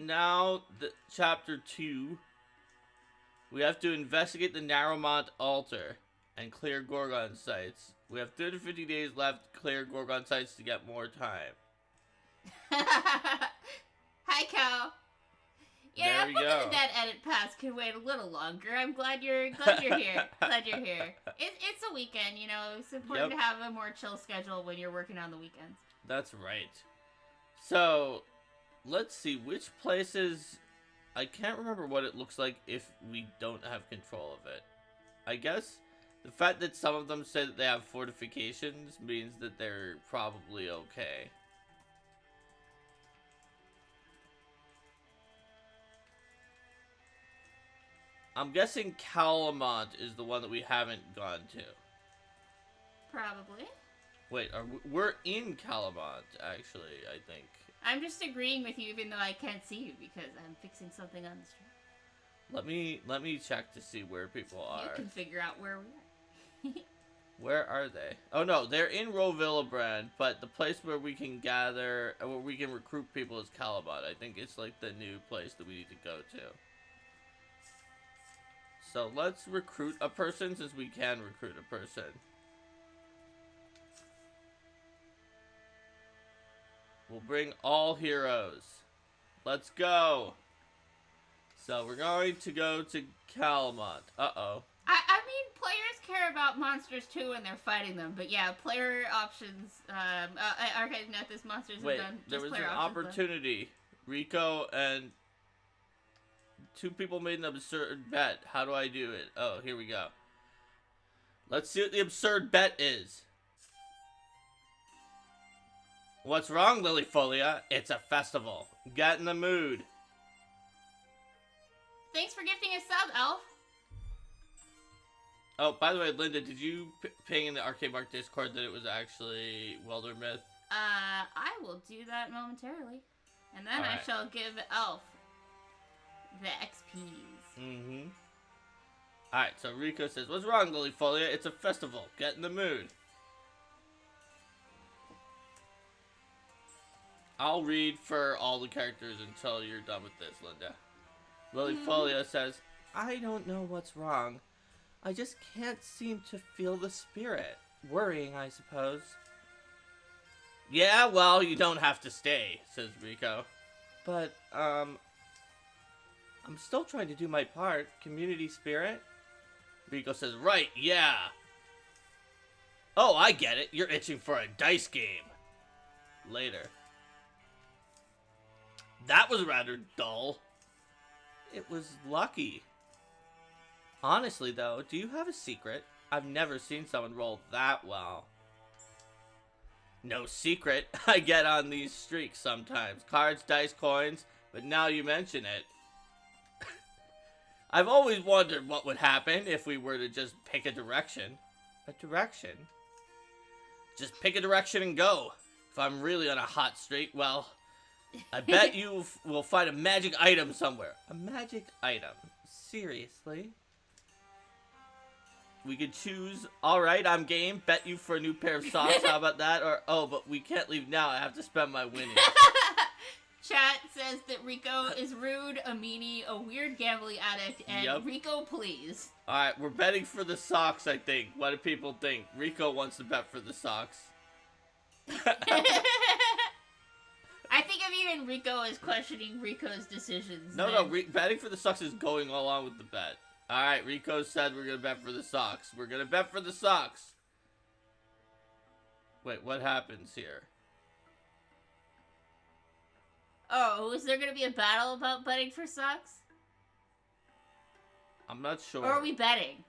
now, chapter 2, we have to investigate the Narrowmont altar and clear Gorgon sites. We have 350 days left to clear Gorgon sites to get more time. Hi, Cal. Yeah, there we I'm go. hoping that edit pass can wait a little longer. I'm glad you're here. Glad you're here. It's a weekend, you know. It's important to have a more chill schedule when you're working on the weekends. That's right. So, let's see which places. I can't remember what it looks like if we don't have control of it. I guess the fact that some of them say that they have fortifications means that they're probably okay. I'm guessing Calamont is the one that we haven't gone to. Probably. Wait, we're in Calamont, actually, I think. I'm just agreeing with you even though I can't see you because I'm fixing something on the stream. Let me check to see where people are. You can figure out where we are. Where are they? Oh no, they're in Rovillebrand, but the place where we can gather, where we can recruit people is Calamont. I think it's like the new place that we need to go to. So let's recruit a person since we can recruit a person. We'll bring all heroes. Let's go. So we're going to go to Calamont. Uh-oh. I mean, players care about monsters too when they're fighting them, but yeah, player options, Arcane Mark, this monsters have done just there was an options, opportunity. Rico and 2 people made an absurd bet. How do I do it? Oh, here we go. Let's see what the absurd bet is. What's wrong, Lilyfolia? It's a festival. Get in the mood. Thanks for gifting a sub, Elf. Oh, by the way, Linda, did you ping in the Arcane Mark Discord that it was actually Wildermyth? I will do that momentarily. And then I shall give Elf the XPs. Mm-hmm. Alright, so Rico says, what's wrong, Lilyfolia? It's a festival. Get in the mood. I'll read for all the characters until you're done with this, Linda. Lilyfolia says, I don't know what's wrong. I just can't seem to feel the spirit. Worrying, I suppose. Yeah, well, you don't have to stay, says Rico. But, I'm still trying to do my part. Community spirit? Rico says, right, yeah. Oh, I get it. You're itching for a dice game. Later. That was rather dull. It was lucky. Honestly, though, do you have a secret? I've never seen someone roll that well. No secret. I get on these streaks sometimes. Cards, dice, coins, but now you mention it. I've always wondered what would happen if we were to just pick a direction. A direction? Just pick a direction and go. If I'm really on a hot streak, well, I bet you will find a magic item somewhere. A magic item? Seriously? We could choose, alright, I'm game, bet you for a new pair of socks, how about that? Or, oh, but we can't leave now, I have to spend my winnings. Chat says that Rico is rude, a meanie, a weird gambling addict, and Rico, please. Alright, we're betting for the socks, I think. What do people think? Rico wants to bet for the socks. I think of even Rico as questioning Rico's decisions. No, betting for the socks is going along with the bet. Alright, Rico said we're gonna bet for the socks. We're gonna bet for the socks. Wait, what happens here? Oh, is there gonna be a battle about betting for socks? I'm not sure. Or are we betting?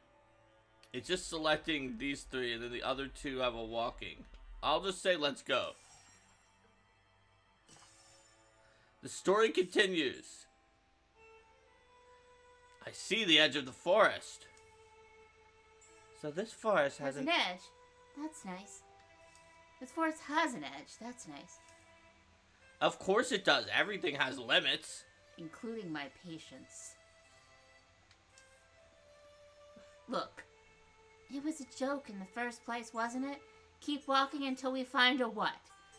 It's just selecting these 3 and then the other 2 have a walking. I'll just say let's go. The story continues. I see the edge of the forest. So this forest has an edge. That's nice. This forest has an edge. That's nice. Of course it does. Everything has limits. Including my patience. Look. It was a joke in the first place, wasn't it? Keep walking until we find a what?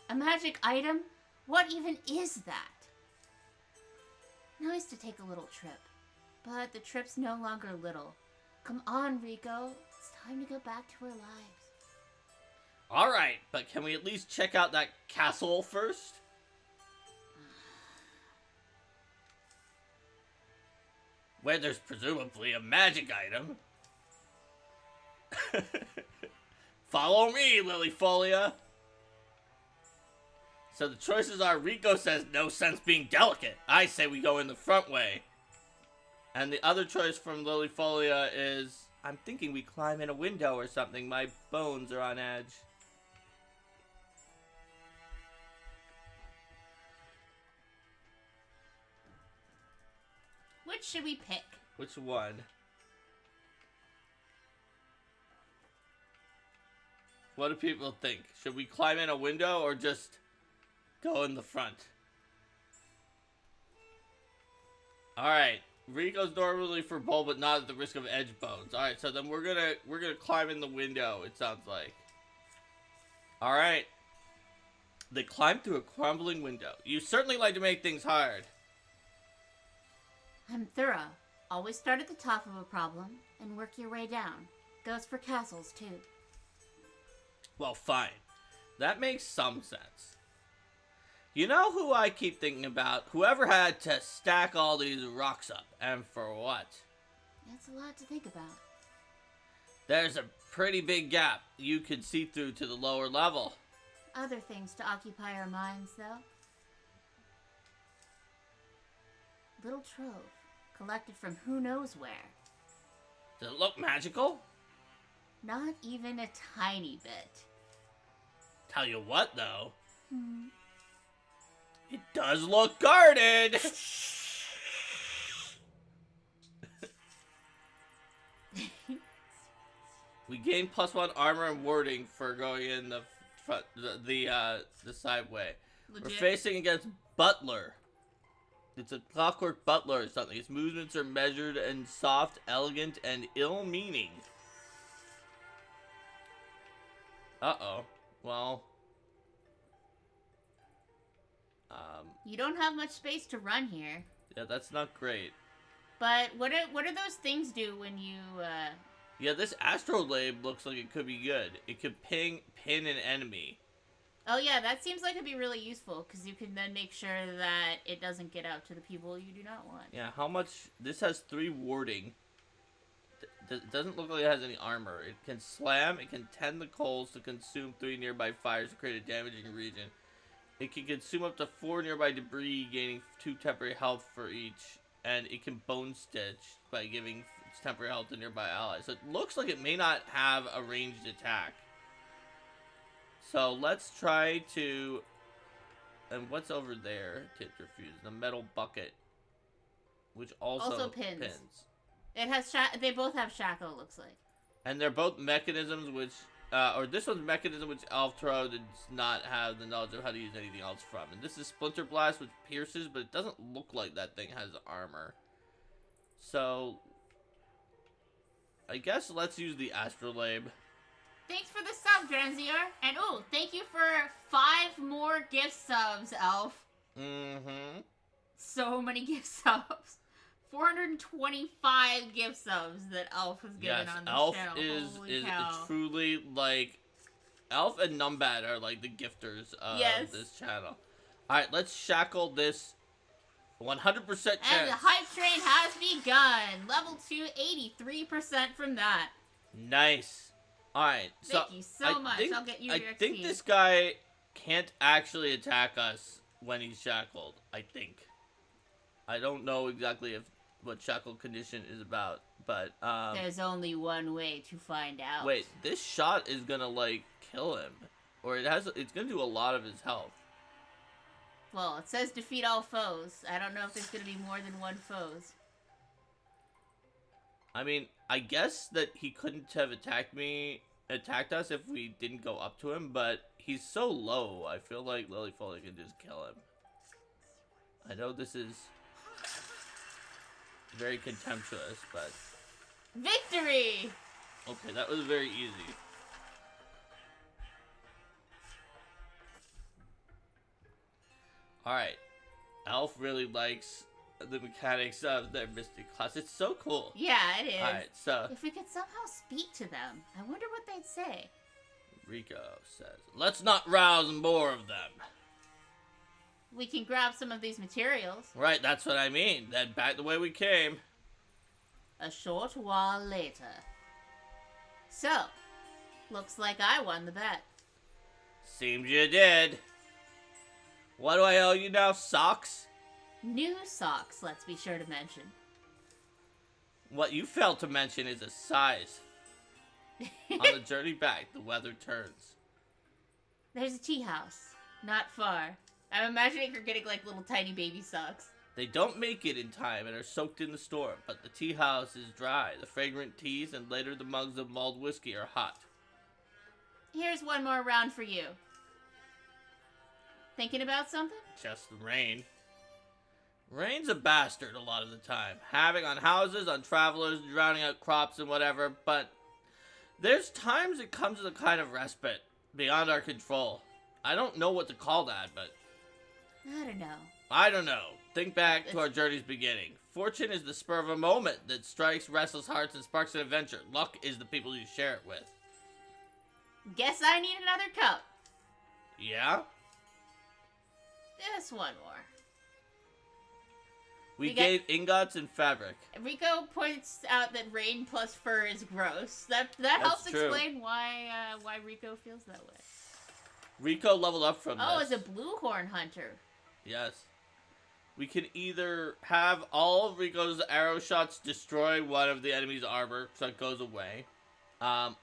A magic item? What even is that? choice to take a little trip. But the trip's no longer little. Come on, Rico. It's time to go back to our lives. Alright, but can we at least check out that castle first? Where there's presumably a magic item. Follow me, Lilyfolia. So the choices are, Rico says no sense being delicate. I say we go in the front way. And the other choice from Lilyfolia is, I'm thinking we climb in a window or something. My bones are on edge. Which should we pick? Which one? What do people think? Should we climb in a window or just go in the front? Alright. Rico's normally for bold, but not at the risk of edge bones. Alright, so then we're gonna climb in the window, it sounds like. Alright. They climb through a crumbling window. You certainly like to make things hard. I'm thorough. Always start at the top of a problem and work your way down. Goes for castles, too. Well, fine. That makes some sense. You know who I keep thinking about? Whoever had to stack all these rocks up, and for what? That's a lot to think about. There's a pretty big gap you could see through to the lower level. Other things to occupy our minds, though. Little trove, collected from who knows where. Does it look magical? Not even a tiny bit. Tell you what, though. It does look guarded! We gain +1 armor and warding for going in the front, the side way. Legit. We're facing against Butler. It's a clockwork butler or something. Its movements are measured and soft, elegant, and ill-meaning. Uh-oh. Well. You don't have much space to run here. Yeah, that's not great. But what do those things do when you, Yeah, this astrolabe looks like it could be good. It could pin an enemy. Oh yeah, that seems like it'd be really useful, because you can then make sure that it doesn't get out to the people you do not want. Yeah, how much? This has 3 warding. Doesn't look like it has any armor. It can slam, it can tend the coals to consume 3 nearby fires to create a damaging region. It can consume up to 4 nearby debris, gaining 2 temporary health for each. And it can bone stitch by giving temporary health to nearby allies. So it looks like it may not have a ranged attack. So let's try to... And what's over there? Titrifuse, the metal bucket. Which also pins. It has they both have shackle, it looks like. And they're both mechanisms which... or this one's mechanism which Elftro does not have the knowledge of how to use anything else from. And this is Splinter Blast, which pierces, but it doesn't look like that thing has armor. So... I guess let's use the Astrolabe. Thanks for the sub, Dranzier. And ooh, thank you for 5 more gift subs, Elf. Mm-hmm. So many gift subs. 425 gift subs that Elf has given on the channel. Elf is truly, like... Elf and Numbat are, like, the gifters of this channel. Alright, let's shackle this 100% chance. And the hype train has begun. Level 2, 83% from that. Nice. Alright, so... Thank you so much. I'll get you your XP. I think this guy can't actually attack us when he's shackled. I think. I don't know exactly what shackle condition is about, but there's only one way to find out. Wait, this shot is gonna like kill him, or it's gonna do a lot of his health. Well, it says defeat all foes. I don't know if there's gonna be more than one foes. I mean, I guess that he couldn't have attacked us if we didn't go up to him, but he's so low. I feel like Lilyfolia can just kill him. I know this is very contemptuous, but... Victory! Okay, that was very easy. Alright. Elf really likes the mechanics of their Mystic class. It's so cool. Yeah, it is. Alright, so... If we could somehow speak to them, I wonder what they'd say. Rico says, let's not rouse more of them. We can grab some of these materials. Right, that's what I mean. Then back the way we came. A short while later. So, looks like I won the bet. Seems you did. What do I owe you now, socks? New socks, let's be sure to mention. What you failed to mention is a size. On the journey back, the weather turns. There's a tea house. Not far. I'm imagining her getting like little tiny baby socks. They don't make it in time and are soaked in the storm, but the tea house is dry. The fragrant teas and later the mugs of mulled whiskey are hot. Here's one more round for you. Thinking about something? Just the rain. Rain's a bastard a lot of the time. Havoc on houses, on travelers, drowning out crops and whatever, but there's times it comes with a kind of respite beyond our control. I don't know what to call that, but... I don't know. Think back to our journey's beginning. Fortune is the spur of a moment that strikes restless hearts and sparks an adventure. Luck is the people you share it with. Guess I need another cup. Yeah? Just one more. We gave ingots and fabric. Rico points out that rain plus fur is gross. That helps true. Explain why Rico feels that way. Rico leveled up from Oh, this. it's a blue horn hunter. Yes. We can either have all of Rico's arrow shots destroy one of the enemy's armor, so it goes away.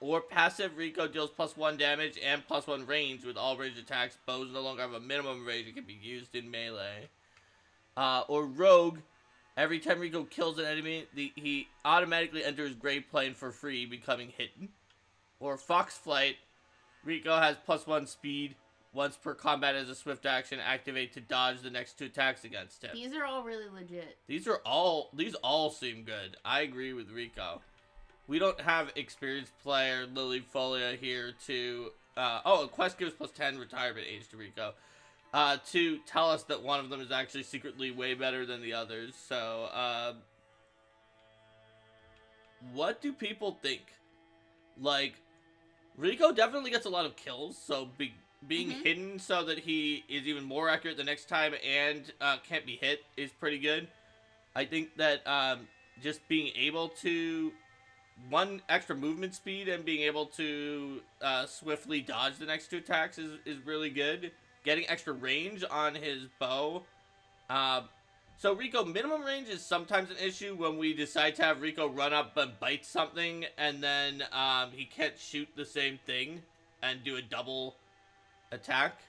Or passive Rico deals +1 damage and +1 range with all ranged attacks. Bows no longer have a minimum range. It can be used in melee. Or Rogue, every time Rico kills an enemy, he automatically enters Grave Plane for free, becoming hidden. Or Fox Flight, Rico has +1 speed. Once per combat as a swift action, activate to dodge the next 2 attacks against him. These are all really legit. These all seem good. I agree with Rico. We don't have experienced player Lily Folia here to... a quest gives +10 retirement age to Rico. To tell us that one of them is actually secretly way better than the others. So, what do people think? Like, Rico definitely gets a lot of kills, so being hidden so that he is even more accurate the next time and can't be hit is pretty good. I think that just being able to... 1 extra movement speed and being able to swiftly dodge the next 2 attacks is really good. Getting extra range on his bow. So Rico, minimum range is sometimes an issue when we decide to have Rico run up and bite something and then he can't shoot the same thing and do a double attack.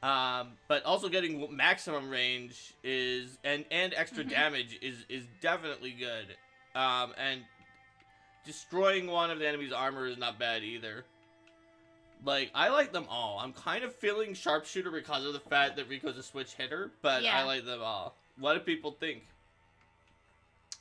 But also getting maximum range is and extra damage is definitely good. And destroying one of the enemy's armor is not bad either. Like, I like them all. I'm kind of feeling Sharpshooter because of the fact that Rico's a switch hitter, but yeah. I like them all. What do people think?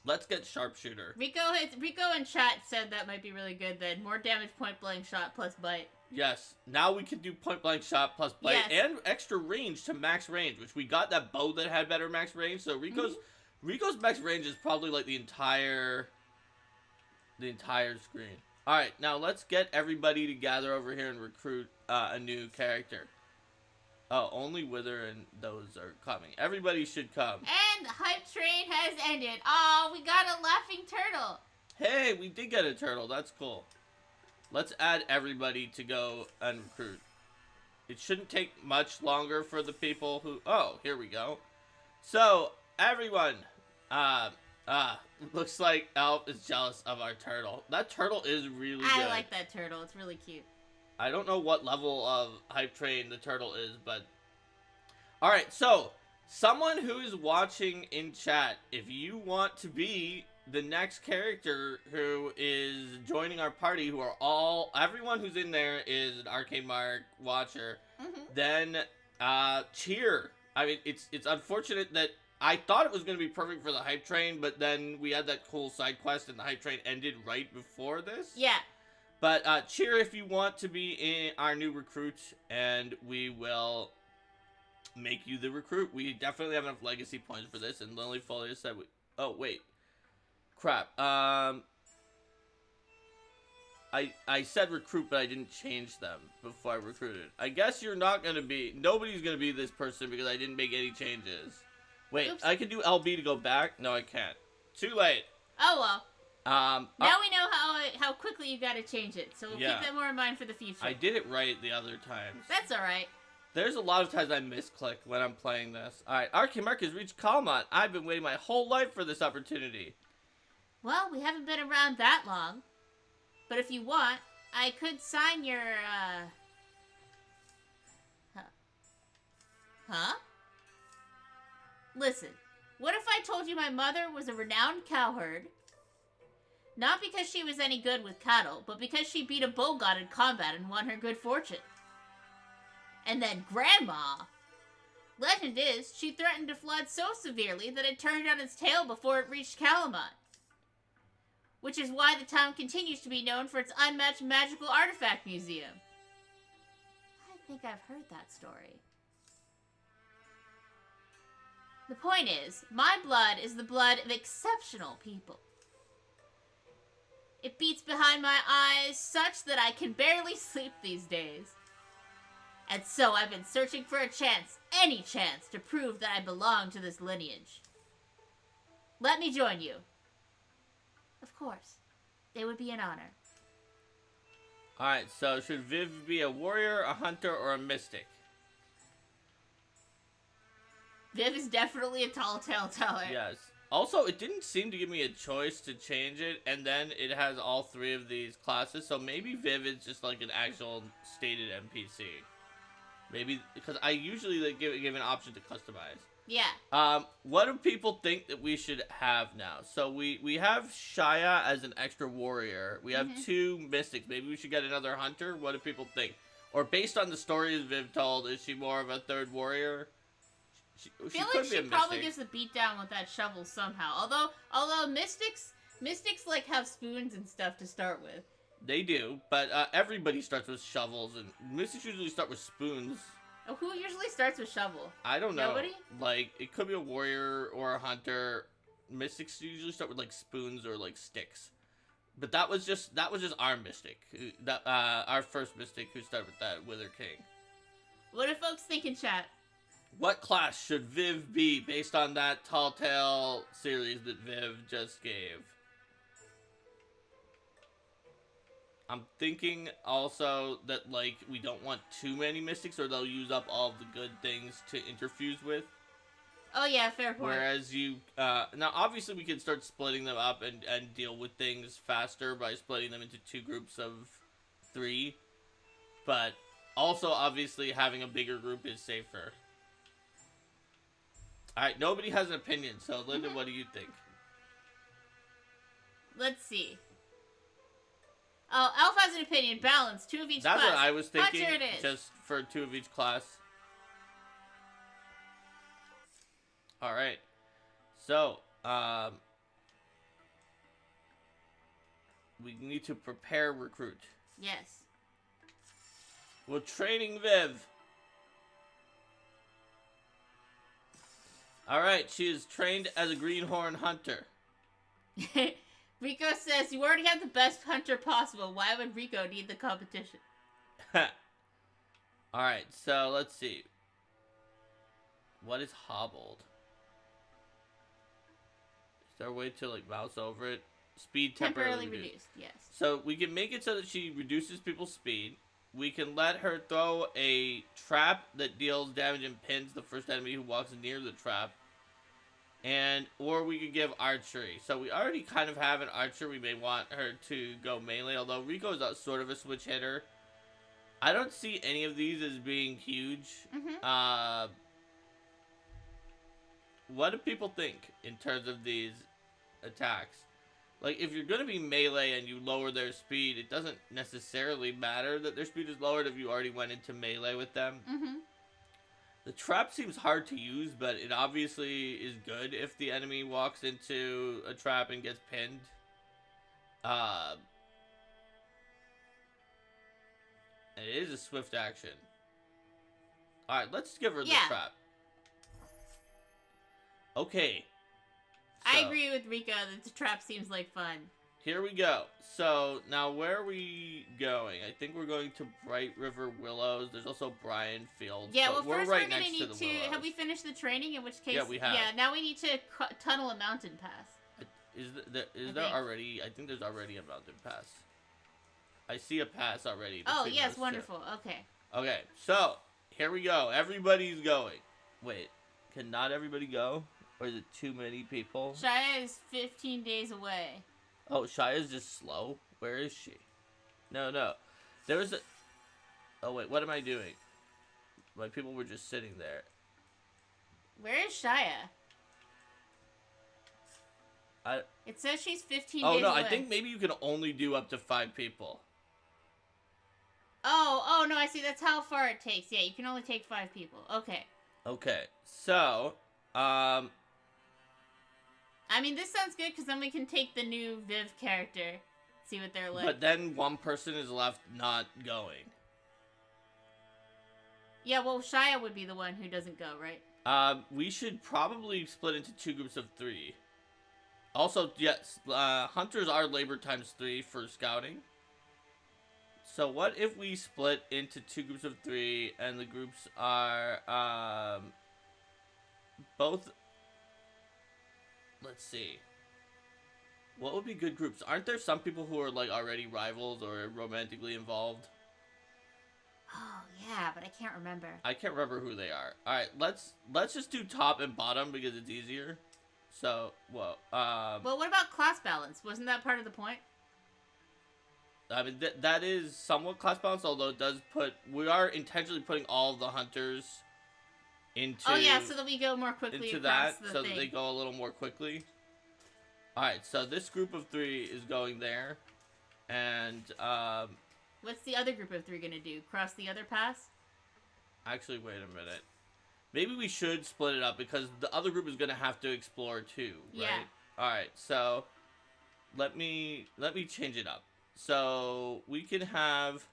Let's get Sharpshooter. Rico in chat said that might be really good then. More damage point blank shot plus bite. Yes. Now we can do point blank shot plus bite and extra range to max range, which we got that bow that had better max range. So Rico's max range is probably like the entire screen. Alright, now let's get everybody to gather over here and recruit a new character. Oh, only Wither and those are coming. Everybody should come. And the hype train has ended. Oh, we got a laughing turtle. Hey, we did get a turtle. That's cool. Let's add everybody to go and recruit. It shouldn't take much longer for the people who... Oh, here we go. So, everyone... looks like Elf is jealous of our turtle. That turtle is really good. I like that turtle. It's really cute. I don't know what level of hype train the turtle is, but... Alright, so, someone who is watching in chat, if you want to be the next character who is joining our party, who are all... Everyone who's in there is an Arcane Mark watcher, then, cheer. I mean, it's unfortunate that I thought it was going to be perfect for the hype train, but then we had that cool side quest and the hype train ended right before this. Yeah. But cheer if you want to be in our new recruit, and we will make you the recruit. We definitely have enough legacy points for this, and Lily Foley said we... Oh, wait. Crap. I said recruit, but I didn't change them before I recruited. I guess you're not going to be... Nobody's going to be this person because I didn't make any changes. Wait, oops. I can do LB to go back? No, I can't. Too late. Oh, well. Now we know how quickly you got to change it, so we'll keep that more in mind for the future. I did it right the other times. That's alright. There's a lot of times I misclick when I'm playing this. Alright, Arcane Mark has reached Kalmont. I've been waiting my whole life for this opportunity. Well, we haven't been around that long. But if you want, I could sign your, Huh? Listen, what if I told you my mother was a renowned cowherd? Not because she was any good with cattle, but because she beat a bull god in combat and won her good fortune. And then Grandma! Legend is, she threatened to flood so severely that it turned on its tail before it reached Calamont. Which is why the town continues to be known for its unmatched magical artifact museum. I think I've heard that story. The point is, my blood is the blood of exceptional people. It beats behind my eyes such that I can barely sleep these days. And so I've been searching for a chance, any chance, to prove that I belong to this lineage. Let me join you. Of course. It would be an honor. Alright, so should Viv be a warrior, a hunter, or a mystic? Viv is definitely a tall tale teller. Yes. Also, it didn't seem to give me a choice to change it, and then it has all three of these classes, so maybe Viv is just like an actual stated NPC. Maybe, because I usually like, give an option to customize. Yeah. What do people think that we should have now? So we have Shaya as an extra warrior. We have two mystics. Maybe we should get another hunter? What do people think? Or based on the stories Viv told, is she more of a third warrior? She feel like she probably gets the beat down with that shovel somehow. Although mystics like have spoons and stuff to start with. They do, but everybody starts with shovels, and mystics usually start with spoons. Oh, who usually starts with shovel? I don't know. Nobody? Like, it could be a warrior or a hunter. Mystics usually start with like spoons or like sticks. But that was just our mystic. Our first mystic who started with that Wither King. What do folks think in chat? What class should Viv be based on that Tall Tale series that Viv just gave? I'm thinking also that, like, we don't want too many mystics or they'll use up all of the good things to interfuse with. Oh yeah, fair point. Whereas you, now obviously we can start splitting them up and deal with things faster by splitting them into two groups of 3. But also obviously having a bigger group is safer. Alright, nobody has an opinion, so Linda, what do you think? Let's see. Oh, Elf has an opinion. Balance. 2 of each class. That's what I was thinking. Hunter it is. Just for 2 of each class. Alright. So, we need to prepare recruit. Yes. We're training Viv. Alright, she is trained as a greenhorn hunter. Rico says, you already have the best hunter possible. Why would Rico need the competition? Alright, so let's see. What is hobbled? Is there a way to, like, mouse over it? Speed temporarily reduced, yes. So we can make it so that she reduces people's speed. We can let her throw a trap that deals damage and pins the first enemy who walks near the trap. Or we could give archery. So we already kind of have an archer. We may want her to go melee, although Rico is sort of a switch hitter. I don't see any of these as being huge. What do people think in terms of these attacks? Like, if you're going to be melee and you lower their speed, it doesn't necessarily matter that their speed is lowered if you already went into melee with them. The trap seems hard to use, but it obviously is good if the enemy walks into a trap and gets pinned. It is a swift action. Alright, let's give her the trap. Okay. I So, agree with Rico that the trap seems like fun. Here we go. So, now where are we going? I think we're going to Bright River Willows. There's also Bryan Fields. Yeah, but well, we're first right we're gonna next need to the to. Willows. Have we finished the training? In which case, Yeah, we have. Yeah, now we need to tunnel a mountain pass. Is there already? I think there's already a mountain pass. I see a pass already. Oh, between yes, those two. wonderful. Okay. Okay, so here we go. Everybody's going. Wait, can not everybody go? Or is it too many people? Shia is 15 days away. Oh, Shia's just slow? Where is she? No. There was a... Oh, wait, what am I doing? My people were just sitting there. Where is Shia? It says she's 15 days away. Oh, no, I think maybe you can only do up to 5 people. Oh, no, I see. That's how far it takes. Yeah, you can only take 5 people. Okay. Okay, so, I mean, this sounds good, because then we can take the new Viv character, see what they're like. But then one person is left not going. Yeah, well, Shia would be the one who doesn't go, right? We should probably split into 2 groups of 3. Also, yes, hunters are labor times 3 for scouting. So what if we split into 2 groups of 3, and the groups are, both... Let's see. What would be good groups? Aren't there some people who are, like, already rivals or romantically involved? Oh, yeah, but I can't remember. I can't remember who they are. Alright, let's just do top and bottom because it's easier. So, well, Well, what about class balance? Wasn't that part of the point? I mean, that is somewhat class balance, although it does put... We are intentionally putting all of the hunters into... Oh, yeah, so that we go more quickly into across that, the so thing. that they go a little more quickly. Alright, so this group of 3 is going there. And, What's the other group of 3 gonna do? Cross the other pass? actually, wait a minute. Maybe we should split it up, because the other group is gonna have to explore too, right? Yeah. Alright, so... Let me change it up. So, we can have...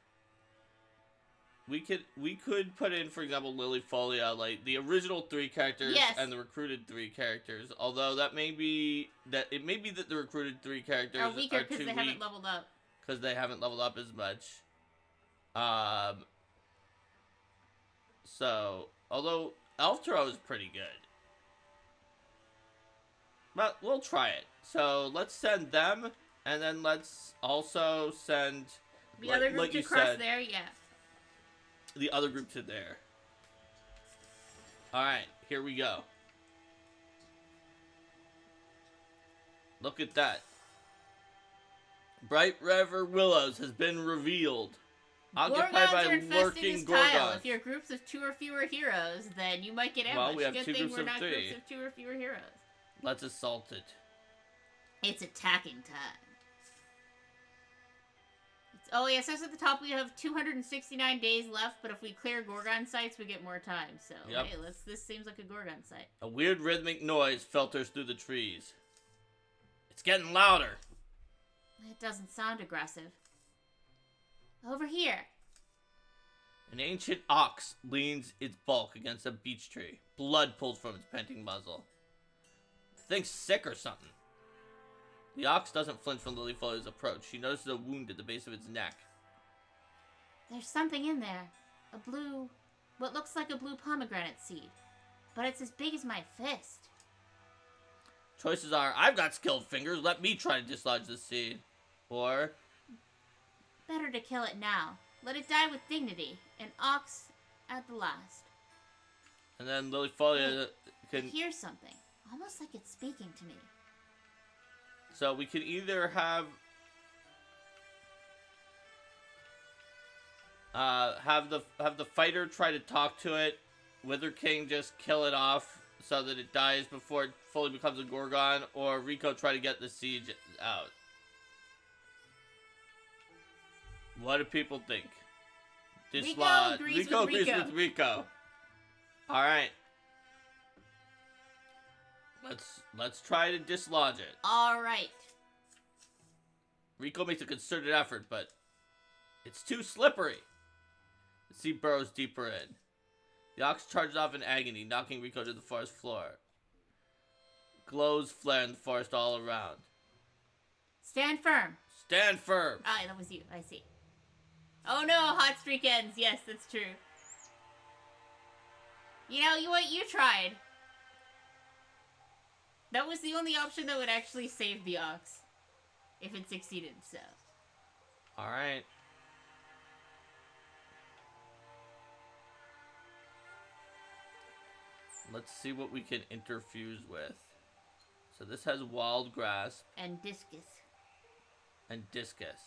We could put in, for example, Lilyfolia, like, the original 3 characters Yes. and the recruited 3 characters. Although, it may be that the recruited 3 characters Are weaker too because they haven't leveled up. because they haven't leveled up as much. So, although Elftro is pretty good. But we'll try it. So, let's send them, and then let's also send... The other group like to you cross said, there, yeah. the other group to there. Alright, here we go. Look at that. Bright River Willows has been revealed. Occupied Gorgons by are infesting lurking this tile. Gorgons. If you're groups of 2 or fewer heroes, then you might get ambushed. Well, we have Good 2 thing groups we're of not 3. groups of 2 or fewer heroes. Let's assault it. It's attacking time. Oh, yeah, it says at the top we have 269 days left, but if we clear Gorgon sites, we get more time. So, Yep. hey, this seems like a Gorgon site. A weird rhythmic noise filters through the trees. It's getting louder. It doesn't sound aggressive. Over here. An ancient ox leans its bulk against a beech tree. Blood pulls from its panting muzzle. The thing's sick or something. The ox doesn't flinch from Lilyfolia's approach. She notices a wound at the base of its neck. There's something in there. What looks like a blue pomegranate seed. But it's as big as my fist. Choices are, I've got skilled fingers, let me try to dislodge the seed. Or, Better to kill it now. Let it die with dignity. An ox at the last. and then Lilyfolia I can... hear something. Almost like it's speaking to me. So we can either have the fighter try to talk to it, Wither King just kill it off so that it dies before it fully becomes a Gorgon, or Rico try to get the siege out. What do people think? Rico agrees with Rico. All right. Let's try to dislodge it. All right. Rico makes a concerted effort, but it's too slippery. The sea burrows deeper in. The ox charges off in agony, knocking Rico to the forest floor. Glows flare in the forest all around. Stand firm. Stand firm. Ah, that was you. I see. Oh no, hot streak ends. Yes, that's true. You know, you tried. That was the only option that would actually save the ox. If it succeeded, so. Alright. Let's see what we can interfuse with. So this has wild grasp. And discus. And discus.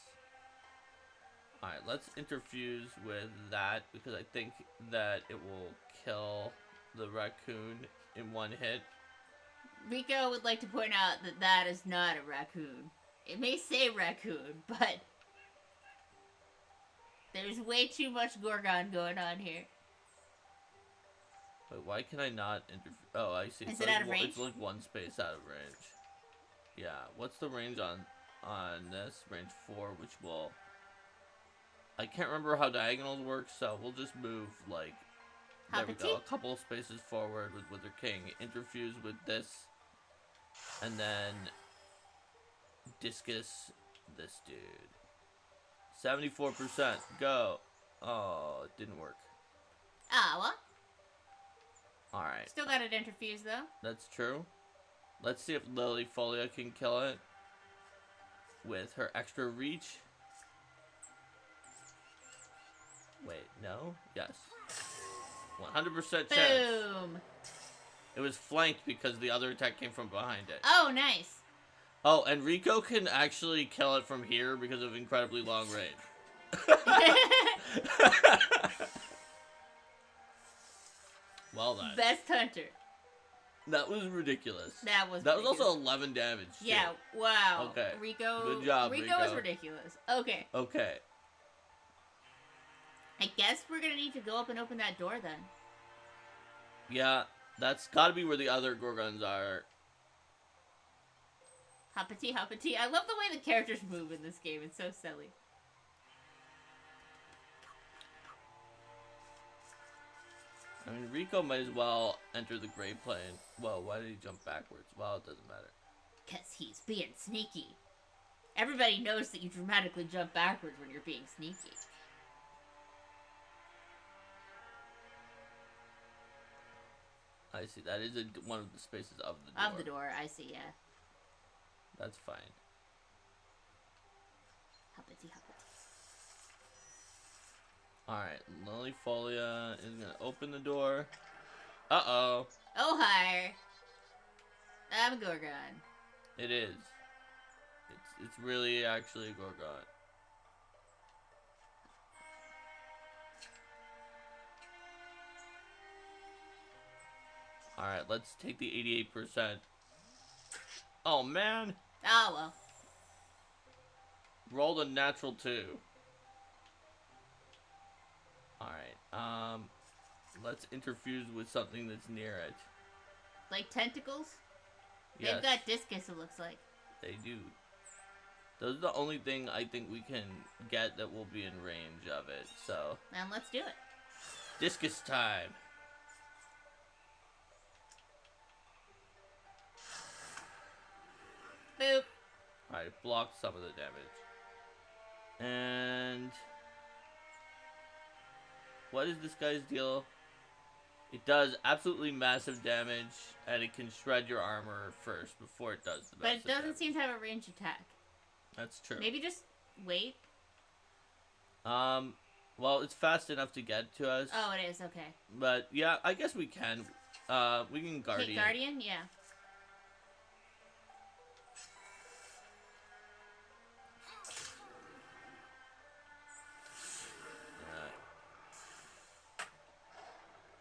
Alright, let's interfuse with that because I think that it will kill the raccoon in one hit. Rico would like to point out that that is not a raccoon. It may say raccoon, but there's way too much Gorgon going on here. Wait, why can I not interfere? Oh, I see. Is it out of range? It's like one space out of range. Yeah, what's the range on this? Range 4, which will... I can't remember how diagonals work, so we'll just move, like... There we go, a couple spaces forward with Wither King. Interfuse with this. And then... Discus this dude. 74%. Go. Oh, it didn't work. Ah, well. Alright. Still got it interfused, though. That's true. Let's see if Lily Folia can kill it. With her extra reach. Wait, no? Yes. 100% chance. Boom! It was flanked because the other attack came from behind it. Oh, nice. Oh, and Rico can actually kill it from here because of incredibly long range. Well done. Best hunter. That was ridiculous. That was also 11 damage, too. Yeah, wow. Okay. Rico. Good job, Rico was ridiculous. Okay. Okay. I guess we're gonna need to go up and open that door then. Yeah, that's gotta be where the other Gorgons are. Hoppity, hoppity. I love the way the characters move in this game. It's so silly. I mean, Rico might as well enter the Grey Plane. Well, why did he jump backwards? Well, it doesn't matter. Because he's being sneaky. Everybody knows that you dramatically jump backwards when you're being sneaky. I see. That is one of the spaces of the door. Of the door, I see, yeah. That's fine. Hoppity, hoppity. Alright, Lily Folia is gonna open the door. Uh-oh. Oh, hi. I'm a Gorgon. It is. It's really actually a Gorgon. Alright, let's take the 88%. Oh, man. Oh, well. Rolled a natural 2. Alright, let's interfuse with something that's near it. Like tentacles? Yes. They've got discus, it looks like. They do. Those are the only thing I think we can get that will be in range of it, so... Then let's do it. Discus time! Boop. Alright, blocked some of the damage. And... what is this guy's deal? It does absolutely massive damage, and it can shred your armor first before it does the But massive it doesn't damage. seem to have a ranged attack. That's true. Maybe just wait. Well, it's fast enough to get to us. Oh, it is, okay. But, yeah, I guess we can. We can Guardian. Take Guardian? Yeah.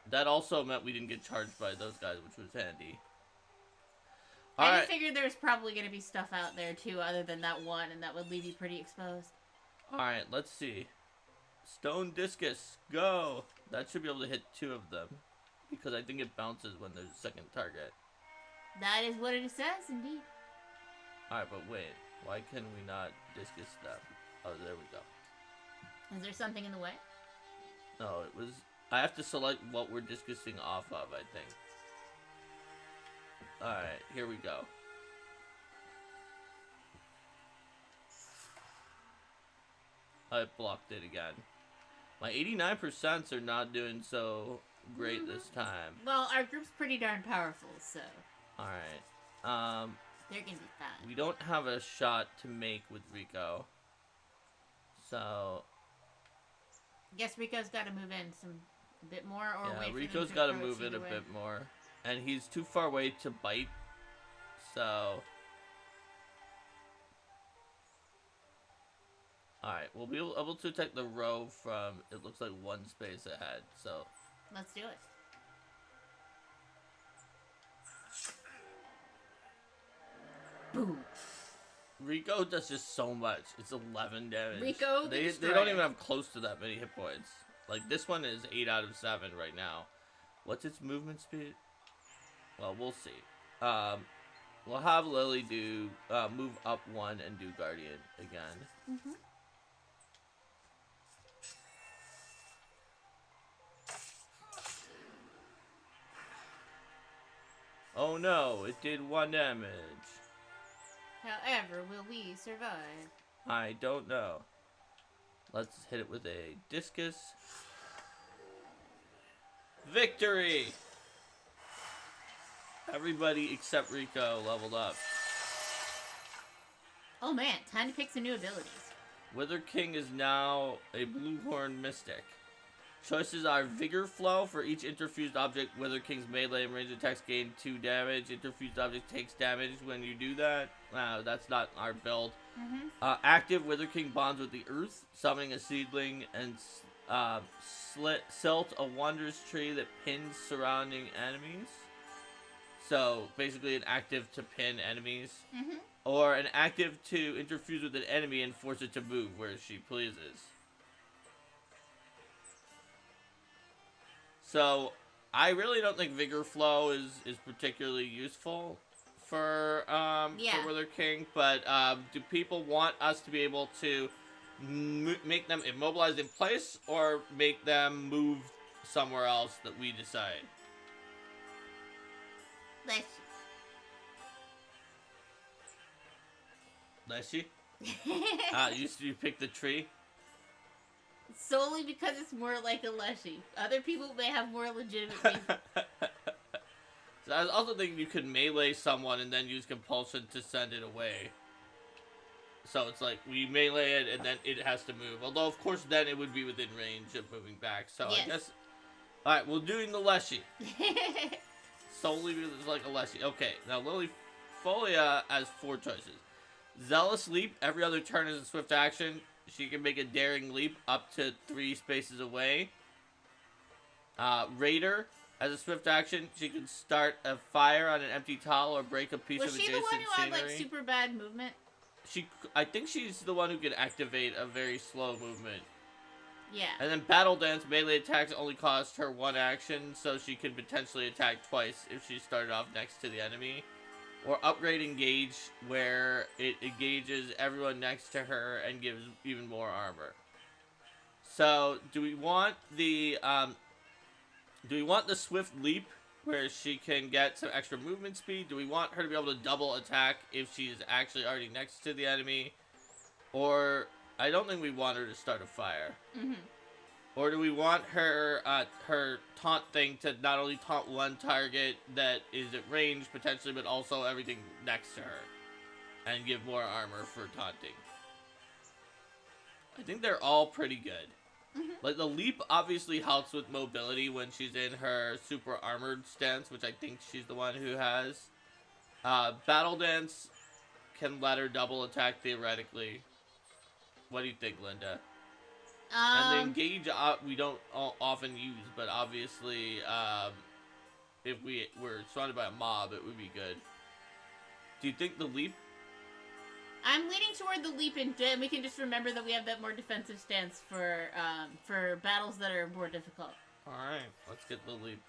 That also meant we didn't get charged by those guys, which was handy. I figured there was probably going to be stuff out there, too, other than that one, and that would leave you pretty exposed. Alright, let's see. Stone Discus, go! That should be able to hit 2 of them. Because I think it bounces when there's a second target. That is what it says, indeed. Alright, but wait. Why can we not discus them? Oh, there we go. Is there something in the way? No, it was... I have to select what we're discusing off of, I think. Alright, here we go. I blocked it again. My 89% are not doing so great this time. Well, our group's pretty darn powerful, so. Alright. They're gonna be fine. We don't have a shot to make with Rico. So. I guess Rico's gotta move in a bit more, or Yeah, wait for Rico's them to gotta approach move in either a way. bit more. And he's too far away to bite. So. Alright, we'll be able to attack the row from, it looks like, one space ahead, so. Let's do it. Boom. Rico does just so much. It's 11 damage. Rico the they Destroyer. don't even have close to that many hit points. Like, this one is 8 out of 7 right now. What's its movement speed? Well, we'll see. We'll have Lily do, move up 1 and do Guardian again. Mm-hmm. Oh no, it did 1 damage. However, will we survive? I don't know. Let's hit it with a discus. Victory! Everybody except Rico leveled up. Oh man, time to pick some new abilities. Wither King is now a Bluehorn Mystic. Choices are Vigor Flow. For each interfused object, Wither King's melee and range attacks gain 2 damage. Interfused object takes damage when you do that. That's not our build. Mm-hmm. Active Wither King bonds with the earth, summoning a seedling and silt a wondrous tree that pins surrounding enemies. So basically an active to pin enemies. Mm-hmm. Or an active to interfuse with an enemy and force it to move where she pleases. So, I really don't think Vigor Flow is particularly useful for Wither King, but do people want us to be able to make them immobilized in place, or make them move somewhere else that we decide? Leshy? You pick the tree? Solely because it's more like a Leshy. Other people may have more legitimate reasons. So I was also thinking you could melee someone and then use compulsion to send it away. So it's like, we melee it and then it has to move. Although, of course, then it would be within range of moving back. So yes. I guess... Alright, we're doing the Leshy. Solely because it's like a Leshy. Okay, now Lily Folia has 4 choices. Zealous Leap, every other turn is a swift action. She can make a daring leap up to 3 spaces away. Raider, as a swift action, she can start a fire on an empty tile or break a piece of adjacent scenery. Was she the one who had, like, super bad movement? I think she's the one who can activate a very slow movement. Yeah. And then Battle Dance, melee attacks only cost her 1 action, so she could potentially attack twice if she started off next to the enemy. Or Upgrade Engage, where it engages everyone next to her and gives even more armor. So, do we want the Swift Leap, where she can get some extra movement speed? Do we want her to be able to double attack if she's actually already next to the enemy? Or, I don't think we want her to start a fire. Mm-hmm. Or do we want her her taunt thing to not only taunt one target that is at range, potentially, but also everything next to her? And give more armor for taunting. I think they're all pretty good. Mm-hmm. Like, the leap obviously helps with mobility when she's in her super armored stance, which I think she's the one who has. Battle Dance can let her double attack theoretically. What do you think, Linda? And the Engage we don't often use, but obviously, if we were surrounded by a mob, it would be good. Do you think the leap? I'm leaning toward the leap, and we can just remember that we have that more defensive stance for battles that are more difficult. Alright, let's get the leap.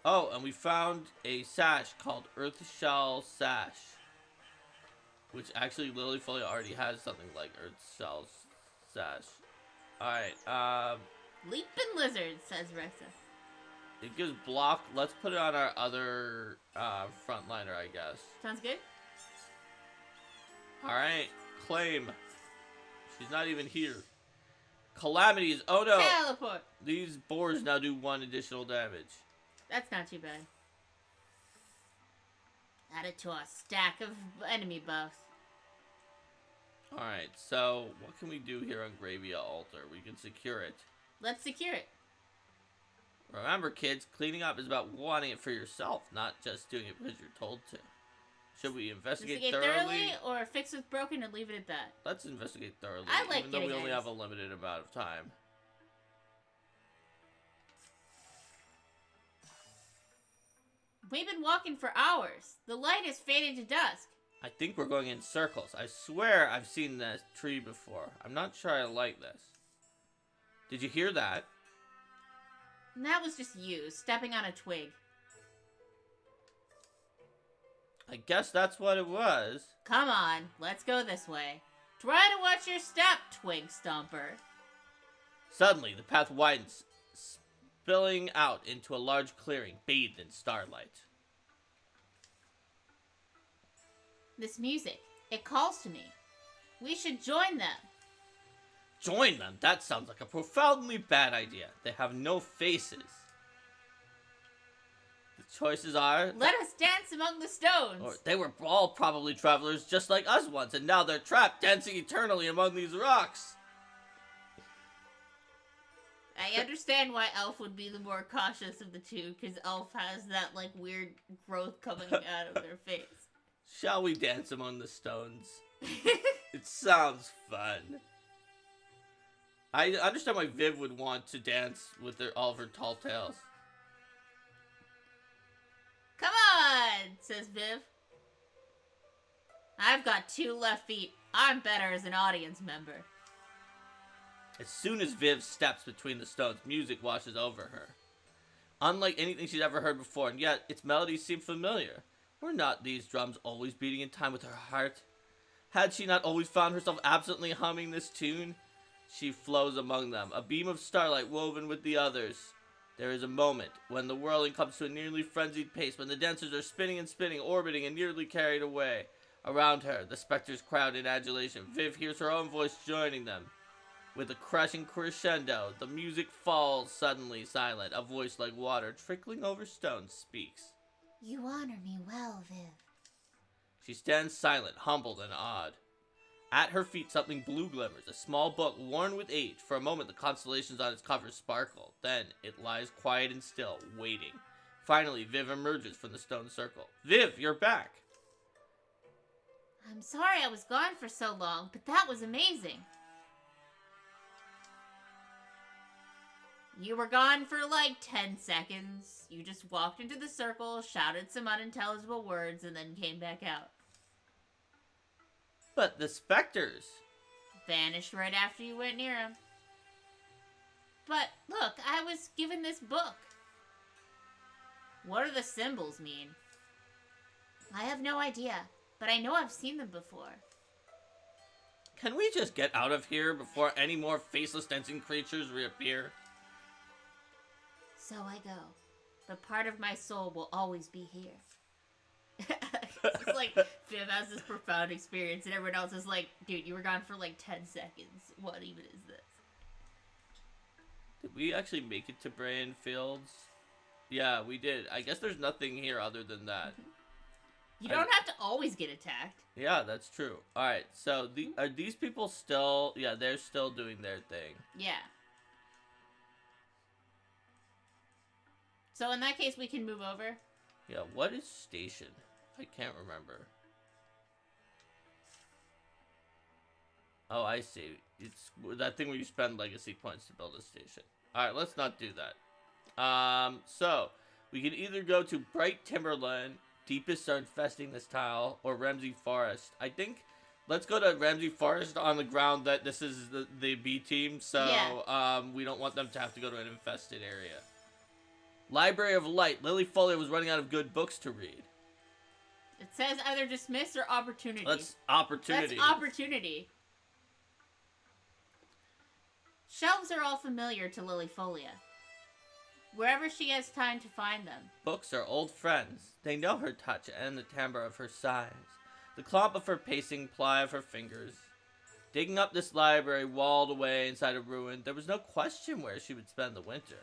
Oh, and we found a sash called Earthshell Sash. Which actually Lily Folia already has something like Earthshell Sash. Alright, Leap and Lizard, says Rexa. it gives block. Let's put it on our other frontliner, I guess. Sounds good. Alright, claim. She's not even here. Calamities, oh no! Teleport! These boars now do 1 additional damage. That's not too bad. Add it to our stack of enemy buffs. Alright, so what can we do here on Gravia Altar? We can secure it. Let's secure it. Remember, kids, cleaning up is about wanting it for yourself, not just doing it because you're told to. Should we investigate thoroughly? Or fix what's broken and leave it at that? Let's investigate thoroughly, I like even though we only eggs. have a limited amount of time. We've been walking for hours. The light has faded to dusk. I think we're going in circles. I swear I've seen this tree before. I'm not sure I like this. Did you hear that? And that was just you, stepping on a twig. I guess that's what it was. Come on, let's go this way. Try to watch your step, twig stomper. Suddenly, the path widens, spilling out into a large clearing bathed in starlight. This music, it calls to me. We should join them. Join them? That sounds like a profoundly bad idea. They have no faces. The choices are... Let us dance among the stones. Or they were all probably travelers just like us once, and now they're trapped, dancing eternally among these rocks. I understand why Elf would be the more cautious of the two, because Elf has that, like, weird growth coming out of their face. Shall we dance among the stones? It sounds fun. I understand why Viv would want to dance with all of her tall tales. Come on, says Viv. I've got 2 left feet. I'm better as an audience member. As soon as Viv steps between the stones, music washes over her. Unlike anything she's ever heard before, and yet its melodies seem familiar. Were not these drums always beating in time with her heart? Had she not always found herself absently humming this tune? She flows among them, a beam of starlight woven with the others. There is a moment when the whirling comes to a nearly frenzied pace, when the dancers are spinning and spinning, orbiting and nearly carried away. Around her, the specters crowd in adulation. Viv hears her own voice joining them. With a crashing crescendo, the music falls suddenly silent. A voice like water trickling over stones speaks. You honor me well, Viv. She stands silent, humbled and awed. At her feet, something blue glimmers, a small book worn with age. For a moment, the constellations on its cover sparkle. Then, it lies quiet and still, waiting. Finally, Viv emerges from the stone circle. Viv, you're back! I'm sorry I was gone for so long, but that was amazing. You were gone for like 10 seconds. You just walked into the circle, shouted some unintelligible words, and then came back out. But the specters... Vanished right after you went near them. But, look, I was given this book. What do the symbols mean? I have no idea, but I know I've seen them before. Can we just get out of here before any more faceless dancing creatures reappear? So I go, but part of my soul will always be here. It's like, Viv has this profound experience, and everyone else is like, dude, you were gone for like 10 seconds. What even is this? Did we actually make it to Brian Fields? Yeah, we did. I guess there's nothing here other than that. You don't have to always get attacked. Yeah, that's true. Alright, so are these people still... Yeah, they're still doing their thing. Yeah. So in that case, we can move over. Yeah, what is station? I can't remember. Oh, I see. It's that thing where you spend legacy points to build a station. Alright, let's not do that. So, we can either go to Bright Timberland, Deepest are infesting this tile, or Ramsey Forest. I think, let's go to Ramsey Forest on the ground that this is the B team, so yeah. We don't want them to have to go to an infested area. Library of Light. Lily Folio was running out of good books to read. It says either dismiss or opportunity. That's opportunity. That's opportunity. Shelves are all familiar to Lily Folio. wherever she has time to find them. Books are old friends. They know her touch and the timbre of her sighs, the clomp of her pacing, ply of her fingers. Digging up this library walled away inside a ruin, there was no question where she would spend the winter.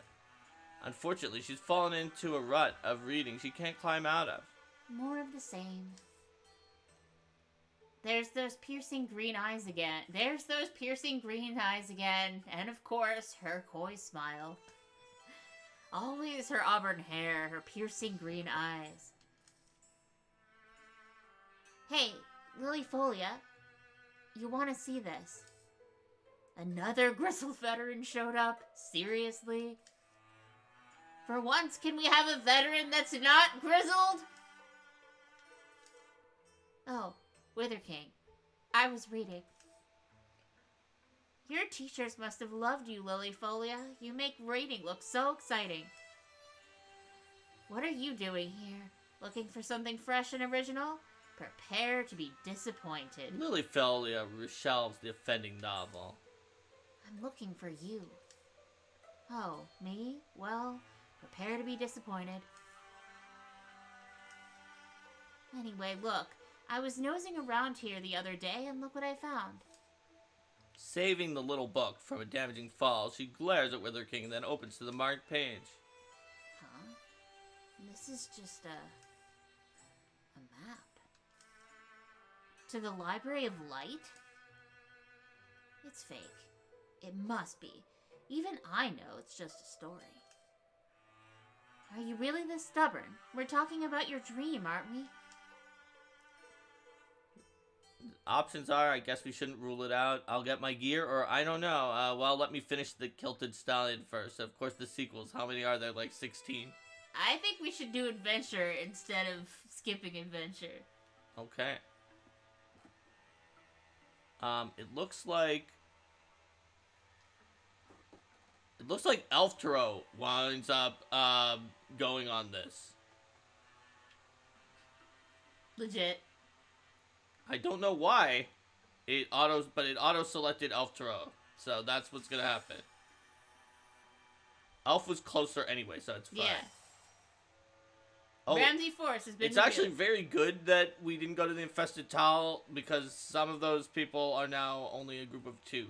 Unfortunately, she's fallen into a rut of reading she can't climb out of. More of the same. There's those piercing green eyes again. And of course, her coy smile. Always her auburn hair, her piercing green eyes. Hey, Lilyfolia, you want to see this? Another grizzled veteran showed up? Seriously? For once, can we have a veteran that's not grizzled? Oh, Wither King. I was reading. Your teachers must have loved you, Lilyfolia. You make reading look so exciting. What are you doing here? Looking for something fresh and original? Prepare to be disappointed. Lilyfolia reshelves the offending novel. I'm looking for you. Oh, me? Well, prepare to be disappointed. Anyway, look. I was nosing around here the other day, and look what I found. Saving the little book from a damaging fall, she glares at Wither King and then opens to the marked page. Huh? This is just a map. To the Library of Light? It's fake. It must be. Even I know it's just a story. Are you really this stubborn? We're talking about your dream, aren't we? Options are, I guess we shouldn't rule it out. I'll get my gear, or I don't know. Well, let me finish the Kilted Stallion first. Of course, the sequels. How many are there? Like 16? I think we should do Adventure instead of skipping Adventure. Okay. It looks like Elftro winds up going on this. Legit. I don't know why. It auto-selected Elftro. So that's what's gonna happen. Elf was closer anyway, so it's fine. Yeah. Oh, Ramsey Force has been it's actually very good that we didn't go to the Infested Towel, because some of those people are now only a group of 2.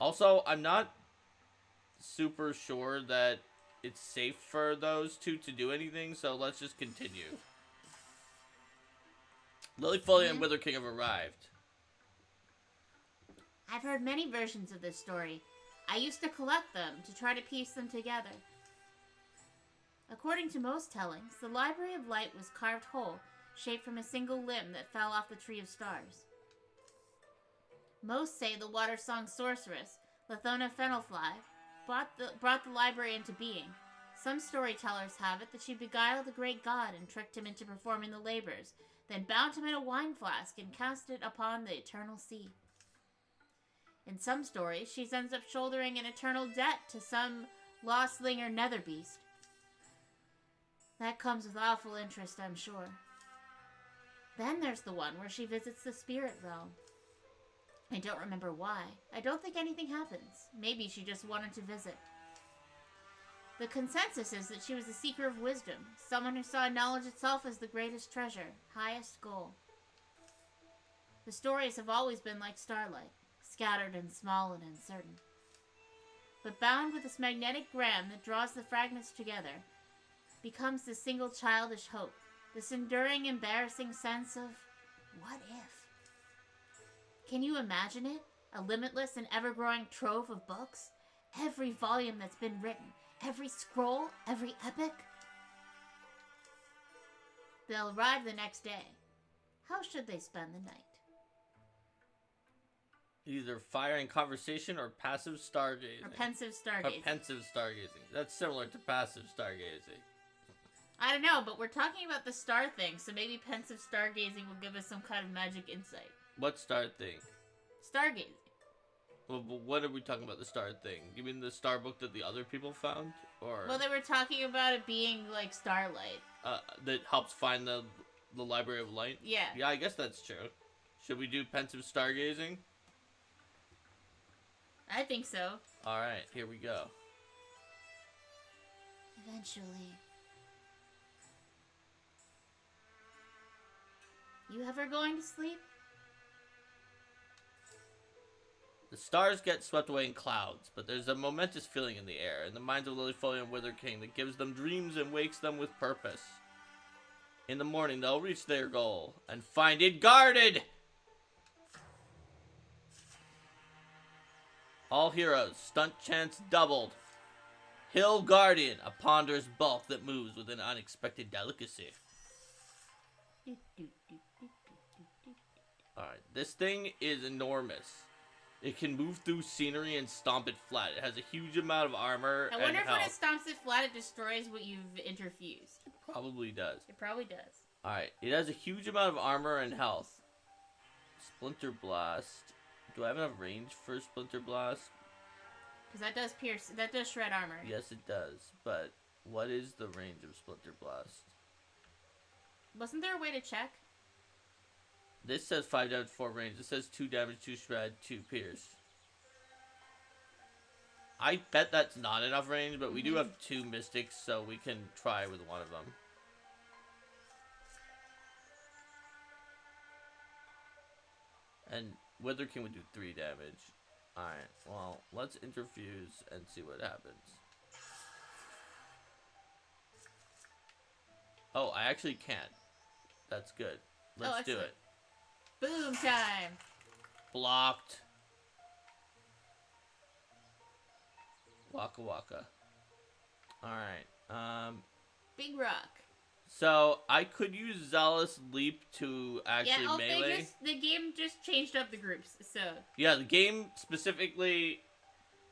Also, I'm not super sure that it's safe for those 2 to do anything, so let's just continue. Lilyfolia and Wither King have arrived. I've heard many versions of this story. I used to collect them to try to piece them together. According to most tellings, the Library of Light was carved whole, shaped from a single limb that fell off the Tree of Stars. Most say the water-song sorceress, Lathona Fennelfly, brought the library into being. Some storytellers have it that she beguiled the great god and tricked him into performing the labors, then bound him in a wine flask and cast it upon the eternal sea. In some stories, she ends up shouldering an eternal debt to some lostling or nether beast. That comes with awful interest, I'm sure. Then there's the one where she visits the spirit realm. I don't remember why. I don't think anything happens. Maybe she just wanted to visit. The consensus is that she was a seeker of wisdom, someone who saw knowledge itself as the greatest treasure, highest goal. The stories have always been like starlight, scattered and small and uncertain. But bound with this magnetic gram that draws the fragments together, becomes this single childish hope, this enduring, embarrassing sense of, what if? Can you imagine it? A limitless and ever-growing trove of books? Every volume that's been written, every scroll, every epic? They'll arrive the next day. How should they spend the night? Either firing conversation or passive stargazing. Or pensive stargazing. Or pensive stargazing. That's similar to passive stargazing. I don't know, but we're talking about the star thing, so maybe pensive stargazing will give us some kind of magic insight. What star thing? Stargazing. Well, what are we talking about, the star thing? You mean the star book that the other people found? Or well, they were talking about it being like starlight. That helps find the Library of Light? Yeah. Yeah, I guess that's true. Should we do pensive stargazing? I think so. Alright, here we go. Eventually. You ever going to sleep? The stars get swept away in clouds, but there's a momentous feeling in the air, in the minds of Lilyfolia and Wither King, that gives them dreams and wakes them with purpose. In the morning, they'll reach their goal and find it guarded! All heroes, stunt chance doubled. Hill Guardian, a ponderous bulk that moves with an unexpected delicacy. Alright, this thing is enormous. It can move through scenery and stomp it flat. It has a huge amount of armor and I wonder if health. when it stomps it flat, it destroys what you've interfused. It probably does. It probably does. Alright, it has a huge amount of armor and health. Splinter Blast. Do I have enough range for Splinter Blast? Because that does pierce, that does shred armor. Yes, it does. But what is the range of Splinter Blast? Wasn't there a way to check? This says 5 damage, 4 range. This says 2 damage, 2 shred, 2 pierce. I bet that's not enough range, but we do have 2 mystics, so we can try with one of them. And Wither King would do 3 damage. Alright, well, let's interfuse and see what happens. Oh, I actually can. That's good. Let's do it. Boom time! Blocked. Waka waka. Alright, Big rock. so I could use Zealous Leap to actually melee. The game just changed up the groups, so. Yeah, the game specifically.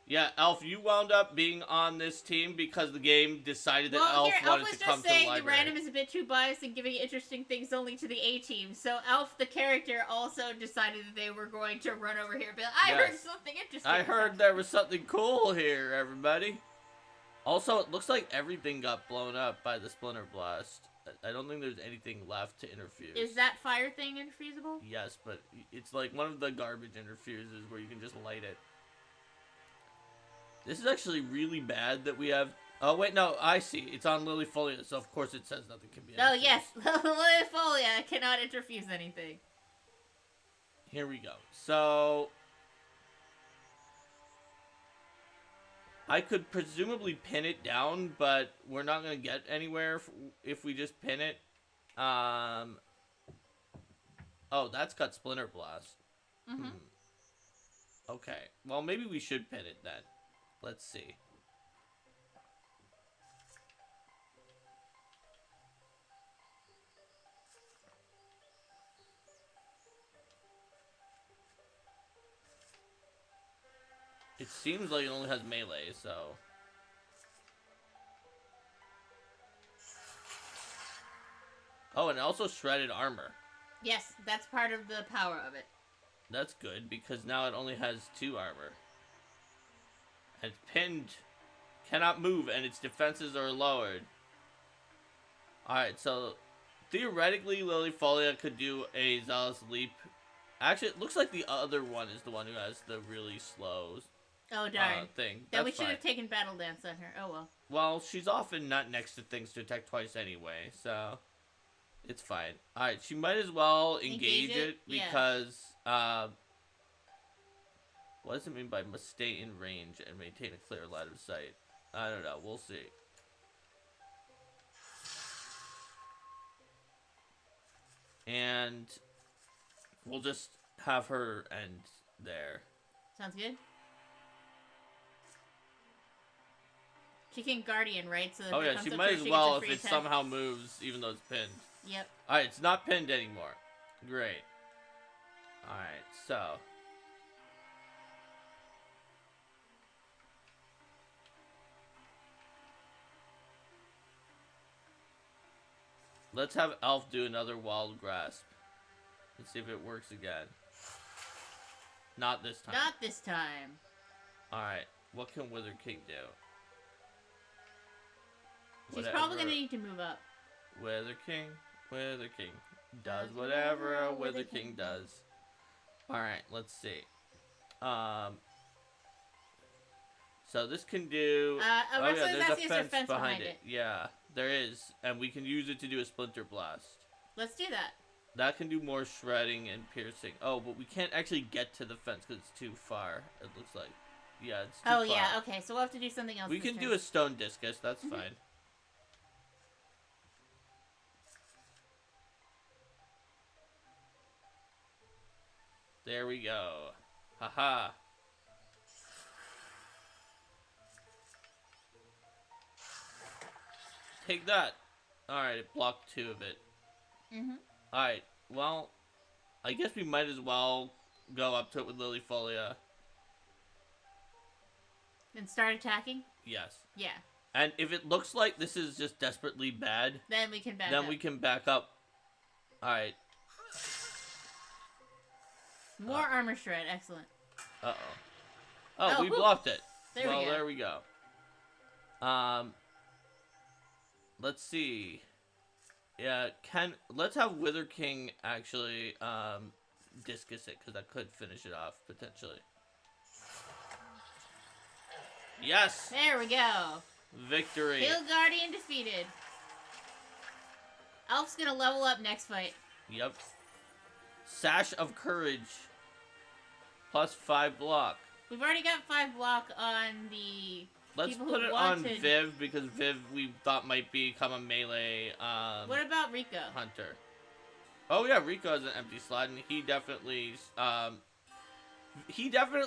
Yeah, Elf, you wound up being on this team because the game decided that Elf wanted to come to the library. Elf was just saying the random is a bit too biased and giving interesting things only to the A team. So Elf, the character, also decided that they were going to run over here. But I heard something interesting. I heard there was something cool here, everybody. Also, it looks like everything got blown up by the Splinter Blast. I don't think there's anything left to interfuse. Is that fire thing interfusible? Yes, but it's like one of the garbage interfuses where you can just light it. This is actually really bad that we have... Oh, wait, no, I see. It's on Lilyfolia, so of course it says nothing can be interfused. Oh, yes. Lilyfolia cannot interfuse anything. Here we go. So... I could presumably pin it down, but we're not going to get anywhere if we just pin it. Oh, that's got Splinter Blast. Okay. Well, maybe we should pin it then. Let's see. It seems like it only has melee, so... Oh, and also shredded armor. Yes, that's part of the power of it. That's good, because now it only has 2 armor. And it's pinned, cannot move, and its defenses are lowered. Alright, so theoretically Lilyfolia could do a Zealous Leap. Actually, it looks like the other one is the one who has the really slow thing. Then we should have taken Battle Dance on her. Oh well. Well, she's often not next to things to attack twice anyway, so it's fine. Alright, she might as well engage it because what does it mean by must stay in range and maintain a clear line of sight? I don't know. We'll see. And we'll just have her end there. Sounds good. She can Guardian, right? So oh yeah, she might as well if it somehow moves, even though it's pinned. Yep. Alright, it's not pinned anymore. Great. Alright, so... let's have Elf do another Wild Grasp. Let's see if it works again. Not this time. Not this time. Alright, what can Wither King do? She's probably going to need to move up. Wither King does whatever a Wither King does. Alright, let's see. So this can do... oh yeah, there's there's a fence behind it. Yeah, there is. And we can use it to do a splinter blast. Let's do that. That can do more shredding and piercing. Oh, but we can't actually get to the fence because it's too far, it looks like. Yeah, it's too far. Oh, yeah, okay, so we'll have to do something else. We can do a stone discus, that's fine. There we go. Haha. Take that. Alright, it blocked 2 of it. Alright, well, I guess we might as well go up to it with Lilyfolia. And start attacking? Yes. Yeah. And if it looks like this is just desperately bad, then we can back up. Then we can back up. Alright. More armor shred, excellent. Uh-oh. Oh, we blocked it. There we go. There we go. Let's see. Yeah, let's have Wither King actually discus it, because that could finish it off potentially. Yes! There we go. Victory. Hill Guardian defeated. Elf's gonna level up next fight. Yep. Sash of Courage. Plus 5 block. We've already got 5 block on the Let's people put who it wanted... on Viv, because Viv we thought might become a melee what about Rico? Hunter. Oh yeah, Rico has an empty slot, and he definitely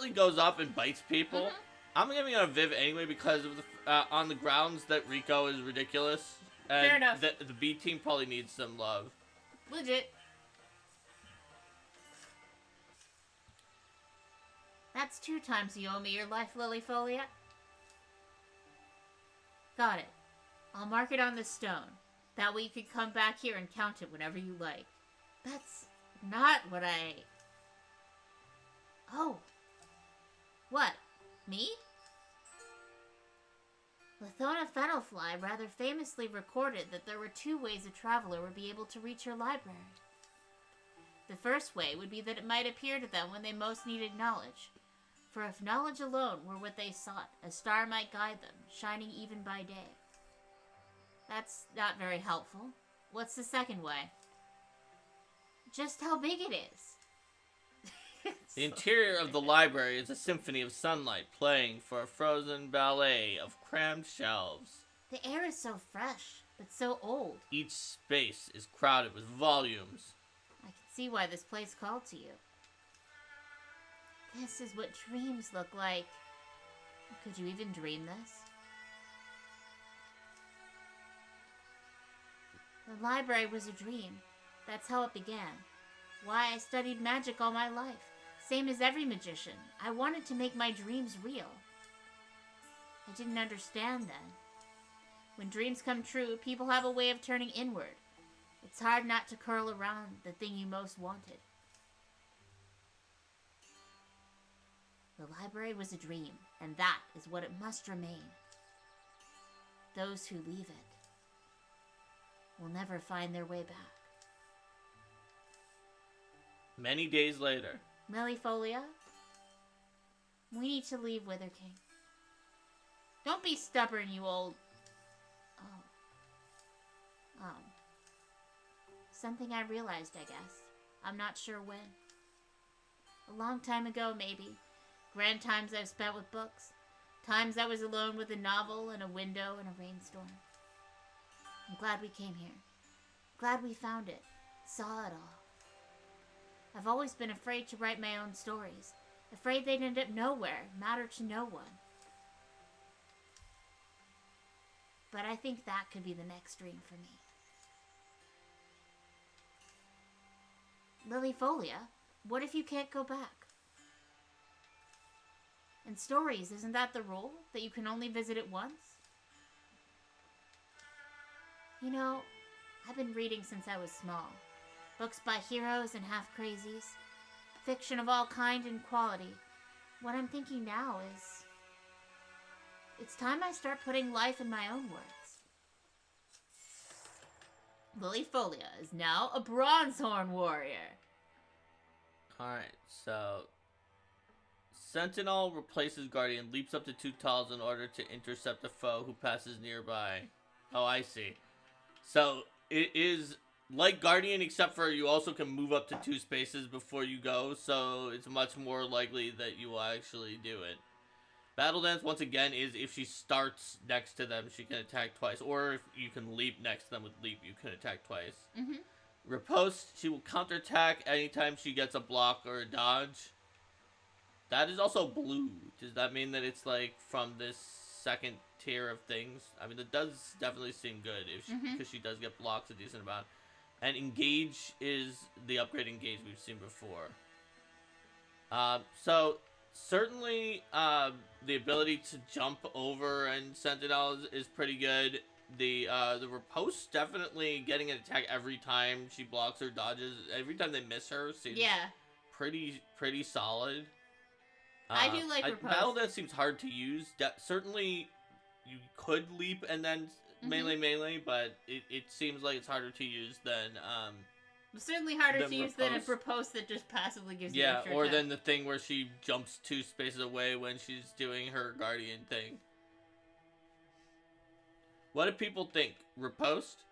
goes up and bites people. I'm giving it a Viv anyway because of the on the grounds that Rico is ridiculous. And fair enough. The B team probably needs some love. Legit. That's 2 times you owe me your life, Lilyfolia. Got it. I'll mark it on the stone. That way you can come back here and count it whenever you like. That's not what I... Oh. What? Me? Lithona Fennelfly rather famously recorded that there were 2 ways a traveler would be able to reach your library. The first way would be that it might appear to them when they most needed knowledge. For if knowledge alone were what they sought, a star might guide them, shining even by day. That's not very helpful. What's the second way? Just how big it is. The interior of the library is a symphony of sunlight playing for a frozen ballet of crammed shelves. The air is so fresh, but so old. Each space is crowded with volumes. I can see why this place called to you. This is what dreams look like. Could you even dream this? The library was a dream. That's how it began. Why I studied magic all my life. Same as every magician. I wanted to make my dreams real. I didn't understand then. When dreams come true, people have a way of turning inward. It's hard not to curl around the thing you most wanted. The library was a dream, and that is what it must remain. Those who leave it will never find their way back. Many days later. Lilyfolia, we need to leave Wither King. Don't be stubborn, you old... Something I realized, I guess. I'm not sure when. A long time ago, maybe. Grand times I've spent with books. Times I was alone with a novel and a window in a rainstorm. I'm glad we came here. Glad we found it. Saw it all. I've always been afraid to write my own stories. Afraid they'd end up nowhere, matter to no one. But I think that could be the next dream for me. Lilyfolia, what if you can't go back? In stories, isn't that the rule? That you can only visit it once? You know, I've been reading since I was small. Books by heroes and half-crazies. Fiction of all kind and quality. What I'm thinking now is... it's time I start putting life in my own words. Lilyfolia is now a Bronzehorn warrior. Alright, so... Sentinel replaces Guardian, leaps up to 2 tiles in order to intercept a foe who passes nearby. Oh, I see. So, it is like Guardian, except for you also can move up to 2 spaces before you go, so it's much more likely that you will actually do it. Battle Dance, once again, is if she starts next to them, she can attack twice. Or if you can leap next to them with leap, you can attack twice. Mm-hmm. Riposte, she will counterattack anytime she gets a block or a dodge. That is also blue. Does that mean that it's like from this second tier of things? I mean, that does definitely seem good if because she does get blocks a decent amount. And engage is the upgrade engage we've seen before. So certainly the ability to jump over and Sentinel is pretty good. The riposte definitely getting an attack every time she blocks or dodges. Every time they miss her seems pretty solid. I do like riposte. Battle Dance seems hard to use. Certainly, you could leap and then melee, but it seems like it's harder to use than certainly harder to use than a riposte that just passively gives you extra or attack. than the thing where she jumps 2 spaces away when she's doing her Guardian thing. What do people think? Riposte?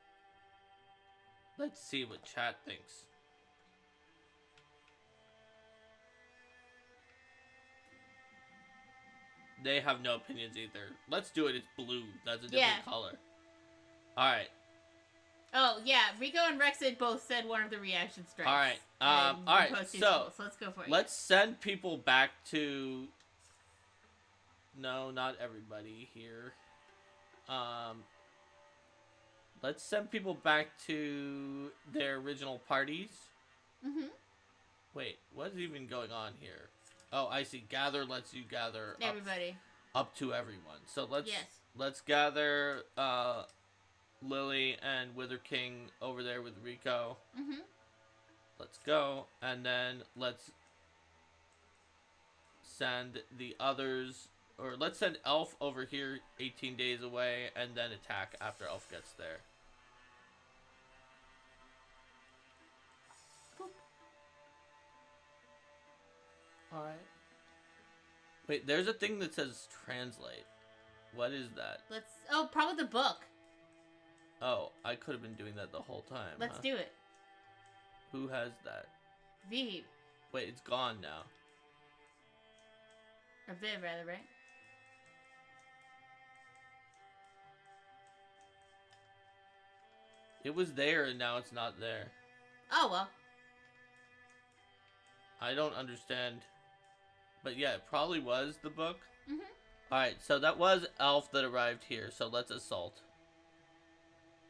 Let's see what chat thinks. They have no opinions either. Let's do it. It's blue. That's a different color. Alright. Oh, yeah. Rico and Rexid both said one of the reaction strikes. Alright. Alright. So, let's go for it. Let's send people back to... No, not everybody here. Let's send people back to their original parties. Wait, what is even going on here? Oh, I see. Gather lets you gather everybody up to everyone. So let's gather Lily and Wither King over there with Rico. Let's go, and then let's send the others, or let's send Elf over here 18 days away, and then attack after Elf gets there. Alright. Wait, there's a thing that says translate. What is that? Oh, probably the book. Oh, I could have been doing that the whole time. Let's do it. Who has that? Viv. Wait, it's gone now. Or Viv, rather, right? It was there and now it's not there. Oh, well. I don't understand. But yeah, it probably was the book. Alright, so that was Elf that arrived here, so let's assault.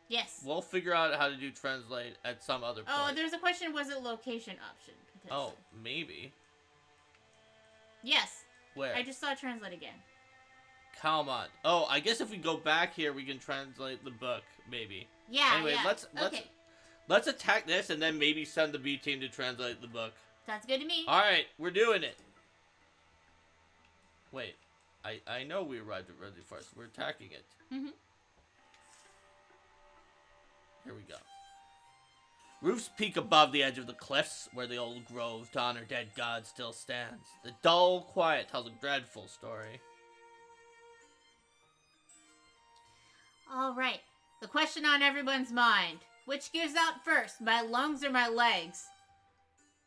Yes. We'll figure out how to do translate at some other point. Oh, there's a question, was it location option? Oh, maybe. Yes. Where? I just saw translate again. Come on. Oh, I guess if we go back here, we can translate the book, maybe. Yeah, anyway, let's attack this and then maybe send the B team to translate the book. Sounds good to me. Alright, we're doing it. Wait, I know we arrived at Ready first. We're attacking it. Here we go. Roofs peak above the edge of the cliffs, where the old grove to honor dead gods still stands. The dull quiet tells a dreadful story. Alright, the question on everyone's mind. Which gives out first, my lungs or my legs?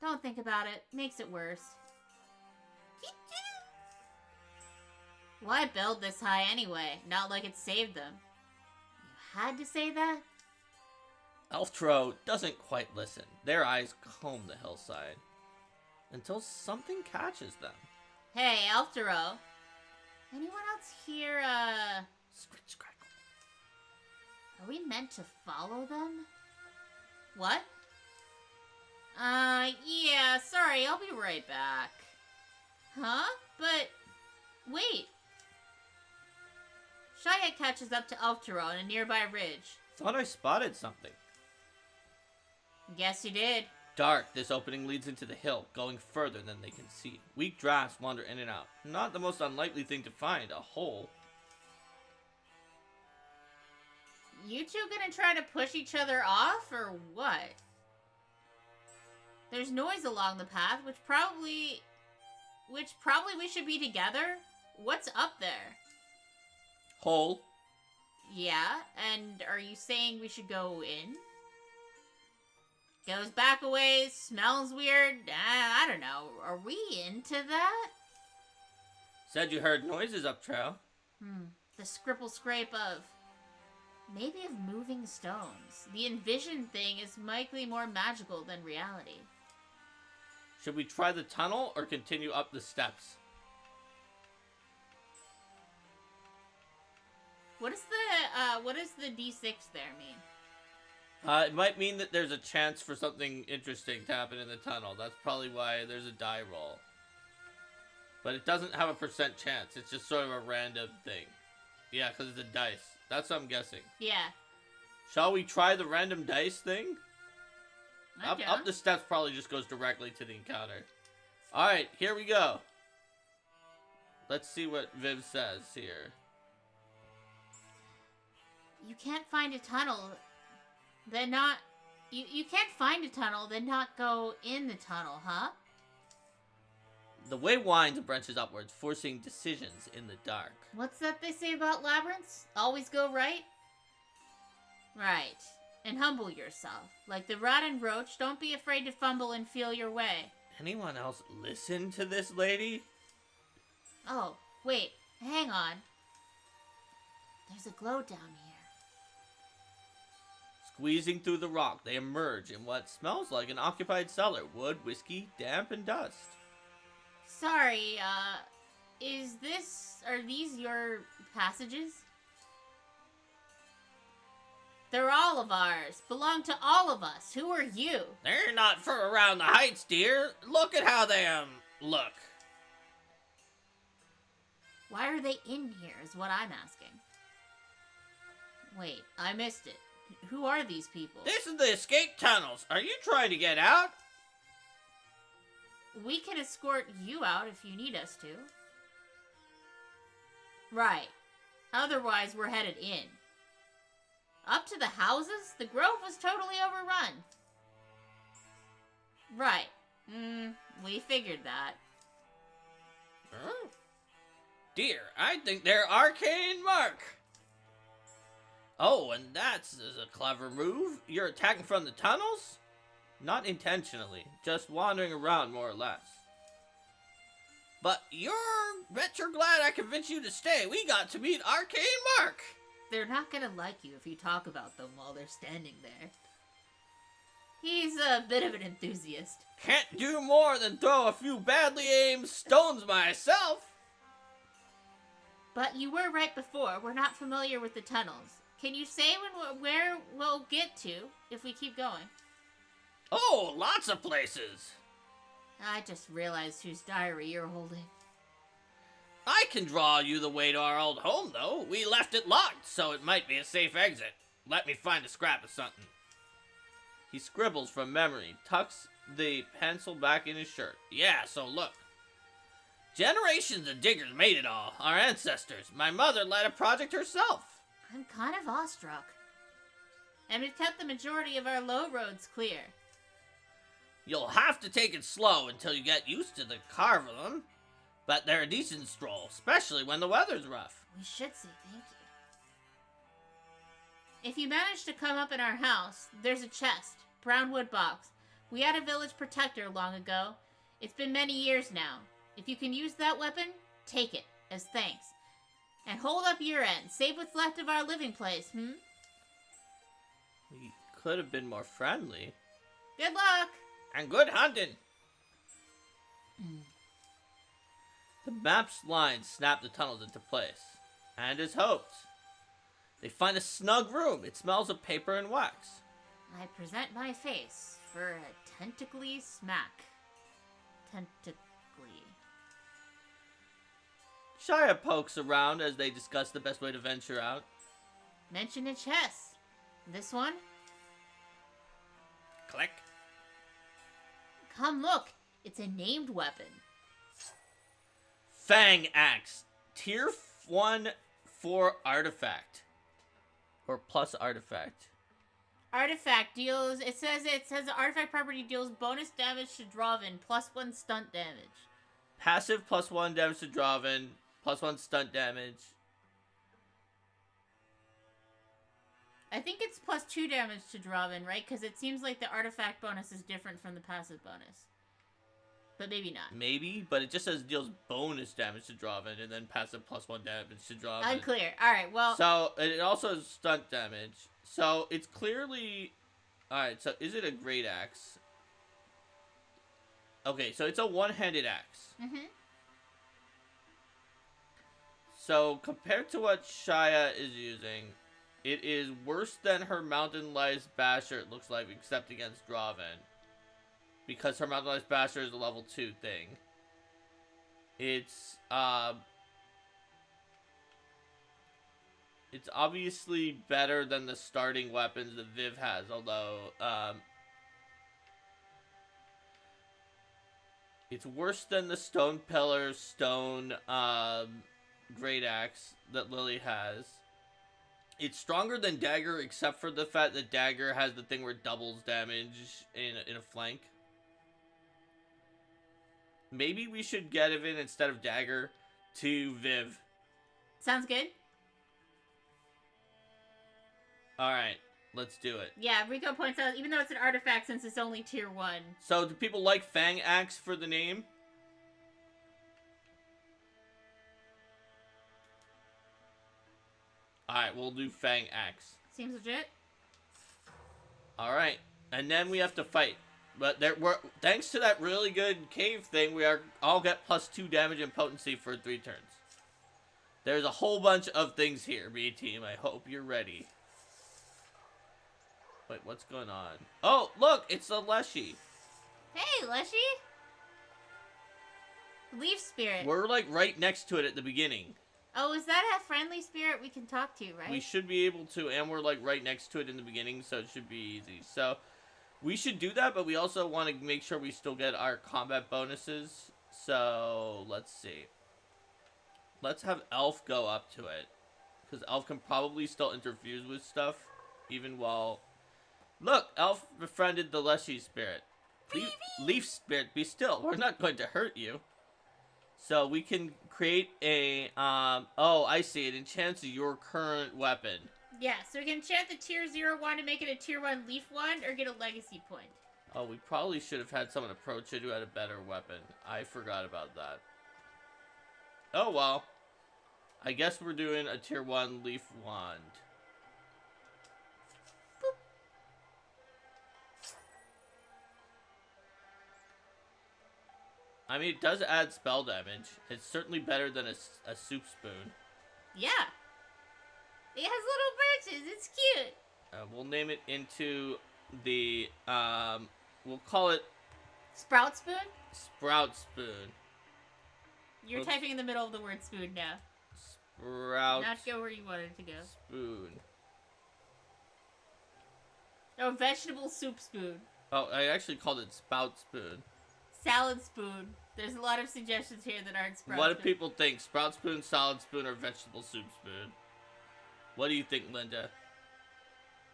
Don't think about it. Makes it worse. Why build this high anyway? Not like it saved them. You had to say that? Elftro doesn't quite listen. Their eyes comb the hillside. Until something catches them. Hey, Elftro. Anyone else here, Scritch crackle. Are we meant to follow them? What? Yeah, sorry, I'll be right back. Huh? But, wait. Shia catches up to Elftro on a nearby ridge. Thought I spotted something. Guess you did. Dark, this opening leads into the hill, going further than they can see. Weak drafts wander in and out. Not the most unlikely thing to find, a hole. You two gonna try to push each other off, or what? There's noise along the path, which probably which probably we should be together. What's up there? Hole. Yeah, and are you saying we should go in? Goes back a ways, smells weird. I don't know. Are we into that? Said you heard noises up trail. The scribble scrape of... maybe of moving stones. The envision thing is likely more magical than reality. Should we try the tunnel or continue up the steps? What does the D6 there mean? It might mean that there's a chance for something interesting to happen in the tunnel. That's probably why there's a die roll. But it doesn't have a % chance. It's just sort of a random thing. Yeah, because it's a dice. That's what I'm guessing. Yeah. Shall we try the random dice thing? Okay. Up the steps probably just goes directly to the encounter. Alright, here we go. Let's see what Viv says here. You can't find a tunnel, then not... You can't find a tunnel, then not go in the tunnel, huh? The way winds and branches upwards, forcing decisions in the dark. What's that they say about labyrinths? Always go right? Right. And humble yourself. Like the rat and roach, don't be afraid to fumble and feel your way. Anyone else listen to this lady? Oh, wait. Hang on. There's a glow down here. Squeezing through the rock, they emerge in what smells like an occupied cellar. Wood, whiskey, damp, and dust. Sorry, are these your passages? They're all of ours. Belong to all of us. Who are you? They're not for around the heights, dear. Look at how they, look. Why are they in here is what I'm asking. Wait, I missed it. Who are these people? This is the escape tunnels. Are you trying to get out? We can escort you out if you need us to. Right. Otherwise, we're headed in. Up to the houses? The grove was totally overrun. Right. We figured that. Huh? Dear, I think they're Arcane Mark. Oh, and that's a clever move. You're attacking from the tunnels? Not intentionally, just wandering around more or less. But bet you're glad I convinced you to stay. We got to meet Arcane Mark. They're not gonna like you if you talk about them while they're standing there. He's a bit of an enthusiast. Can't do more than throw a few badly aimed stones myself. But you were right before. We're not familiar with the tunnels. Can you say where we'll get to if we keep going? Oh, lots of places. I just realized whose diary you're holding. I can draw you the way to our old home, though. We left it locked, so it might be a safe exit. Let me find a scrap of something. He scribbles from memory, tucks the pencil back in his shirt. Yeah, so look. Generations of diggers made it all. Our ancestors. My mother led a project herself. I'm kind of awestruck. And we've kept the majority of our low roads clear. You'll have to take it slow until you get used to the carve of them. But they're a decent stroll, especially when the weather's rough. We should say thank you. If you manage to come up in our house, there's a chest, brown wood box. We had a village protector long ago. It's been many years now. If you can use that weapon, take it, as thanks. And hold up your end. Save what's left of our living place, We could have been more friendly. Good luck! And good hunting! The map's lines snap the tunnels into place. And as hoped, they find a snug room. It smells of paper and wax. I present my face for a tentacly smack. Tentacly. Shia pokes around as they discuss the best way to venture out. Mention a chest. This one? Click. Come look. It's a named weapon. Fang Axe. Tier 1 for artifact. Or plus artifact. Artifact deals... It says the artifact property deals bonus damage to Dravin, +1 stunt damage. Passive +1 damage to Draven, +1 stunt damage. I think it's +2 damage to Draven, right? Because it seems like the artifact bonus is different from the passive bonus. But maybe not. Maybe, but it just says deals bonus damage to Draven and then passive +1 damage to Draven. Unclear. Alright, well... So, it also has stunt damage. So, it's clearly... Alright, so is it a great axe? Okay, so it's a one-handed axe. Mm-hmm. So, compared to what Shia is using, it is worse than her Mountain Lice Basher, it looks like, except against Draven. Because her Mountain Lice Basher is a level 2 thing. It's obviously better than the starting weapons that Viv has, although, it's worse than the Stone Pillar, Stone, Great Axe that Lily has. It's stronger than Dagger, except for the fact that Dagger has the thing where it doubles damage in a flank. Maybe we should get it in instead of Dagger to Viv. Sounds good. Alright, let's do it. Yeah, Rico points out, even though it's an artifact since it's only tier 1. So, do people like Fang Axe for the name? Alright, we'll do Fang Axe. Seems legit. Alright, and then we have to fight. But thanks to that really good cave thing, we all get +2 damage and potency for 3 turns. There's a whole bunch of things here, B-Team. I hope you're ready. Wait, what's going on? Oh, look! It's a Leshy. Hey, Leshy! Leaf Spirit. We're, like, right next to it at the beginning. Oh, is that a friendly spirit we can talk to, right? We should be able to, and we're, like, right next to it in the beginning, so it should be easy. So, we should do that, but we also want to make sure we still get our combat bonuses. So, let's see. Let's have Elf go up to it. Because Elf can probably still interfuse with stuff, even while... Look! Elf befriended the Leshy Spirit. Leaf Spirit, be still. We're not going to hurt you. So, we can create a... oh, I see. It enchants your current weapon. Yeah, so we can enchant the tier 0 one to make it a tier 1 leaf wand or get a legacy point. Oh, we probably should have had someone approach it who had a better weapon. I forgot about that. Oh, well. I guess we're doing a tier 1 leaf wand. Boop. I mean, it does add spell damage. It's certainly better than a soup spoon. Yeah. It has little branches. It's cute. We'll name it into the, we'll call it... Sprout Spoon? Sprout Spoon. You're typing in the middle of the word spoon now. Sprout... Not go where you wanted to go. Spoon. Oh, vegetable soup spoon. Oh, I actually called it Spout Spoon. Salad spoon. There's a lot of suggestions here that aren't sprout What spoon. do people think? Sprout Spoon, Salad Spoon, or Vegetable Soup Spoon? What do you think, Linda?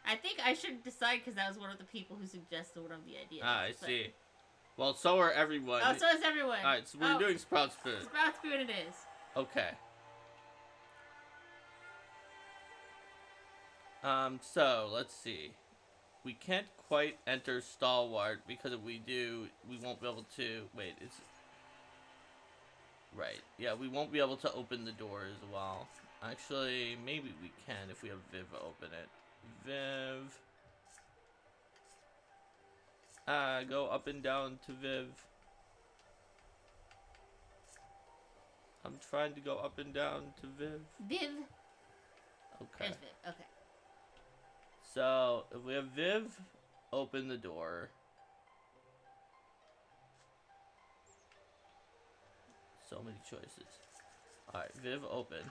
I think I should decide because I was one of the people who suggested one of the ideas. Ah, I see. Well, so are everyone. Oh, so is everyone. Alright, so we're doing Sprout Spoon. Sprout Spoon it is. Okay. So, let's see. We can't quite enter Stalwart because if we do, we won't be able to... Wait, it's... Right. Yeah, we won't be able to open the door as well. Actually, maybe we can if we have Viv open it. Viv. Go up and down to Viv. I'm trying to go up and down to Viv. Viv. Okay. There's Viv. Okay. So, if we have Viv open the door. So many choices. Alright, Viv open.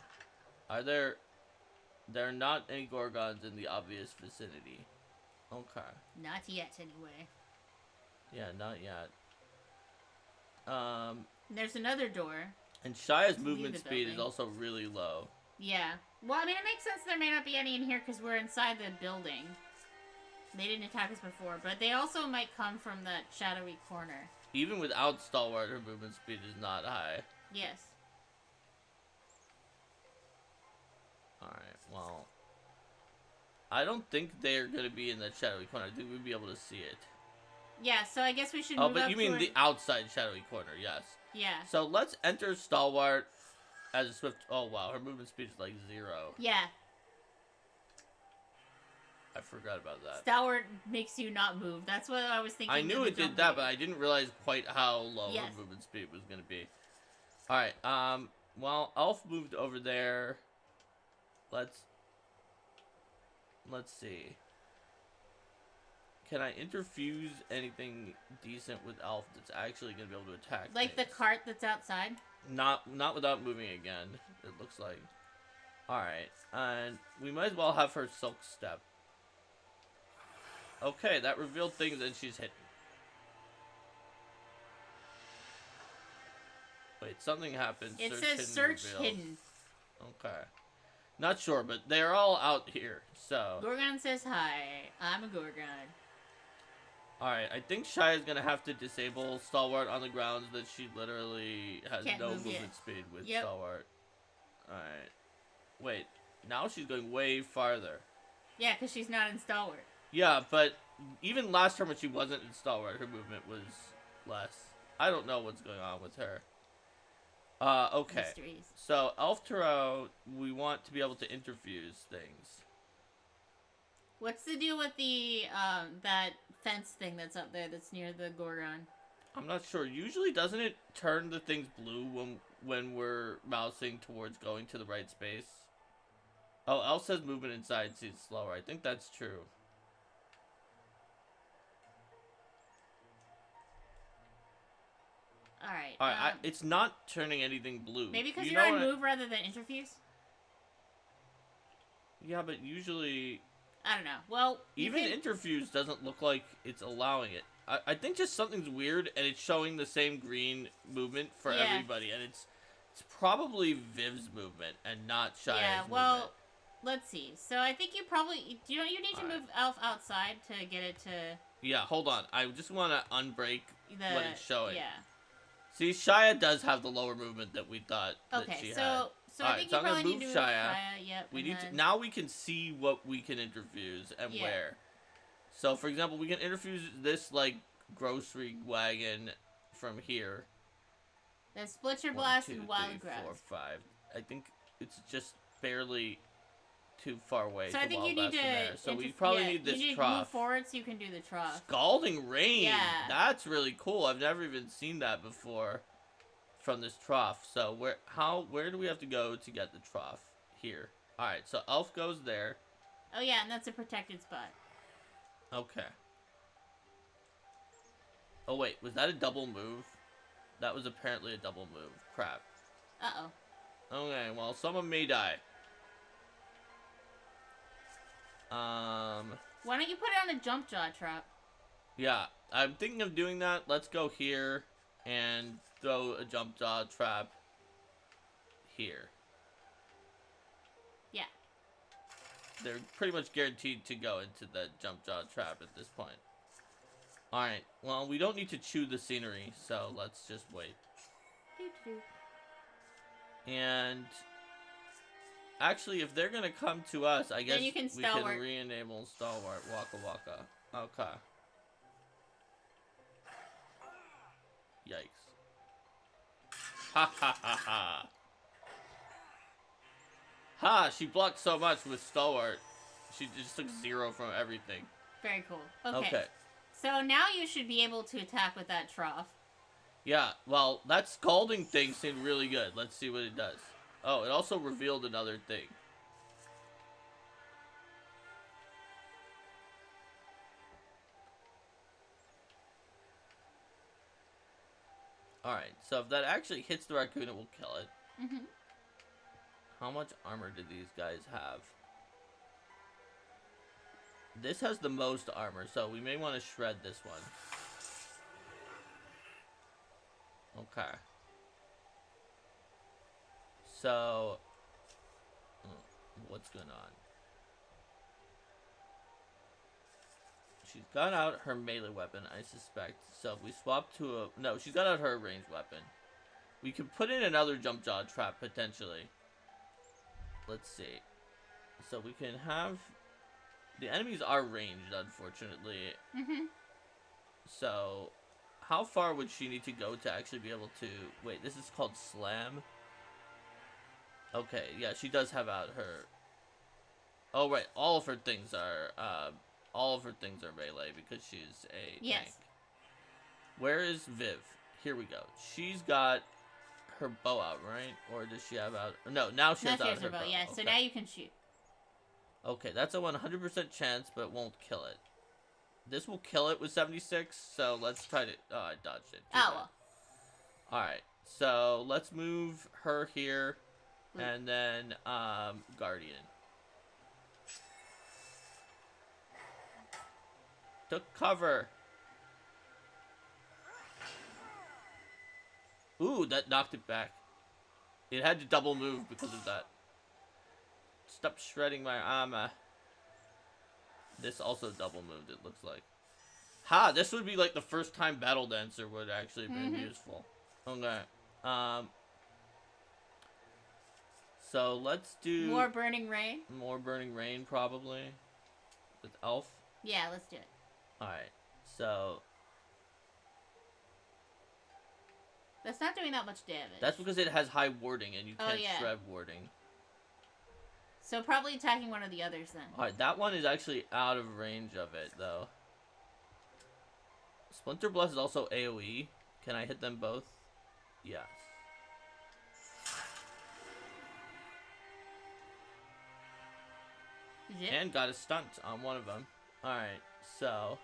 There are not any Gorgons in the obvious vicinity. Okay. Not yet, anyway. Yeah, not yet. There's another door. And Shia's Leave movement the speed is building. also really low. Yeah. Well, I mean, it makes sense there may not be any in here because we're inside the building. They didn't attack us before, but they also might come from that shadowy corner. Even without Stalwart, her movement speed is not high. Yes. Alright, well. I don't think they're going to be in that shadowy corner. I think we'd be able to see it. Yeah, so I guess we should Oh, move but up you mean toward... the outside shadowy corner, yes. Yeah. So let's enter Stalwart as a swift... Oh, wow, her movement speed is like 0. Yeah. I forgot about that. Stalwart makes you not move. That's what I was thinking. I knew it did that, but I didn't realize quite how low her movement speed was going to be. Alright, well, Elf moved over there. Let's see. Can I interfuse anything decent with Elf that's actually going to be able to attack like things? The cart that's outside? Not without moving again, it looks like. Alright, and we might as well have her Silk Step. Okay, that revealed things and she's hidden. Wait, something happened. It says search hidden. Okay. Not sure, but they're all out here, so... Gorgon says hi. I'm a Gorgon. Alright, I think Shia's gonna have to disable Stalwart on the grounds that she literally has no movement speed with Stalwart. Alright. Wait, now she's going way farther. Yeah, because she's not in Stalwart. Yeah, but even last time when she wasn't in Stalwart, her movement was less. I don't know what's going on with her. Okay. Mysteries. So, Elf Tarot, we want to be able to interfuse things. What's the deal with the, that fence thing that's up there that's near the Gorgon? I'm not sure. Usually, doesn't it turn the things blue when we're mousing towards going to the right space? Oh, Elf says movement inside seems slower. I think that's true. Alright, it's not turning anything blue. maybe because you're on move rather than interfuse? Yeah, but usually... I don't know. Well, even interfuse doesn't look like it's allowing it. I think just something's weird, and it's showing the same green movement for everybody, and it's probably Viv's movement, and not Shia's movement. Let's see. So I think you probably... Do you need to move Elf outside to get it to... Yeah, hold on. I just want to unbreak what it's showing. Yeah. See, Shia does have the lower movement that we thought that she had. So I think you probably need to move Shia. Yep, we need to, now we can see what we can interfuse and where. So, for example, we can interfuse this, like, grocery wagon from here. Then Splitcher Blast and Wild Grass. 4, 5. I think it's just barely too far away. So I think you need to... So we probably need this trough. You need to move forward so you can do the trough. Scalding Rain! Yeah. That's really cool. I've never even seen that before from this trough. So where do we have to go to get the trough? Here. Alright, so Elf goes there. Oh yeah, and that's a protected spot. Okay. Oh wait, was that a double move? That was apparently a double move. Crap. Uh-oh. Okay, well, someone may die. Why don't you put it on a jump jaw trap? Yeah, I'm thinking of doing that. Let's go here and throw a jump jaw trap here. Yeah. They're pretty much guaranteed to go into the jump jaw trap at this point. Alright, well, we don't need to chew the scenery, so let's just wait. And... actually, if they're gonna come to us, I guess we can re-enable Stalwart. Waka Waka. Okay. Yikes. Ha ha ha ha. Ha! She blocked so much with Stalwart. She just took 0 from everything. Very cool. Okay. So now you should be able to attack with that trough. Yeah, well, that scalding thing seemed really good. Let's see what it does. Oh, it also revealed another thing. Alright, so if that actually hits the raccoon, it will kill it. Mm-hmm. How much armor do these guys have? This has the most armor, so we may want to shred this one. Okay. So, what's going on? she's got out her melee weapon, I suspect. So if we swap to a... No, she's got out her ranged weapon. We could put in another jump jaw trap, potentially. Let's see. So we can have... The enemies are ranged, unfortunately. So, how far would she need to go to actually be able to... Wait, this is called slam? Okay, yeah, she does have out her... Oh, right, all of her things are melee because she's a tank. Where is Viv? Here we go. She's got her bow out, right? Or does she have out... No, now she has out her bow. Yeah, okay. So now you can shoot. Okay, that's a 100% chance, but it won't kill it. This will kill it with 76, so let's try to... Oh, I dodged it. Oh, well. Alright, so let's move her here, and then, Guardian. Took cover. Ooh, that knocked it back. It had to double move because of that. Stop shredding my armor. This also double moved, it looks like. Ha! This would be like the first time Battle Dancer would actually have been useful. Okay. So let's do... More Burning Rain? More Burning Rain, probably. With Elf. Yeah, let's do it. Alright, so... That's not doing that much damage. That's because it has high warding, and you can't shred warding. So probably attacking one of the others, then. Alright, that one is actually out of range of it, though. Splinter Blast is also AoE. Can I hit them both? Yes. And got a stunt on one of them. Alright, so...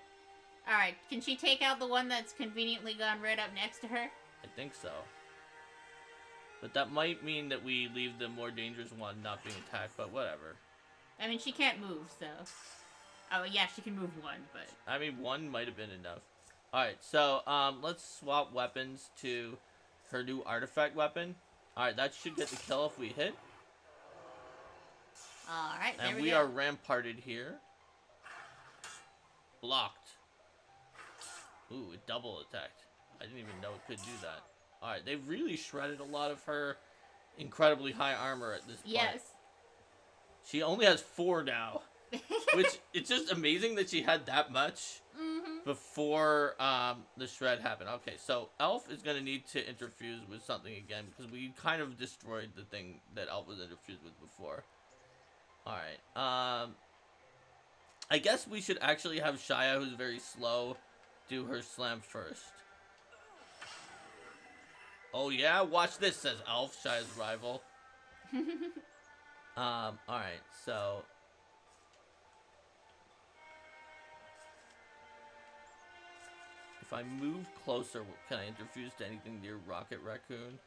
Alright, can she take out the one that's conveniently gone right up next to her? I think so. But that might mean that we leave the more dangerous one not being attacked, but whatever. I mean, she can't move, so... Oh, yeah, she can move one, but... I mean, one might have been enough. Alright, so, let's swap weapons to her new artifact weapon. Alright, that should get the kill if we hit. Alright, there we go. And we are ramparted here. Blocked. Ooh, it double attacked. I didn't even know it could do that. Alright, they've really shredded a lot of her incredibly high armor at this point. Yes. She only has 4 now. Which, it's just amazing that she had that much before the shred happened. Okay, so Elf is going to need to interfuse with something again, because we kind of destroyed the thing that Elf was interfused with before. Alright, I guess we should actually have Shia, who's very slow, do her slam first. Oh yeah? Watch this, says Elf, Shia's rival. Alright, so... If I move closer, can I interfuse to anything near Rocket Raccoon?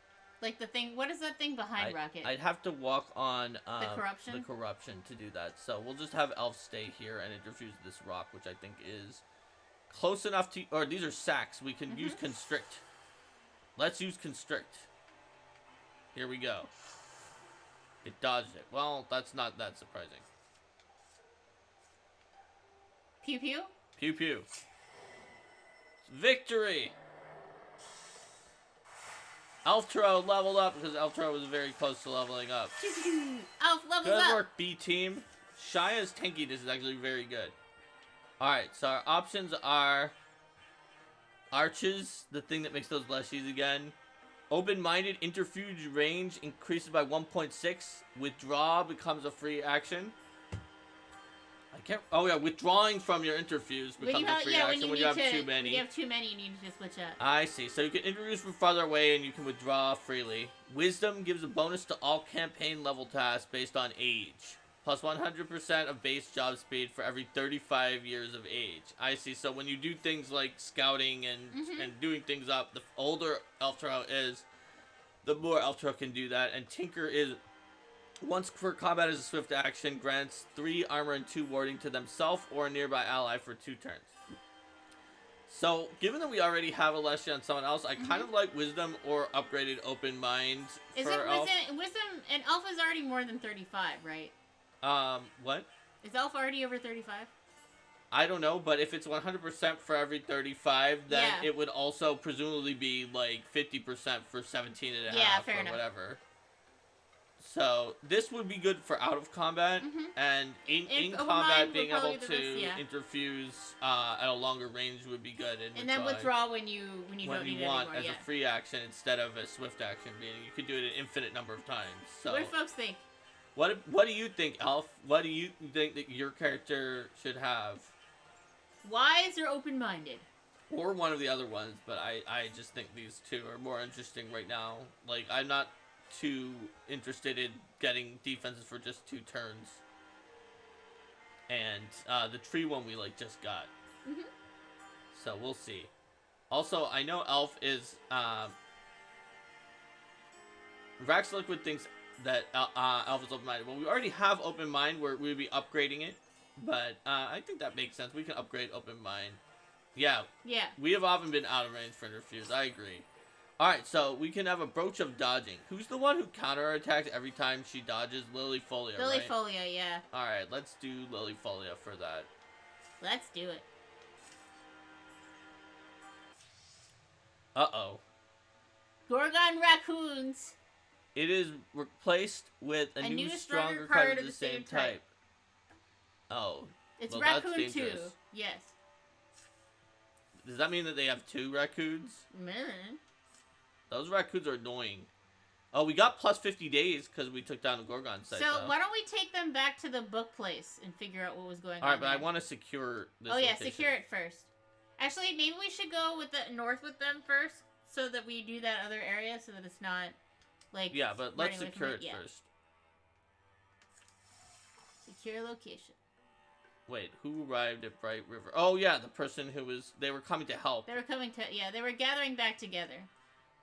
Like the thing, what is that thing behind Rocket? I'd have to walk on the corruption to do that. So we'll just have Elf stay here and interfuse this rock, which I think is close enough to... Or these are sacks. We can use Constrict. Let's use Constrict. Here we go. It dodged it. Well, that's not that surprising. Pew pew? Pew pew. Victory! Elftro leveled up because Elftro was very close to leveling up. Elf levels up! Good work, B-team. Shia's tankiness is actually very good. Alright, so our options are... Arches, the thing that makes those leshies again. Open-minded, interfuge range increases by 1.6. Withdraw becomes a free action. I can't... Oh yeah, withdrawing from your interfuse becomes a free action when you have too many. When you have too many, you need to just switch up. I see. So you can interfuse from farther away and you can withdraw freely. Wisdom gives a bonus to all campaign level tasks based on age. Plus 100% of base job speed for every 35 years of age. I see. So when you do things like scouting and doing things up, the older Elftro is, the more Elftro can do that. And Tinker is... Once per combat as a swift action, grants 3 armor and 2 warding to themselves or a nearby ally for 2 turns. So, given that we already have a Leshy on someone else, I kind of like Wisdom or upgraded Open Mind for Elf. Wisdom and Elf is already more than 35, right? What? Is Elf already over 35? I don't know, but if it's 100% for every 35, then Yeah. it would also presumably be like 50% for 17 and a Yeah, half fair or enough. whatever. So this would be good for out of combat, and in open combat mind being would probably able be the to best, yeah. interfuse at a longer range would be good. And then withdraw when you don't need it want anymore. as a free action instead of a swift action. Meaning you could do it an infinite number of times. So what do folks think? What do you think, Elf? What do you think that your character should have? Wise or open-minded? Or one of the other ones, but I just think these two are more interesting right now. Like, I'm not too interested in getting defenses for just 2 turns. And the tree one we, like, just got. So, we'll see. Also, I know Elf is, Rax Liquid thinks that Elf is open-minded. Well, we already have open mind where we would be upgrading it. But I think that makes sense. We can upgrade open mind. Yeah. Yeah. We have often been out of range for interferes. I agree. Alright, so we can have a brooch of dodging. Who's the one who counterattacks every time she dodges? Lilyfolia, right? Lilyfolia, yeah. Alright, let's do Lilyfolia for that. Let's do it. Uh-oh. Gorgon Raccoons. It is replaced with a new stronger card of the same type. Oh. It's well, Raccoon that's 2. dangerous. Yes. Does that mean that they have 2 raccoons? Man. Those raccoons are annoying. Oh, we got plus 50 days because we took down the Gorgon site. So though. why don't we take them back to the book place and figure out what was going on? Alright, but there. I want to secure this yeah, location. secure it first. Actually, maybe we should go with the north with them first, so that we do that other area, so that it's not like. Yeah, but let's running away secure from it first. Secure location. Wait, who arrived at Bright River? Oh yeah, the person who was. They were coming to help. They were coming to. Yeah, they were gathering back together.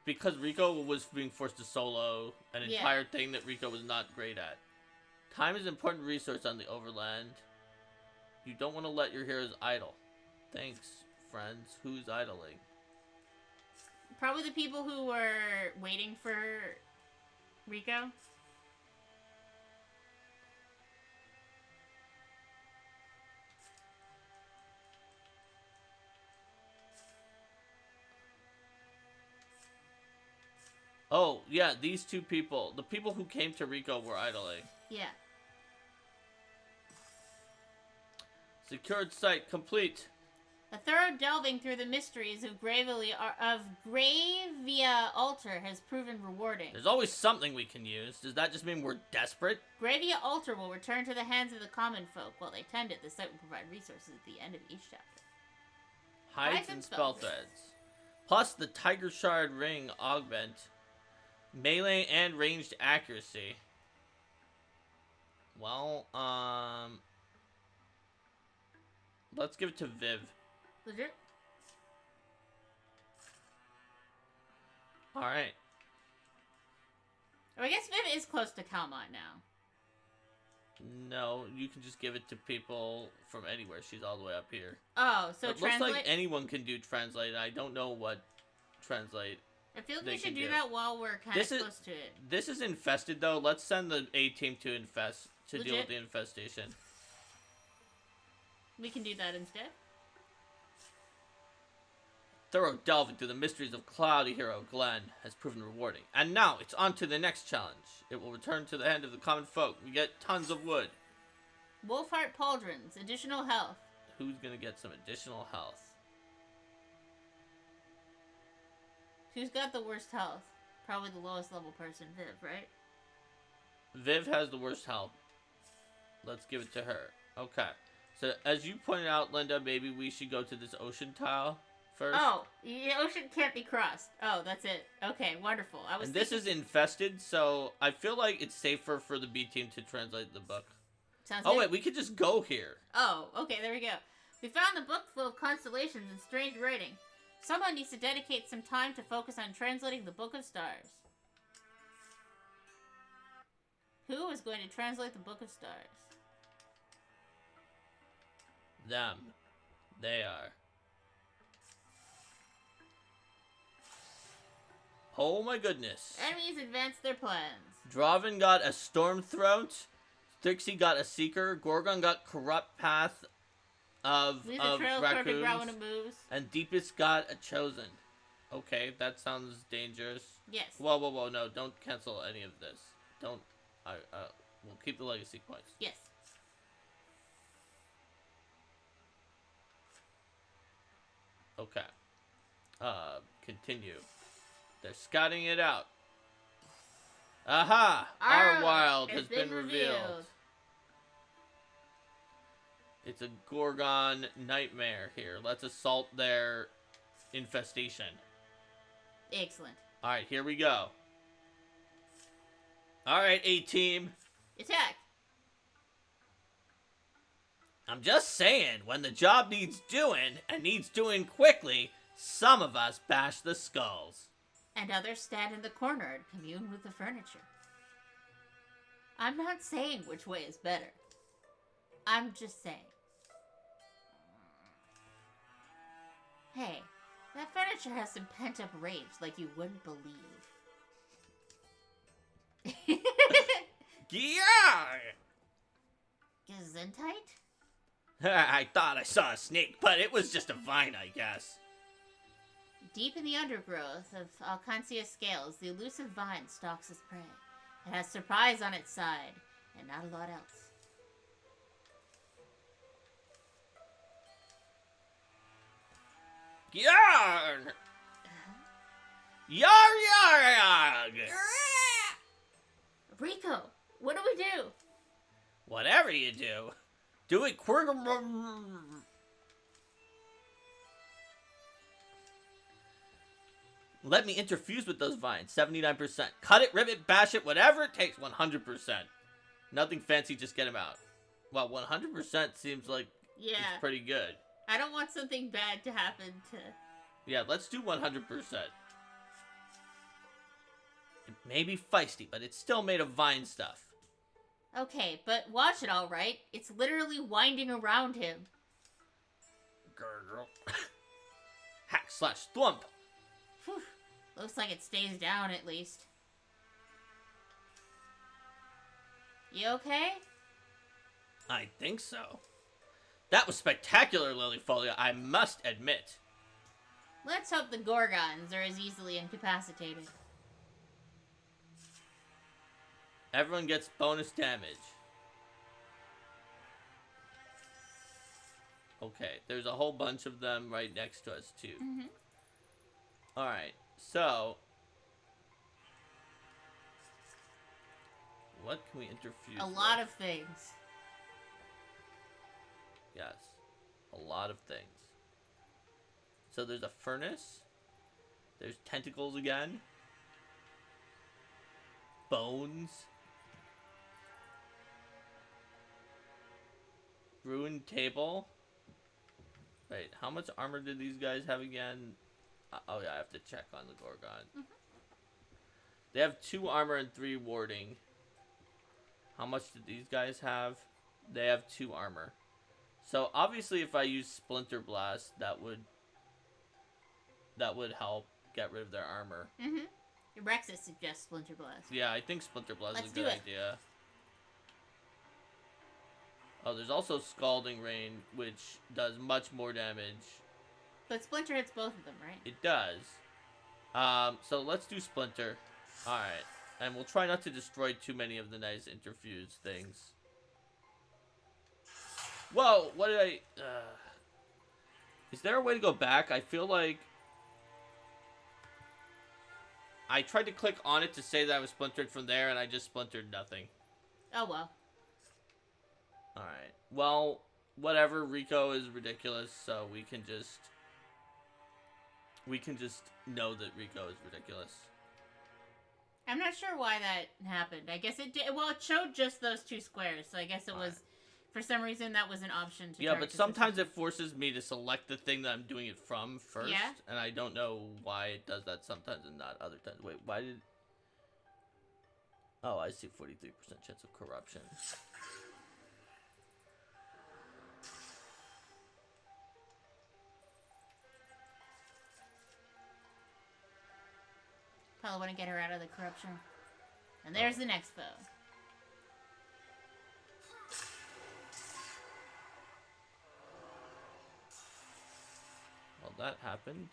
Because Rico was being forced to solo an entire thing that Rico was not great at. Time is an important resource on the Overland. You don't want to let your heroes idle. Thanks, friends. Who's idling? Probably the people who were waiting for Rico. Oh, yeah, these 2 people. The people who came to Rico were idling. Yeah. Secured site complete. A thorough delving through the mysteries of Gravia Altar has proven rewarding. There's always something we can use. Does that just mean we're desperate? Gravia Altar will return to the hands of the common folk. While they tend it, the site will provide resources at the end of each chapter. Hides and spell threads. Plus the Tiger Shard ring augment melee and ranged accuracy. Well, let's give it to Viv. Legit? Alright. Oh, I guess Viv is close to Kalmont now. No, you can just give it to people from anywhere. She's all the way up here. Oh, so it translate? looks like anyone can do translate. I don't know what translate. I feel like they we should can do do. that while we're kind of close to it. This is infested, though. Let's send the A-team to infest, to deal with the infestation. We can do that instead. Thorough delving through the mysteries of Cloudy Hero Glen has proven rewarding. And now, it's on to the next challenge. It will return to the hand of the common folk. We get tons of wood. Wolfheart Pauldrons, additional health. Who's gonna get some additional health? Who's got the worst health? Probably the lowest level person, Viv, right? Viv has the worst health. Let's give it to her. Okay. So, as you pointed out, Linda, maybe we should go to this ocean tile first. Oh, the ocean can't be crossed. Oh, that's it. Okay, wonderful. And this is infested, so I feel like it's safer for the B team to translate the book. Sounds Oh, good. wait, we could just go here. Oh, okay, there we go. We found the book full of constellations and strange writing. Someone needs to dedicate some time to focus on translating the Book of Stars. Who is going to translate the Book of Stars? Them. They are. Oh my goodness. Enemies advance their plans. Draven got a Stormthroat. Strixie got a Seeker. Gorgon got Corrupt Path. Leave the trail toward the ground when raccoons. it moves. And deepest got a chosen. Okay, that sounds dangerous. Yes. Whoa, whoa, whoa, no, don't cancel any of this. Don't, we'll keep the legacy points. Yes. Okay. Continue. They're scouting it out. Aha! Our wild has been revealed. It's a Gorgon nightmare here. Let's assault their infestation. Excellent. Alright, here we go. Alright, A-Team. Attack. I'm just saying, when the job needs doing, and needs doing quickly, some of us bash the skulls. And others stand in the corner and commune with the furniture. I'm not saying which way is better. I'm just saying. Hey, that furniture has some pent-up rage like you wouldn't believe. Yeah! Gesundheit? I thought I saw a snake, but it was just a vine, I guess. Deep in the undergrowth of Alcancia scales, the elusive vine stalks its prey. It has surprise on its side, and not a lot else. Yarg! Yarg! Rico, what do we do? Whatever you do it quick. Let me interfuse with those vines. 79%. Cut it, rip it, bash it, whatever it takes. 100%. Nothing fancy, just get him out. Well, 100% seems like it's pretty good. I don't want something bad to happen to... Yeah, let's do 100%. It may be feisty, but it's still made of vine stuff. Okay, but watch it all right. It's literally winding around him. Hack slash thwump. Whew. Looks like it stays down at least. You okay? I think so. That was spectacular, Lilyfolia, I must admit. Let's hope the Gorgons are as easily incapacitated. Everyone gets bonus damage. Okay, there's a whole bunch of them right next to us, too. Mm-hmm. Alright, so... what can we interfuse A with? lot of things. Yes, a lot of things. So there's a furnace. There's tentacles again. Bones. Ruined table. Wait, how much armor did these guys have again? Oh yeah, I have to check on the Gorgon. Mm-hmm. They have 2 armor and 3 warding. How much did these guys have? They have 2 armor. So obviously if I use Splinter Blast, that would help get rid of their armor. Mm-hmm. Rexus suggests Splinter Blast. Yeah, I think Splinter Blast is a good Let's idea. Oh, there's also Scalding Rain, which does much more damage. But Splinter hits both of them, right? It does. So let's do Splinter. Alright. And we'll try not to destroy too many of the nice interfuse things. Whoa, what did I... Is there a way to go back? I feel like... I tried to click on it to say that I was splintered from there, and I just splintered nothing. Oh, well. Alright. Well, whatever. Rico is ridiculous, so we can just know that Rico is ridiculous. I'm not sure why that happened. I guess it did... Well, it showed just those 2 squares, so I guess it was... For some reason, that was an option to... Yeah, but sometimes it forces me to select the thing that I'm doing it from first. Yeah. And I don't know why it does that sometimes and not other times. Wait, why did... Oh, I see 43% chance of corruption. Probably want to get her out of the corruption. And there's the next foe. that happened.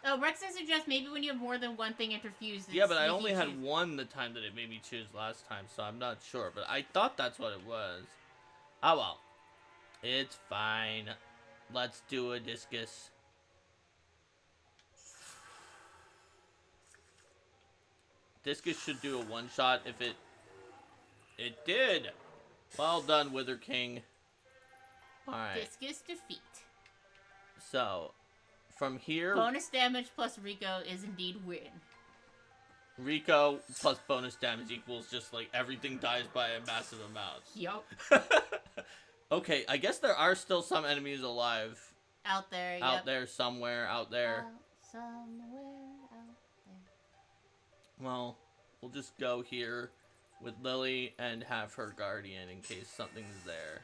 Oh, Rex suggests maybe when you have more than one thing interfused. Yeah, but I only had one the time that it made me choose last time, so I'm not sure. But I thought that's what it was. Oh well. It's fine. Let's do a discus. Discus should do a one-shot if it... It did! Well done, Wither King. Alright. Discus defeat. So, from here... Bonus damage plus Rico is indeed win. Rico plus bonus damage equals just like everything dies by a massive amount. Yup. Okay, I guess there are still some enemies alive. Out there, yep. Out there, somewhere, out there. Somewhere out there. Well, we'll just go here with Lily and have her guardian in case something's there.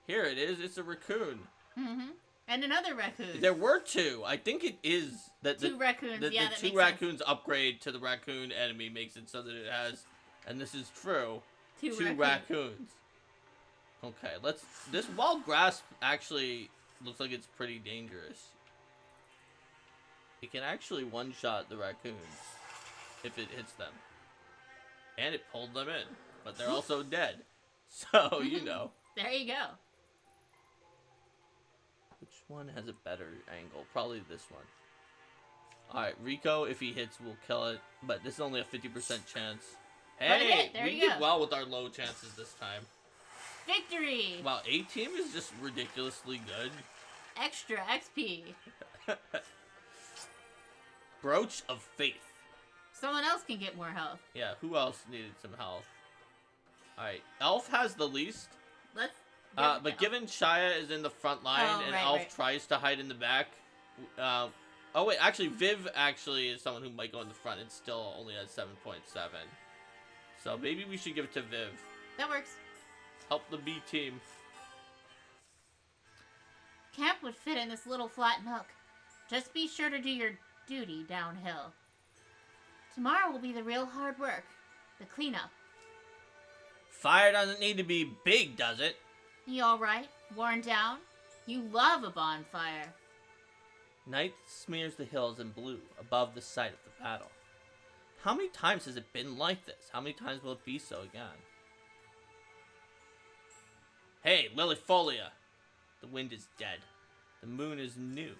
Here it is, it's a raccoon. Mm-hmm. And another raccoon. There were two. I think it is that two raccoons. The that two raccoons upgrade to the raccoon enemy makes it so that it has, and this is true, two raccoons. Okay, this wild grasp actually looks like it's pretty dangerous. It can actually one-shot the raccoons if it hits them. And it pulled them in, but they're also dead. So, you know. There you go. Which one has a better angle? Probably this one. Alright, Rico, if he hits, will kill it. But this is only a 50% chance. Hey, we did well with our low chances this time. Victory! Wow, A-Team is just ridiculously good. Extra XP. Brooch of Faith. Someone else can get more health. Yeah, who else needed some health? Alright, Elf has the least. But given Shia is in the front line and Elf tries to hide in the back. Oh wait, actually Viv actually is someone who might go in the front and still only has 7.7. So maybe we should give it to Viv. That works. Help the B team. Camp would fit in this little flat nook. Just be sure to do your duty downhill. Tomorrow will be the real hard work. The cleanup. Fire doesn't need to be big, does it? You alright? Worn down? You love a bonfire. Night smears the hills in blue above the site of the battle. How many times has it been like this? How many times will it be so again? Hey, Lilifolia! The wind is dead. The moon is new.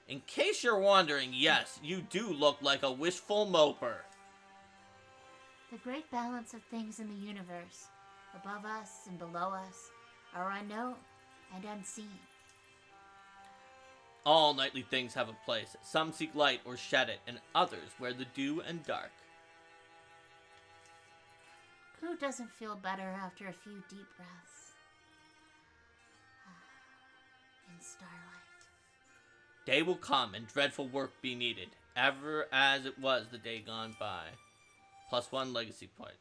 In case you're wondering, yes, you do look like a wishful moper. The great balance of things in the universe, above us and below us, are unknown and unseen. All nightly things have a place. Some seek light or shed it, and others wear the dew and dark. Who doesn't feel better after a few deep breaths? In starlight. Day will come and dreadful work be needed, ever as it was the day gone by. +1 legacy point.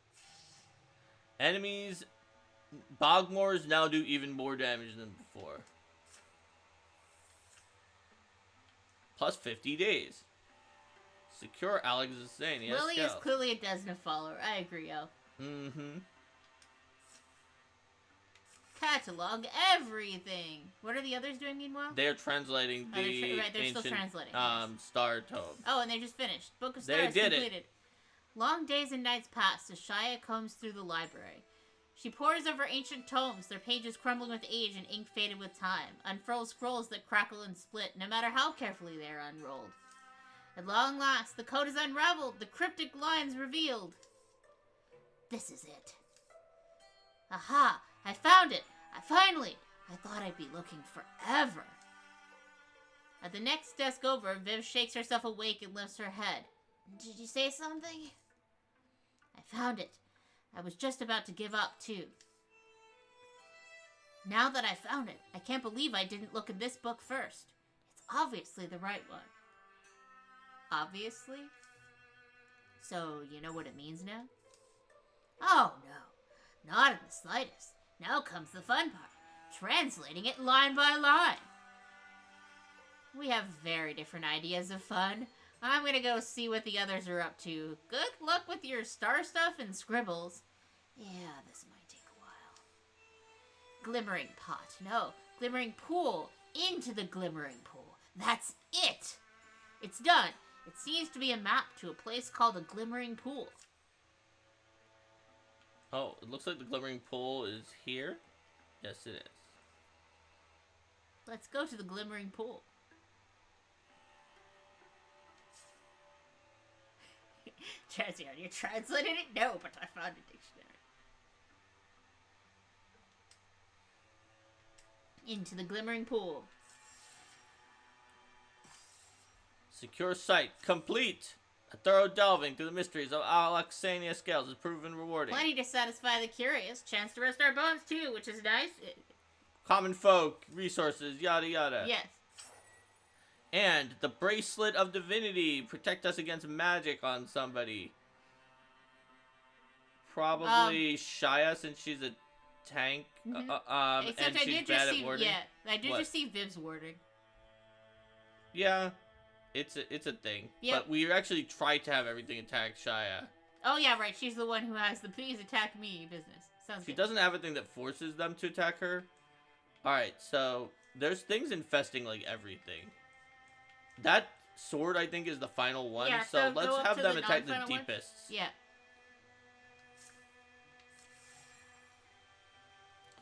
Enemies, Bogmores now do even more damage than before. +50 days. Secure Alex is insane. Yes, Lily is clearly a Desna follower. I agree, yo. Mm-hmm. Catalog everything. What are the others doing meanwhile? They're translating the they're ancient, still translating. Star Tome. Oh, and they just finished. Book of Stars completed. Long days and nights pass as Shia combs through the library. She pores over ancient tomes, their pages crumbling with age and ink faded with time, unfurls scrolls that crackle and split, no matter how carefully they are unrolled. At long last, the code is unraveled, the cryptic lines revealed. This is it. Aha! I found it! I thought I'd be looking forever. At the next desk over, Viv shakes herself awake and lifts her head. Did you say something? I found it. I was just about to give up, too. Now that I found it, I can't believe I didn't look at this book first. It's obviously the right one. Obviously? So, you know what it means now? Oh, no. Not in the slightest. Now comes the fun part. Translating it line by line. We have very different ideas of fun. I'm gonna go see what the others are up to. Good luck with your star stuff and scribbles. Yeah, this might take a while. Glimmering pot. No, glimmering pool. into the glimmering pool. That's it. It's done. It seems to be a map to a place called the Glimmering Pool. Oh, it looks like the Glimmering Pool is here. Yes, it is. Let's go to the Glimmering Pool. Transient, you translated it? No, but I found a dictionary. Into the Glimmering Pool. Secure site complete. A thorough delving through the mysteries of Alexania Scales has proven rewarding. Plenty to satisfy the curious. Chance to rest our bones too, which is nice. Common folk, resources, yada yada. Yes. And the Bracelet of Divinity. Protect us against magic on somebody. Probably Shia, since she's a tank. Mm-hmm. Except and she's bad at warding. Yeah, I did just see Viv's warding. Yeah. It's a thing. Yep. But we actually tried to have everything attack Shia. Oh yeah, right. She's the one who has the please attack me business. Sounds She good. doesn't have a thing that forces them to attack her. Alright, so there's things infesting like everything. That sword I think is the final one, Yeah, so so let's go up have to them the attack the non-final one. deepest. Yeah.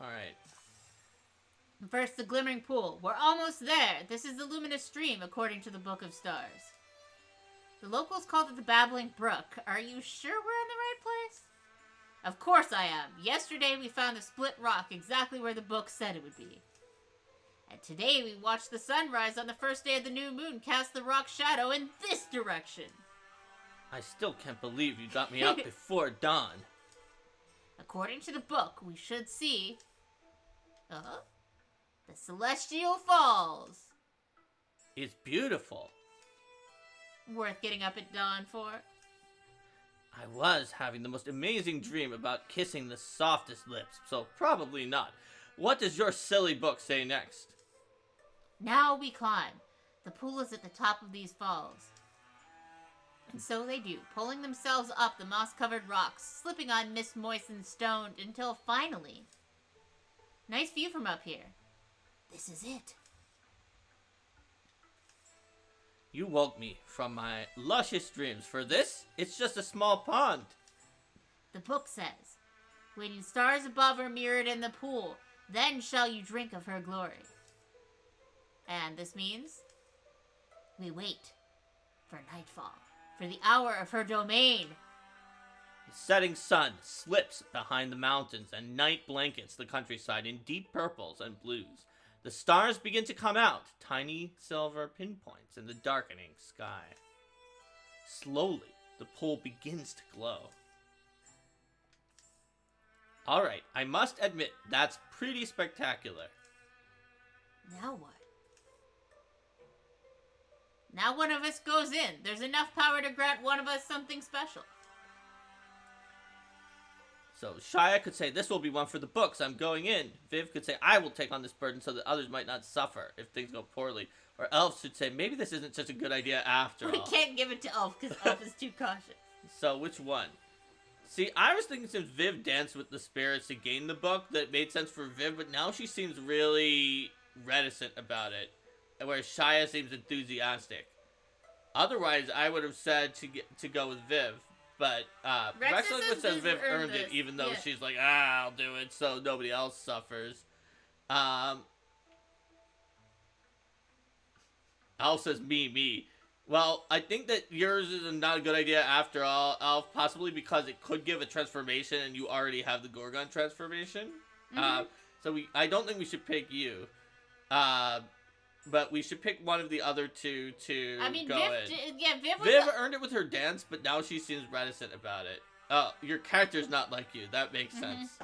Alright. First, the Glimmering Pool. We're almost there. This is the luminous stream, according to the Book of Stars. The locals called it the Babbling Brook. Are you sure we're in the right place? Of course I am. Yesterday we found the split rock exactly where the book said it would be. And today we watched the sunrise on the first day of the new moon cast the rock shadow in this direction. I still can't believe you got me out before dawn. According to the book, we should see... the Celestial Falls. It's beautiful. Worth getting up at dawn for. I was having the most amazing dream about kissing the softest lips, so probably not. What does your silly book say next? Now we climb. The pool is at the top of these falls. And so they do, pulling themselves up the moss-covered rocks, slipping on mist-moistened stone, until finally... Nice view from up here. This is it. You woke me from my luscious dreams. For this, it's just a small pond. The book says, when stars above are mirrored in the pool, then shall you drink of her glory. And this means we wait for nightfall, for the hour of her domain. The setting sun slips behind the mountains, and night blankets the countryside in deep purples and blues. The stars begin to come out, tiny silver pinpoints in the darkening sky. Slowly, the pool begins to glow. Alright, I must admit, that's pretty spectacular. Now what? Now one of us goes in. There's enough power to grant one of us something special. So Shia could say, this will be one for the books, I'm going in. Viv could say, I will take on this burden so that others might not suffer if things go poorly. Or Elf should say, maybe this isn't such a good idea after all. We can't give it to Elf because Elf is too cautious. So which one? See, I was thinking since Viv danced with the spirits to gain the book, that it made sense for Viv, but now she seems really reticent about it. Whereas Shia seems enthusiastic. Otherwise, I would have said to go with Viv. But Rexa says Viv earned it, even though she's like, I'll do it so nobody else suffers. Al says me. Well, I think that yours is not a good idea after all, Alf, possibly because it could give a transformation and you already have the Gorgon transformation. Mm-hmm. So I don't think we should pick you. But we should pick one of the other two to go in. Viv earned it with her dance, but now she seems reticent about it. Oh, your character's not like you. That makes sense.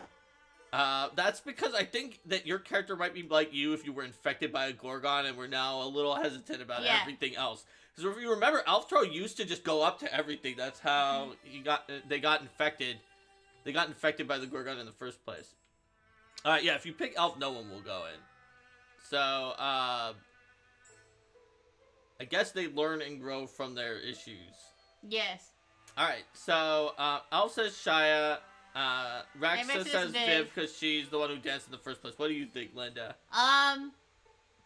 That's because I think that your character might be like you if you were infected by a Gorgon and we're now a little hesitant about everything else. Because if you remember, Alftro used to just go up to everything. That's how they got infected. They got infected by the Gorgon in the first place. Alright, yeah, if you pick Elf, no one will go in. So, I guess they learn and grow from their issues. Yes. Alright, so, Elf says Shia, Rexa says Viv because she's the one who danced in the first place. What do you think, Linda?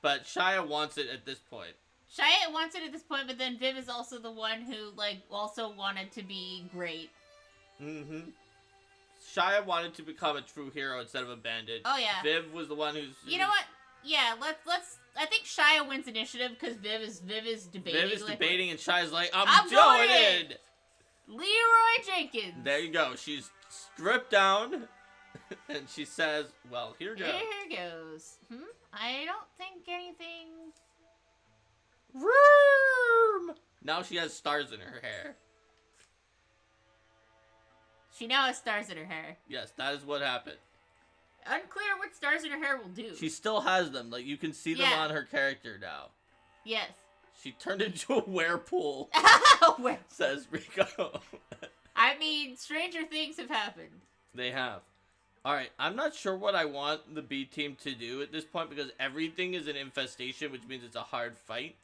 but Shia wants it at this point. Shia wants it at this point, but then Viv is also the one who, like, also wanted to be great. Mm-hmm. Shia wanted to become a true hero instead of a bandit. Oh, yeah. Viv was the one who's... You know what? Yeah, let's... I think Shia wins initiative because Viv is debating. Viv is debating, and Shia's like, I'm going in! Leroy Jenkins! There you go. She's stripped down, and she says, well, here goes. Here goes. I don't think anything... Vroom! Now she has stars in her hair. She now has stars in her hair. Yes, that is what happened. Unclear what stars in her hair will do. She still has them. Like, you can see them on her character now. Yes. She turned into a werepool. Says Rico. I mean, stranger things have happened. They have. Alright, I'm not sure what I want the B team to do at this point because everything is an infestation, which means it's a hard fight.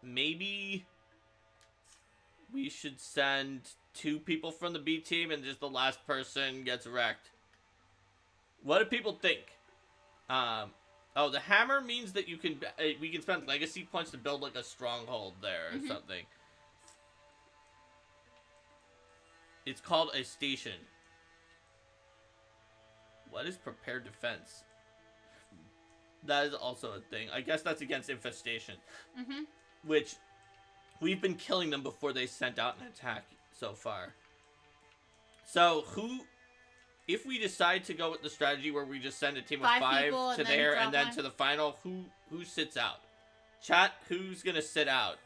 Maybe we should send 2 people from the B team and just the last person gets wrecked. What do people think? Oh, the hammer means that you can we can spend legacy points to build like a stronghold there or something. It's called a station. What is prepared defense? That is also a thing. I guess that's against infestation. Which, we've been killing them before they sent out an attack so far. So, if we decide to go with the strategy where we just send a team of 5 to there and then to the final, who sits out? Chat, who's gonna sit out?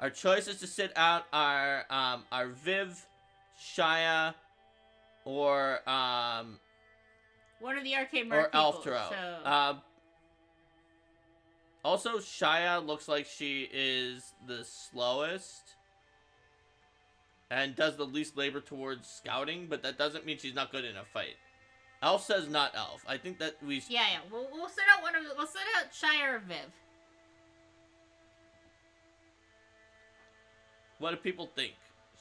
Our choices to sit out are Viv, Shia, or one of the Arcane Mark or Elftro. So. Also, Shia looks like she is the slowest and does the least labor towards scouting, but that doesn't mean she's not good in a fight. Elf says not Elf. I think that we... Yeah. We'll set out we'll set out Shia or Viv. What do people think?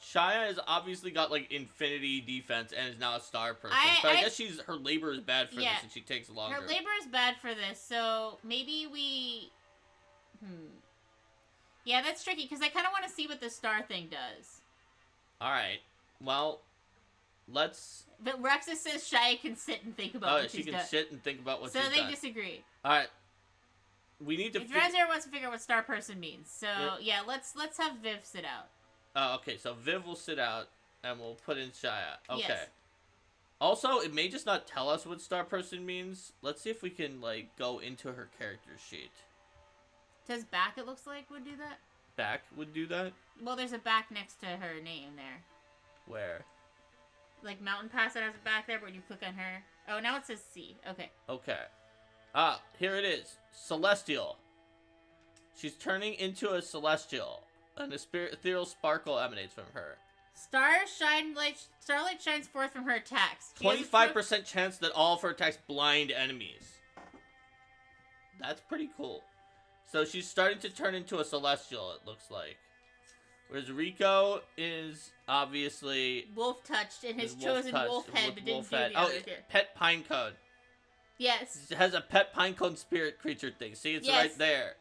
Shia has obviously got, like, infinity defense and is now a star person. But I guess her labor is bad for this and she takes longer. Her labor is bad for this, so maybe we... Yeah, that's tricky, because I kind of want to see what the star thing does. Alright. Well, let's... But Rexus says Shia can sit and think about what she's done. Oh, she can sit and think about what she's done. So they disagree. Alright. We need to... Drazir wants to figure out what star person means. So, yeah, let's have Viv sit out. Oh, okay, so Viv will sit out, and we'll put in Shia. Okay. Yes. Also, it may just not tell us what star person means. Let's see if we can, like, go into her character sheet. Does back, it looks like, would do that? Back would do that? Well, there's a back next to her name there. Where? Like, Mountain Pass that has a back there, but when you click on her... Oh, now it says C. Okay. Okay. Ah, here it is. Celestial. She's turning into a celestial. And a ethereal sparkle emanates from her. Starlight shines forth from her attacks. 25% chance that all of her attacks blind enemies. That's pretty cool. So she's starting to turn into a celestial, it looks like. Whereas Rico is obviously... Wolf-touched and has chosen wolf head, but didn't do the other kid. Pet pinecone. Yes. It has a pet pinecone spirit creature thing. See, it's right there.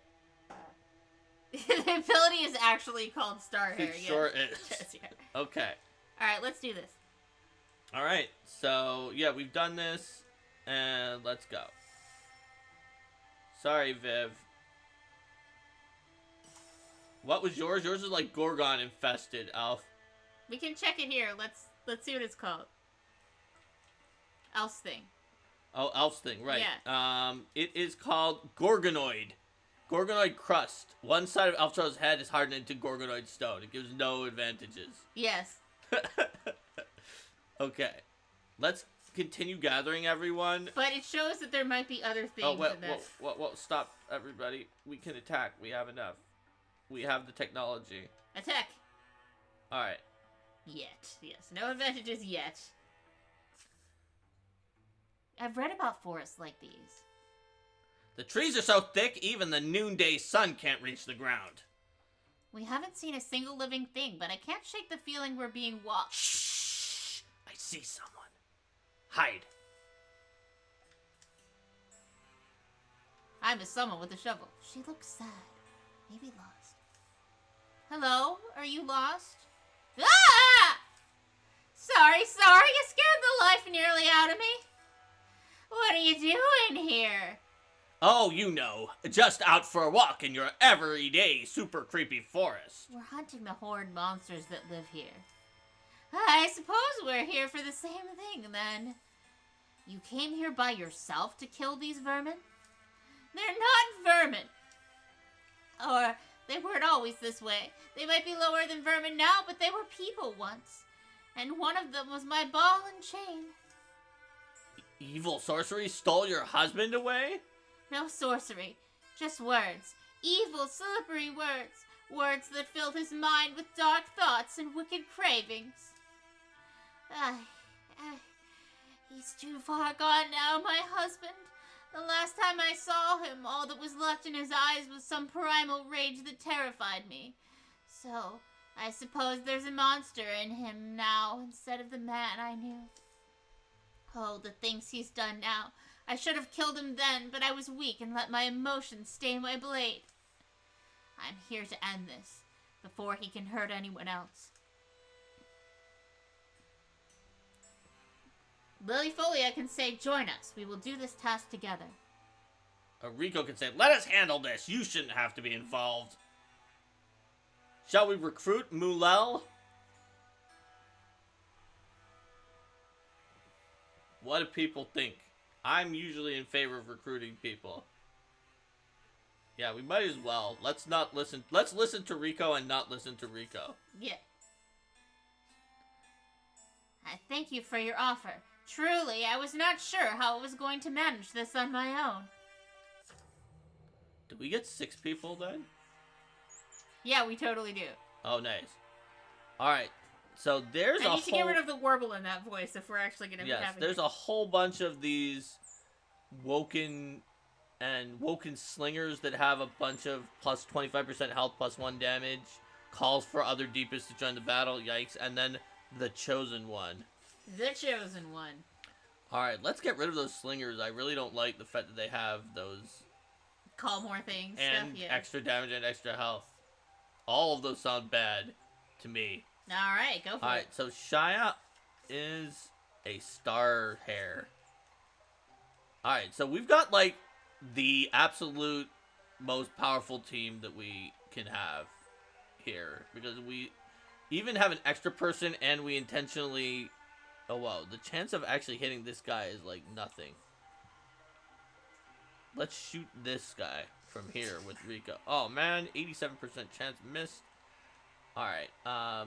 The ability is actually called Star Hair. It sure is. Okay. Alright, let's do this. Alright, so, yeah, we've done this, and let's go. Sorry, Viv. What was yours? Yours is like Gorgon infested, Alf. We can check it here. Let's see what it's called. Elf's thing. Oh, Elf's thing, right. Yeah. It is called Gorgonoid. Gorgonoid crust. One side of Elftro's head is hardened into Gorgonoid stone. It gives no advantages. Yes. Okay. Let's continue gathering everyone. But it shows that there might be other things in this. Whoa, stop, everybody. We can attack. We have enough. We have the technology. Attack. Alright. Yet. Yes. No advantages yet. I've read about forests like these. The trees are so thick, even the noonday sun can't reach the ground. We haven't seen a single living thing, but I can't shake the feeling we're being watched. Shh! I see someone. Hide. I miss someone with a shovel. She looks sad. Maybe lost. Hello? Are you lost? Ah! Sorry. You scared the life nearly out of me. What are you doing here? Oh, you know, just out for a walk in your everyday super creepy forest. We're hunting the horned monsters that live here. I suppose we're here for the same thing, then. You came here by yourself to kill these vermin? They're not vermin. Or, they weren't always this way. They might be lower than vermin now, but they were people once. And one of them was my ball and chain. Evil sorcery stole your husband away? No sorcery, just words. Evil, slippery words. Words that filled his mind with dark thoughts and wicked cravings. He's too far gone now, my husband. The last time I saw him, all that was left in his eyes was some primal rage that terrified me. So, I suppose there's a monster in him now instead of the man I knew. Oh, the things he's done now. I should have killed him then, but I was weak and let my emotions stain my blade. I'm here to end this, before he can hurt anyone else. Lilyfolia can say, join us. We will do this task together. Rico can say, let us handle this. You shouldn't have to be involved. Shall we recruit Mulel? What do people think? I'm usually in favor of recruiting people. Yeah, we might as well. Let's listen to Rico and not listen to Rico. Yeah. I thank you for your offer. Truly, I was not sure how I was going to manage this on my own. Did we get 6 people then? Yeah, we totally do. Oh, nice. Alright, so there's a whole... I need to get rid of the warble in that voice if we're actually going to be having Yes, there's a whole bunch of these woken slingers that have a bunch of plus 25% health, plus 1 damage, calls for other deepest to join the battle, yikes, and then the chosen one. The chosen one. Alright, let's get rid of those slingers. I really don't like the fact that they have those... Call more things. And stuff, yeah. extra damage and extra health. All of those sound bad to me. Alright, go for it. Alright, so Shia is a star hair. Alright, so we've got, like, the absolute most powerful team that we can have here. Because we even have an extra person and we intentionally... Oh, wow. The chance of actually hitting this guy is, like, nothing. Let's shoot this guy from here with Rico. Oh, man. 87% chance missed. Alright. I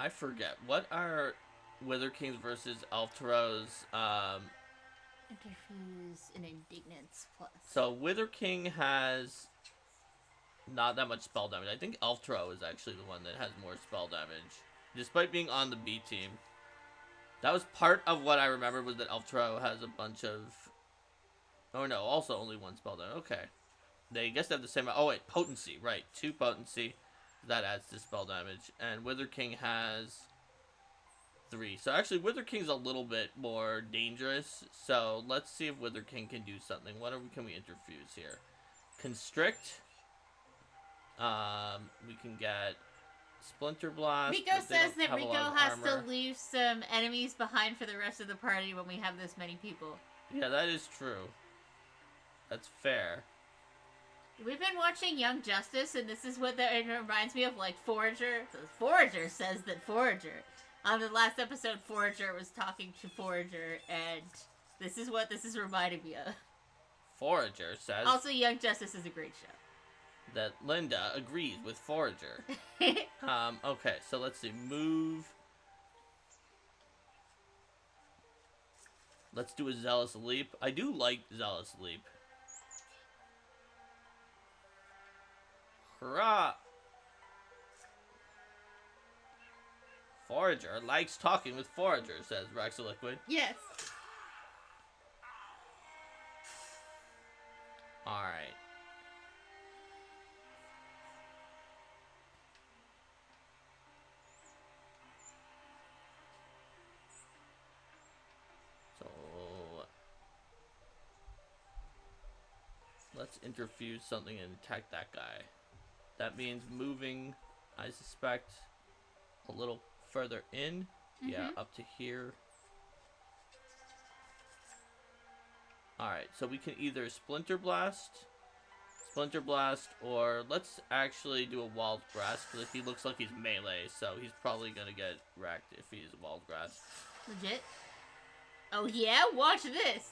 forget. What are Wither Kings versus Elftaro's, Interfuse and Indignance plus. So, Wither King has not that much spell damage. I think Elftaro is actually the one that has more spell damage. Despite being on the B team. That was part of what I remember was that Elftaro has a bunch of... Oh no, also only 1 spell damage. Okay. They guess they have the same... Oh wait, potency. Right, 2 potency. That adds to spell damage. And Wither King has 3. So actually, Wither King's a little bit more dangerous. So let's see if Wither King can do something. What can we interfuse here? Constrict. We can get Splinter Blast. Rico says that Rico has to leave some enemies behind for the rest of the party when we have this many people. Yeah, that is true. That's fair. We've been watching Young Justice, and this is what it reminds me of, like, Forager. So Forager says that Forager. On the last episode, Forager was talking to Forager, and this is what this is reminding me of. Forager says... Also, Young Justice is a great show. That Linda agrees with Forager. Okay, so let's see. Move. Let's do a Zealous Leap. I do like Zealous Leap. Hurrah! Forager likes talking with Forager, says Liquid. Yes. Alright. let's interfuse something and attack that guy. That means moving, I suspect, a little further in. Yeah, up to here. Alright, so we can either Splinter Blast, or let's actually do a Wild Grass, because he looks like he's melee, so he's probably gonna get wrecked if he's Wild Grass. Legit? Oh yeah? Watch this!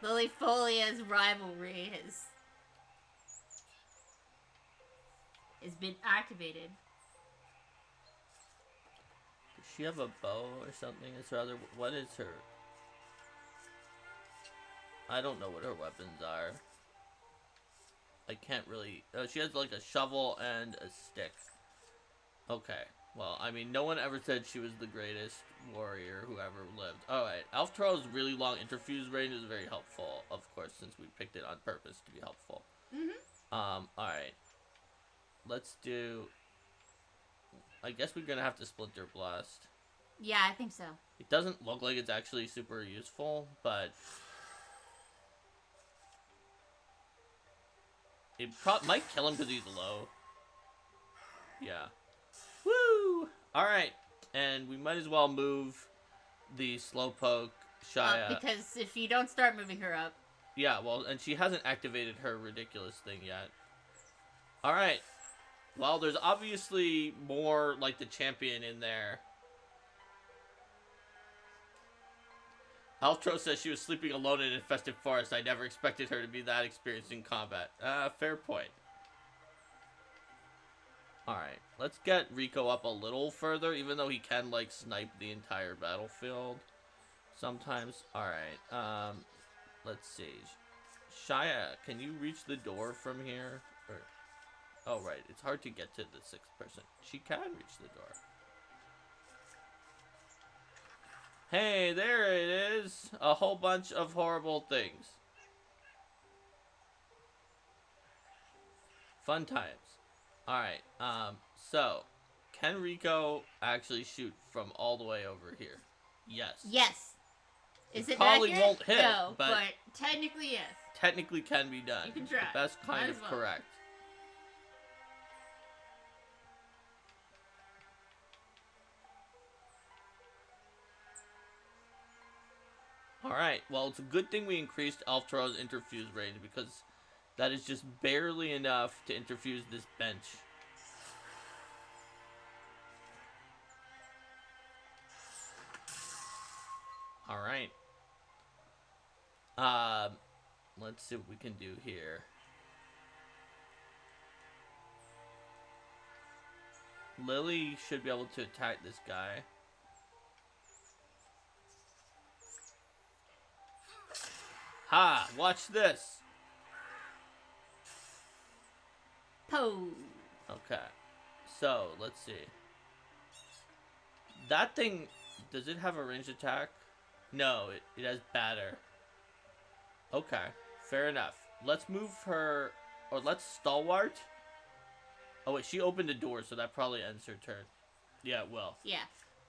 Lilifolia's rivalry has been activated. Does she have a bow or something? It's rather, what is her? I don't know what her weapons are. I can't really... Oh, she has like a shovel and a stick. Okay. Well, I mean, no one ever said she was the greatest warrior who ever lived. Alright. Alftro's really long interfuse range is very helpful, of course, since we picked it on purpose to be helpful. Alright. Let's do... I guess we're gonna have to Splinter Blast. Yeah, I think so. It doesn't look like it's actually super useful, but... It might kill him because he's low. Yeah. Woo! Alright. And we might as well move the Slowpoke Shia. Because if you don't start moving her up... Yeah, well, and she hasn't activated her ridiculous thing yet. Alright. Well, there's obviously more, like, the champion in there. Alftro says she was sleeping alone in an infested forest. I never expected her to be that experienced in combat. Fair point. Alright, let's get Rico up a little further, even though he can, like, snipe the entire battlefield sometimes. Alright, let's see. Shia, can you reach the door from here? Or, oh, right, it's hard to get to the 6th person. She can reach the door. Hey, there it is! A whole bunch of horrible things. Fun times. Alright, so, can Rico actually shoot from all the way over here? Yes. Yes. Is it probably accurate? won't hit, no, but technically yes. Technically can be done. You can try. That's kind of correct. Alright, well, it's a good thing we increased Alftro's interfuse range, because that is just barely enough to interfuse this bench. Alright. Let's see what we can do here. Lily should be able to attack this guy. Ha! Watch this! Po. Okay. So, let's see. That thing, does it have a ranged attack? No, it has batter. Okay, fair enough. Let's move her, or let's stalwart. Oh wait, she opened the door, so that probably ends her turn. Yeah, it will. Yeah.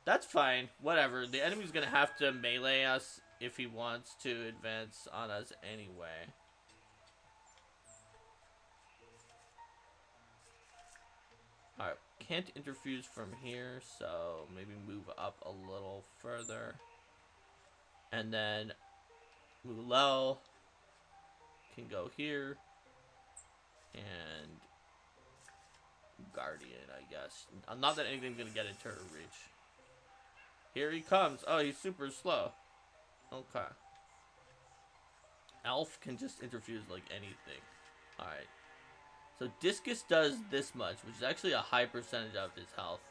That's fine. Whatever. The enemy's gonna have to melee us if he wants to advance on us anyway. Alright, can't interfuse from here, so maybe move up a little further. And then Mulel can go here. And Guardian, I guess. Not that anything's gonna get into her reach. Here he comes. Oh, he's super slow. Okay. Elf can just interfuse like anything. Alright. So Discus does this much, which is actually a high percentage of his health.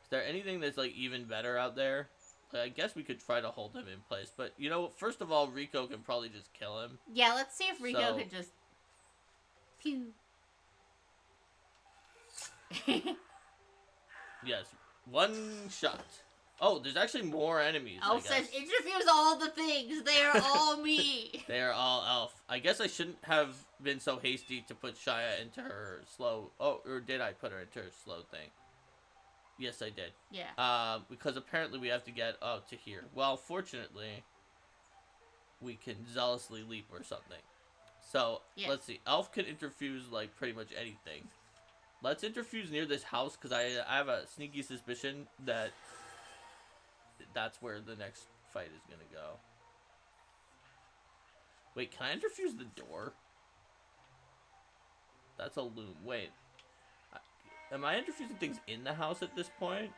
Is there anything that's like even better out there? Like, I guess we could try to hold him in place. But, you know, first of all, Rico can probably just kill him. Yeah, let's see if Rico could just... Pew. Yes. One shot. Oh, there's actually more enemies. Elf says, interfuse all the things. They are all me. They are all Elf. I guess I shouldn't have been so hasty to put Shia into her slow... Oh, or did I put her into her slow thing? Yes, I did. Yeah. Because apparently we have to get up to here. Well, fortunately, we can zealously leap or something. So, Yes. let's see. Elf can interfuse, like, pretty much anything. Let's interfuse near this house, because I have a sneaky suspicion that that's where the next fight is going to go. Wait, can I interfuse the door? That's a loom. Wait. Am I interfusing things in the house at this point?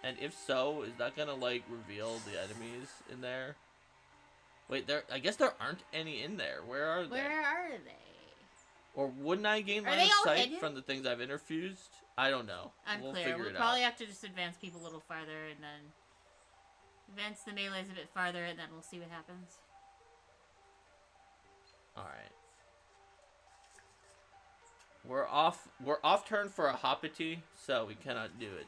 And if so, is that going to, like, reveal the enemies in there? Wait, I guess there aren't any in there. Where are they? Where are they? Or wouldn't I gain line of sight from the things I've interfused? I don't know. Unclear. We'll figure We'll it probably out. have to just advance people a little farther and then advance the melees a bit farther and then we'll see what happens. Alright. We're off turn for a hoppity, so we cannot do it.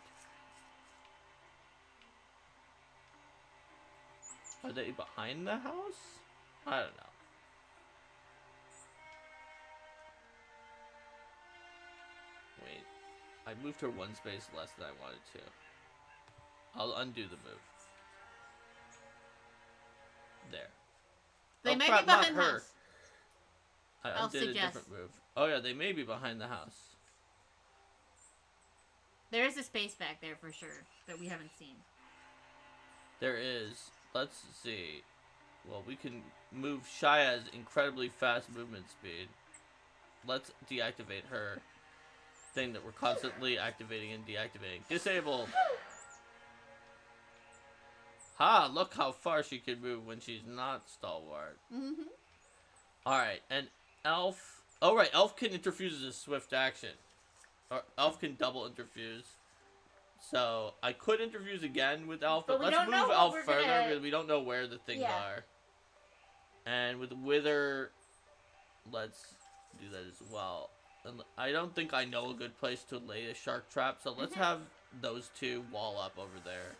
Are they behind the house? I don't know. Wait. I moved her one space less than I wanted to. I'll undo the move. There. They may crap, be behind not the her. house. I I'll undid a suggest. different move. Oh yeah, they may be behind the house. There is a space back there for sure that we haven't seen. There is. Let's see. Well, we can move Shaya's incredibly fast movement speed. Let's deactivate her thing that we're constantly activating and deactivating. Disabled! Ha! Look how far she can move when she's not stalwart. Mm-hmm. Alright, and Elf... Oh, right, Elf can interfuse as a swift action. Or Elf can double interfuse. So, I could interfuse again with Elf, but we let's don't move know what Elf we're further gonna- because we don't know where the things Yeah. are. And with Wither, let's do that as well. And I don't think I know a good place to lay a shark trap, so let's have those two wall up over there.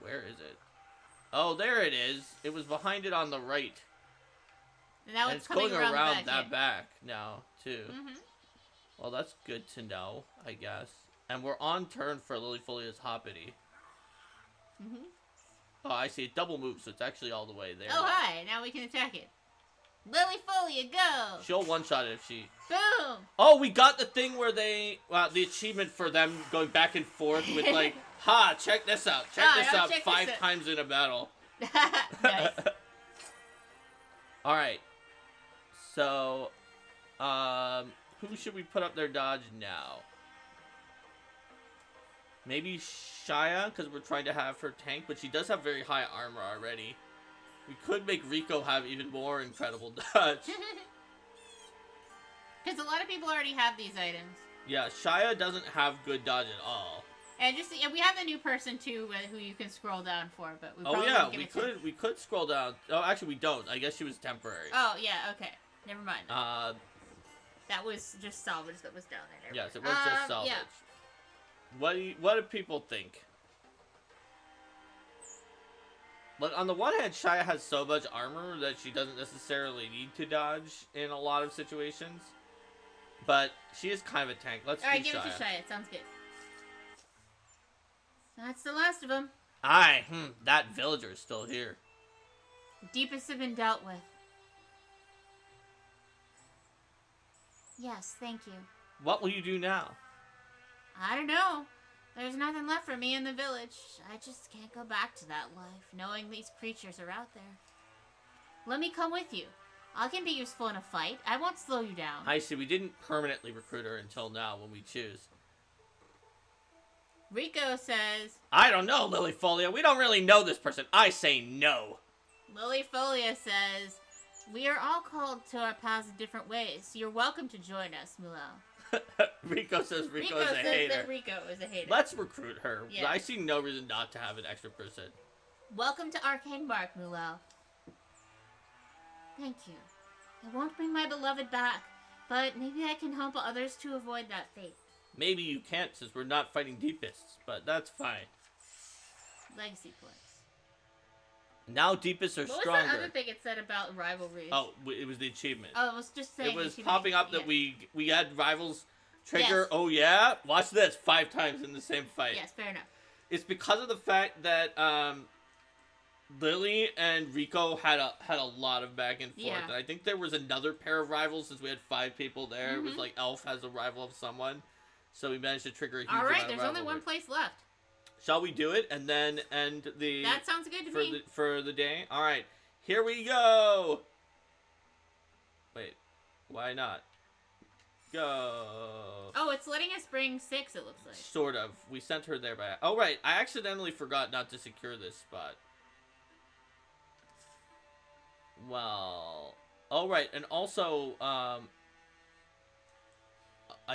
Where is it? Oh, there it is. It was behind it on the right. And now And it's it's coming going around, around the back. that back now, too. Mm-hmm. Well, that's good to know, I guess. And we're on turn for Lilyfolia's Hoppity. Mm-hmm. Oh, I see. A double move, so it's actually all the way there. Oh, hi. Now we can attack it. Lilyfolia, go! She'll one-shot it if she... Boom! Oh, we got the thing where they... the achievement for them going back and forth with, like, ha, check this out. Check this out check 5 this out. times in a battle. Nice. Alright. So, who should we put up their dodge now? Maybe Shaya, because we're trying to have her tank, but she does have very high armor already. We could make Rico have even more incredible dodge. Because a lot of people already have these items. Yeah, Shaya doesn't have good dodge at all. And we have the new person too, who you can scroll down for, but we Oh probably yeah, won't give it to. we could scroll down. Oh, actually we don't. I guess she was temporary. Oh yeah, okay, never mind. Uh, That was just salvage that was down there. Never yes, it mind. was just salvage. Yeah. What do people think? Look, on the one hand, Shaya has so much armor that she doesn't necessarily need to dodge in a lot of situations. But she is kind of a tank. Let's Alright, do give Shaya. it to Shia. It sounds good. That's the last of them. Aye, that villager is still here. Deepest have been dealt with. Yes, thank you. What will you do now? I don't know. There's nothing left for me in the village. I just can't go back to that life, knowing these creatures are out there. Let me come with you. I can be useful in a fight. I won't slow you down. I see, we didn't permanently recruit her until now when we choose. Rico says, I don't know, Lilyfolia. We don't really know this person. I say no. Lilyfolia says, we are all called to our paths in different ways, so you're welcome to join us, Mulao. Rico says Rico Rico is a says hater. that Rico is a hater. Let's recruit her. Yeah. I see no reason not to have an extra person. Welcome to Arcane Mark, Mulao. Thank you. I won't bring my beloved back, but maybe I can help others to avoid that fate. Maybe you can't since we're not fighting Deepists, but that's fine. Legacy points. Now Deepists are What stronger. was that other thing it said about rivalries? Oh, it was the achievement. Oh, it was just saying. It was you popping up that yeah. we had rivals trigger. Yes. Oh yeah, watch this 5 times in the same fight. Yes, fair enough. It's because of the fact that Lily and Rico had a lot of back and forth. Yeah. And I think there was another pair of rivals since we had 5 people there. It was like Elf has a rival of someone. So we managed to trigger a huge amount of Alright, there's only rivalry. one place left. Shall we do it and then end the... That sounds good to me. For the day? Alright, here we go! Wait, why not? Go! Oh, it's letting us bring 6, it looks like. Sort of. We sent her there by... Oh, right, I accidentally forgot not to secure this spot. Well... Oh, right, and also, I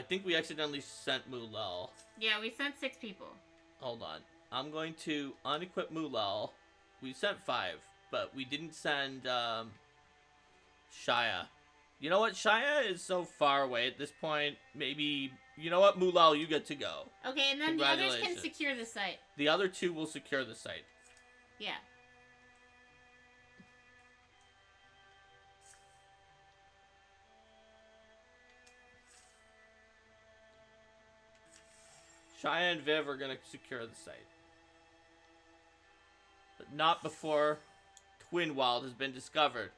think we accidentally sent Mulel. Yeah, we sent 6 people. Hold on. I'm going to unequip Mulel. We sent 5, but we didn't send, Shia. You know what? Shia is so far away at this point. Maybe... You know what? Mulel, you get to go. Okay, and then the others can secure the site. The other 2 will secure the site. Yeah. Shia and Viv are going to secure the site. But not before Twinwald has been discovered.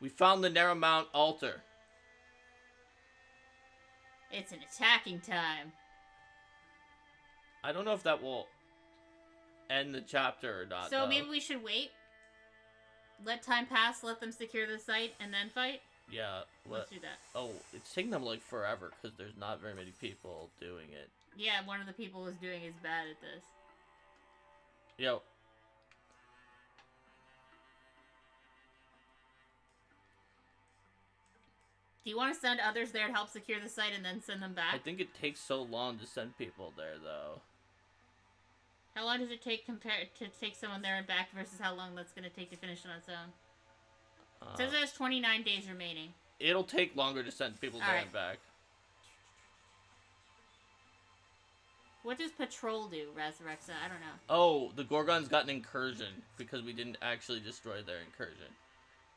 We found the Narrowmount altar. It's an attacking time. I don't know if that will end the chapter or not. So maybe we should wait? Let time pass, let them secure the site, and then fight? Yeah. Let's do that. Oh, it's taking them like forever because there's not very many people doing it. Yeah, one of the people who's doing is bad at this. Yo. Do you want to send others there to help secure the site and then send them back? I think it takes so long to send people there, though. How long does it take to take someone there and back versus how long that's going to take to finish on its own? It says there's 29 days remaining. It'll take longer to send people there and back. What does patrol do, Resurrexa? I don't know. Oh, the Gorgons got an incursion because we didn't actually destroy their incursion.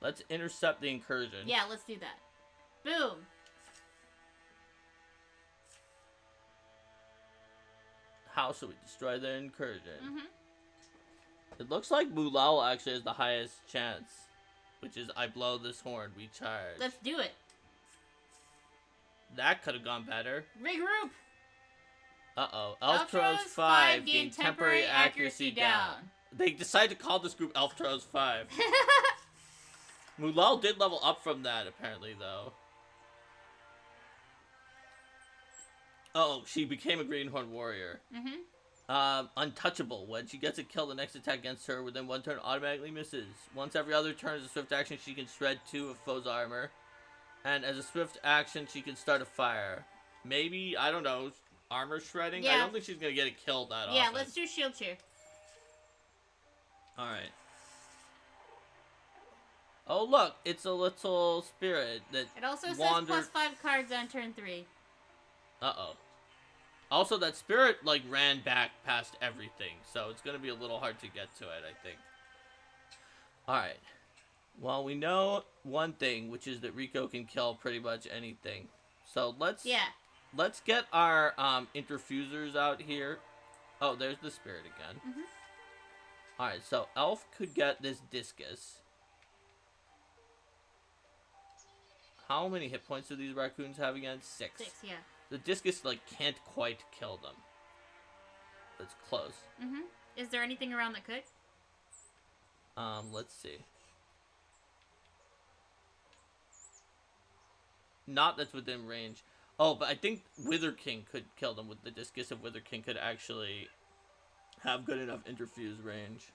Let's intercept the incursion. Yeah, let's do that. Boom! How should we destroy their incursion? It looks like Mulal actually has the highest chance, which is I blow this horn, we charge. Let's do it. That could have gone better. Regroup! Uh-oh. Elftros 5 gain temporary accuracy down. They decided to call this group Elftros 5. Mulal did level up from that, apparently, though. Oh, she became a Greenhorn warrior. Untouchable. When she gets a kill, the next attack against her within 1 turn automatically misses. Once every other turn as a swift action, she can shred 2 of foe's armor. And as a swift action, she can start a fire. Maybe, I don't know, armor shredding? Yeah. I don't think she's gonna get it killed that often. Yeah, let's do shield cheer. Alright. Oh, look, it's a little spirit that It also wandered... says +5 cards on turn 3. Uh-oh. Also, that spirit, like, ran back past everything, so it's gonna be a little hard to get to it, I think. Alright. Well, we know one thing, which is that Rico can kill pretty much anything. So, let's get our, interfusers out here. Oh, there's the spirit again. Alright, so Elf could get this discus. How many hit points do these raccoons have again? 6. 6, yeah. The discus, like, can't quite kill them. It's close. Is there anything around that could? Let's see. Not that's within range. Oh, but I think Wither King could kill them with the discus if Wither King could actually have good enough interfuse range.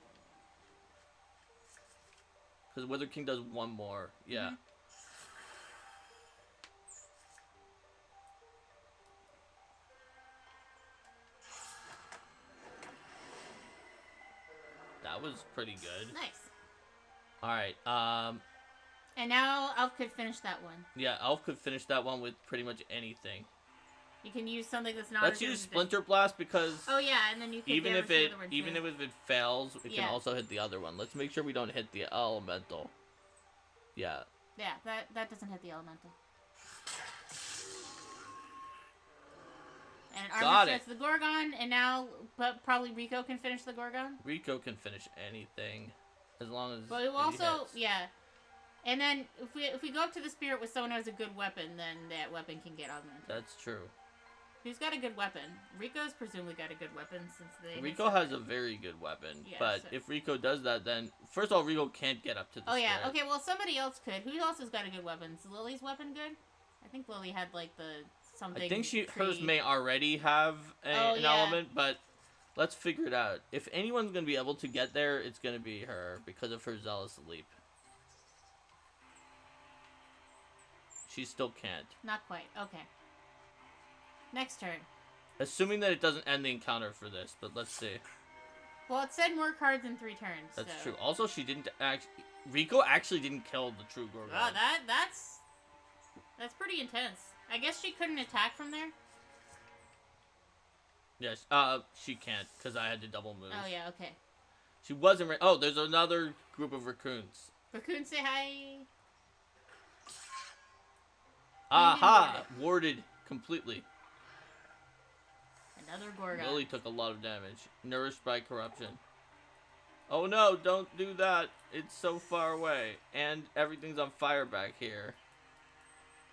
Because Wither King does 1 more. Yeah. That was pretty good. Nice. Alright, And now Elf could finish that one. yeah, Elf could finish that one with pretty much anything. You can use something that's not. Let's use Splinter Blast because oh yeah, and then you can even if it fails, it can also hit the other one. Let's make sure we don't hit the elemental. Yeah. Yeah, that doesn't hit the elemental. And Armor strikes the Gorgon, and now, but probably Rico can finish the Gorgon. Rico can finish anything. As long as But we he also, hits. yeah. And then if we go up to the spirit with someone who has a good weapon, then that weapon can get augmented. That's true. Who's got a good weapon? Rico's presumably got a good weapon since they. Rico has a very good weapon, Yeah, but so. if Rico does that, then first of all, Rico can't get up to the Oh yeah, spirit. okay. Well, somebody else could. Who else has got a good weapon? Is Lily's weapon good? I think Lily had like the something. I think tree. hers may already have an yeah. element, but let's figure it out. If anyone's gonna be able to get there, it's gonna be her because of her zealous leap. She still can't. Not quite. Okay. Next turn. Assuming that it doesn't end the encounter for this, but let's see. Well, it said more cards in 3 turns. That's so. true. Also, she didn't actually. Rico actually didn't kill the true Gorgon. Oh, that's pretty intense. I guess she couldn't attack from there. Yes. She can't because I had to double move. Oh yeah. Okay. She wasn't. Oh, there's another group of raccoons. Raccoon, say hi. Aha! Warded completely. Another Gorgon. Lily took a lot of damage. Nourished by corruption. Oh no, don't do that. It's so far away. And everything's on fire back here.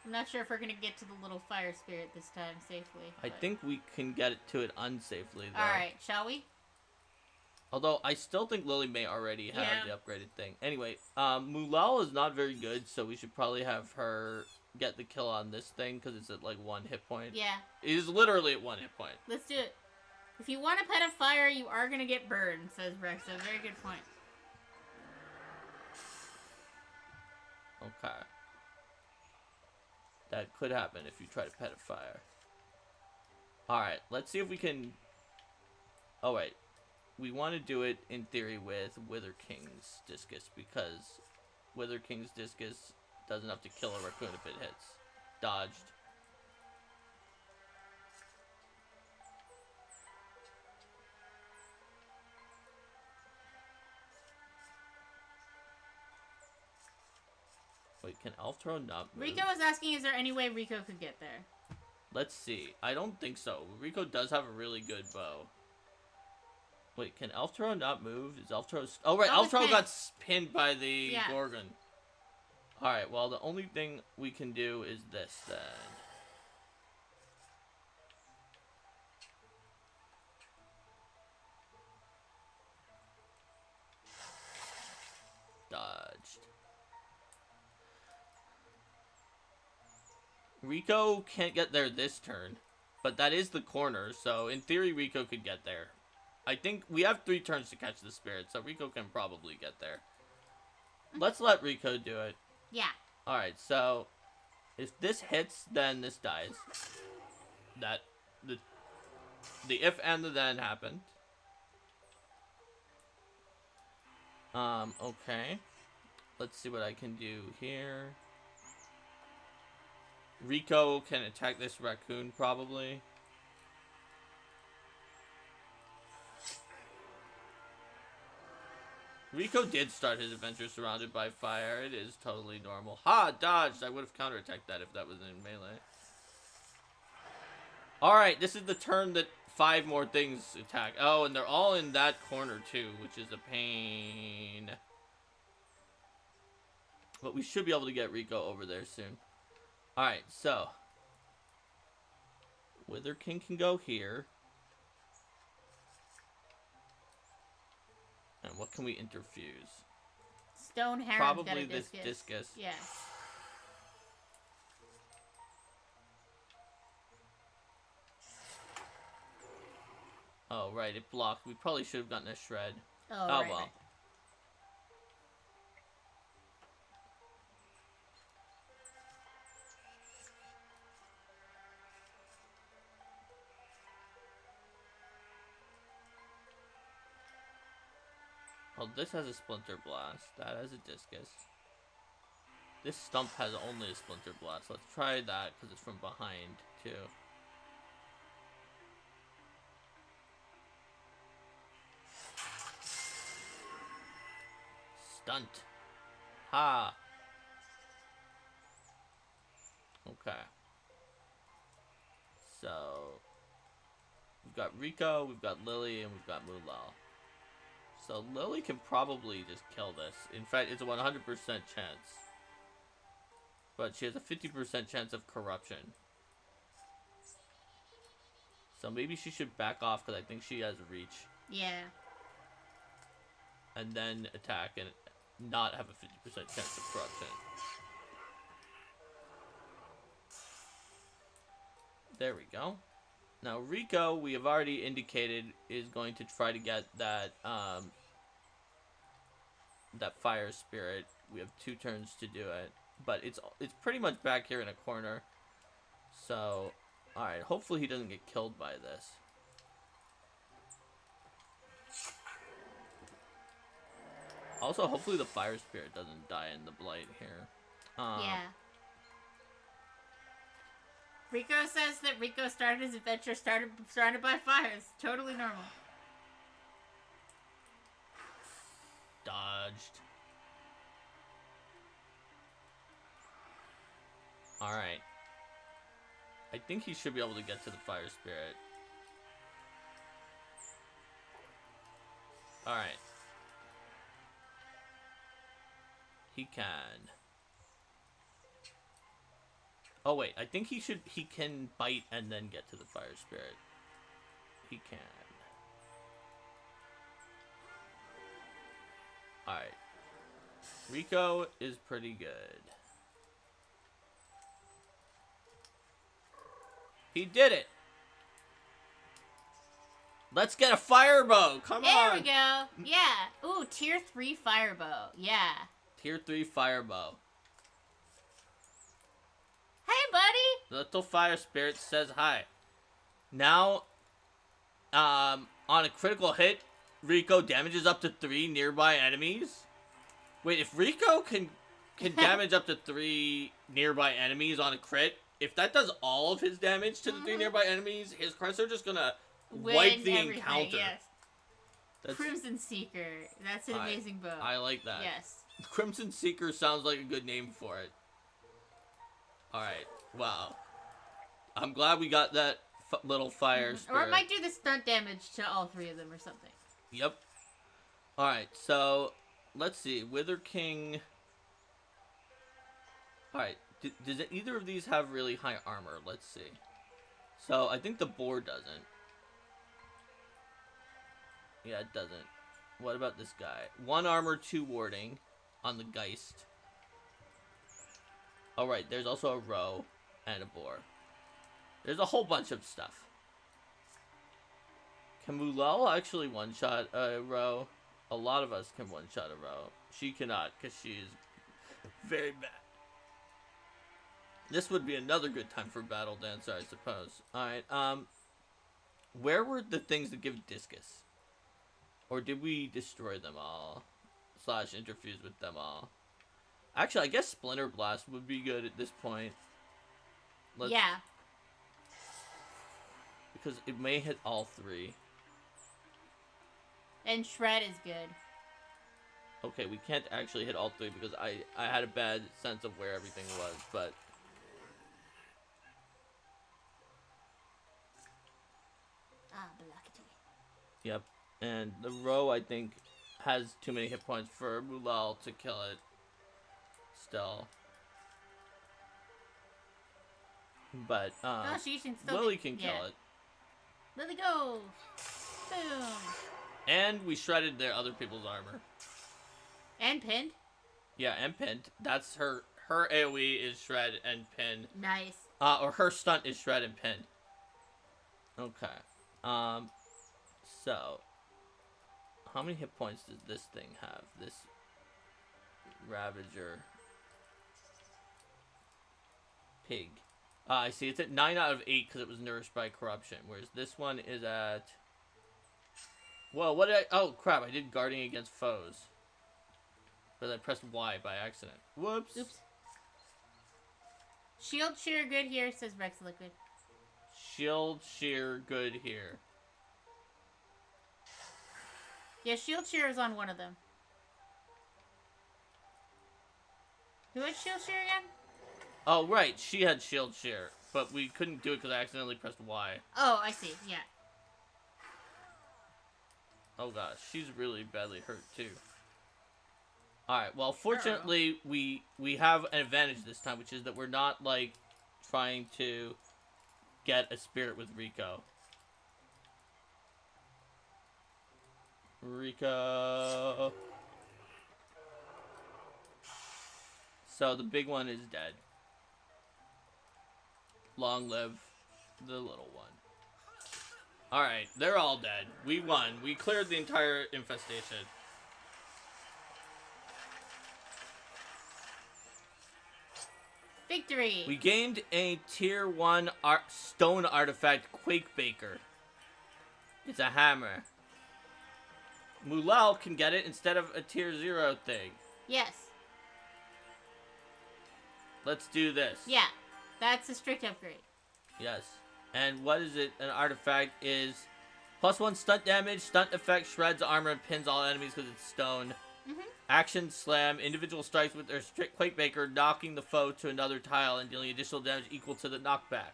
I'm not sure if we're going to get to the little fire spirit this time safely. I think we can get it to it unsafely, though. Alright, shall we? Although, I still think Lily may already have the upgraded thing. Anyway, Mulal is not very good, so we should probably have her get the kill on this thing, because it's at, like, 1 hit point. Yeah. It is literally at 1 hit point. Let's do it. If you want to pet a fire, you are going to get burned, says Rexa. Very good point. Okay. That could happen if you try to pet a fire. Alright, let's see if we can... Oh, wait. We want to do it, in theory, with Wither King's Discus, because Wither King's Discus does enough to kill a raccoon if it hits. Dodged. Wait, can Elftro not move? Rico was asking, is there any way Rico could get there? Let's see. I don't think so. Rico does have a really good bow. Wait, can Elftro not move? Is Elftro... Oh, right. Elftro got pinned by the Gorgon. Alright, well, the only thing we can do is this, then. Dodged. Rico can't get there this turn, but that is the corner, so in theory Rico could get there. I think we have 3 turns to catch the spirit, so Rico can probably get there. Let's let Rico do it. Yeah. Alright, so if this hits, then this dies. That the if and the then happened. Okay. Let's see what I can do here. Rico can attack this raccoon, probably. Rico did start his adventure surrounded by fire. It is totally normal. Ha! Dodged! I would have counterattacked that if that was in melee. Alright, this is the turn that 5 more things attack. Oh, and they're all in that corner, too, which is a pain. But we should be able to get Rico over there soon. Alright, so. Wither King can go here. And what can we interfuse? Stone Heron's probably got a this discus. discus. Yes. Oh, right, it blocked. We probably should have gotten a shred. Oh, well. Right. Well, this has a Splinter Blast. That has a Discus. This stump has only a Splinter Blast. Let's try that, because it's from behind, too. Stunt. Ha! Okay. So, we've got Rico, we've got Lily, and we've got Mulal. So Lily can probably just kill this. In fact, it's a 100% chance. But she has a 50% chance of corruption. So maybe she should back off because I think she has reach. Yeah. And then attack and not have a 50% chance of corruption. There we go. Now Rico, we have already indicated, is going to try to get that that fire spirit. We have 2 turns to do it, but it's pretty much back here in a corner. So, all right. Hopefully he doesn't get killed by this. Also, hopefully the fire spirit doesn't die in the blight here. Yeah. Rico says that Rico started his adventure surrounded by fires. Totally normal. Dodged. Alright. I think he should be able to get to the fire spirit. Alright. He can. Oh wait, I think he can bite and then get to the fire spirit. He can. Alright. Rico is pretty good. He did it! Let's get a fire bow! Come on! There we go! Yeah! Ooh, tier 3 fire bow. Yeah. Tier 3 fire bow. Hey, buddy! The little fire spirit says hi. Now, on a critical hit, Rico damages up to 3 nearby enemies. Wait, if Rico can damage up to 3 nearby enemies on a crit, if that does all of his damage to the 3 nearby enemies, his crits are just gonna wipe the encounter. Yes. Crimson Seeker. That's an amazing bow. I like that. Yes. Crimson Seeker sounds like a good name for it. Alright. Wow. I'm glad we got that little fire spirit. Or it might do the stunt damage to all 3 of them or something. Yep. Alright, so let's see. Wither King. Alright. Does either of these have really high armor? Let's see. So I think the boar doesn't. Yeah, it doesn't. What about this guy? 1 armor, 2 warding on the Geist. Alright, there's also a roe and a boar. There's a whole bunch of stuff. Can Mulal actually one-shot a roe? A lot of us can one-shot a roe. She cannot, because she is very bad. This would be another good time for Battle Dancer, I suppose. Alright, where were the things that give discus? Or did we destroy them all? / interfuse with them all? Actually, I guess Splinter Blast would be good at this point. Yeah. Because it may hit all 3. And Shred is good. Okay, we can't actually hit all 3 because I had a bad sense of where everything was, but... Yep. And the roe, I think, has too many hit points for Mulal to kill it. Still. But, she can still Lily can kill it. Lily, go! Boom! And we shredded their other people's armor. And pinned? Yeah, and pinned. That's her AoE is shred and pin. Nice. Or her stunt is shred and pin. Okay. So, how many hit points does this thing have? This Ravager pig. I see. It's at 9 out of 8 because it was nourished by corruption. Whereas this one is at... Whoa, what did I... Oh, crap. I did guarding against foes. But I pressed Y by accident. Whoops. Oops. Shield shear good here, says Rex Liquid. Shield shear good here. Yeah, shield shear is on one of them. Who had shield shear again? Oh, right. She had shield shear. But we couldn't do it because I accidentally pressed Y. Oh, I see. Yeah. Oh gosh, she's really badly hurt too. Alright, well fortunately we have an advantage this time, which is that we're not like trying to get a spirit with Rico. Rico. So the big one is dead. Long live the little one. Alright, they're all dead. We won. We cleared the entire infestation. Victory! We gained a tier 1 stone artifact, Quakebaker. It's a hammer. Mulal can get it instead of a tier 0 thing. Yes. Let's do this. Yeah, that's a strict upgrade. Yes. And what is it? An artifact is +1 stunt damage, stunt effect, shreds armor, and pins all enemies because it's stone. Action slam, individual strikes with their strict Quakebaker, knocking the foe to another tile and dealing additional damage equal to the knockback.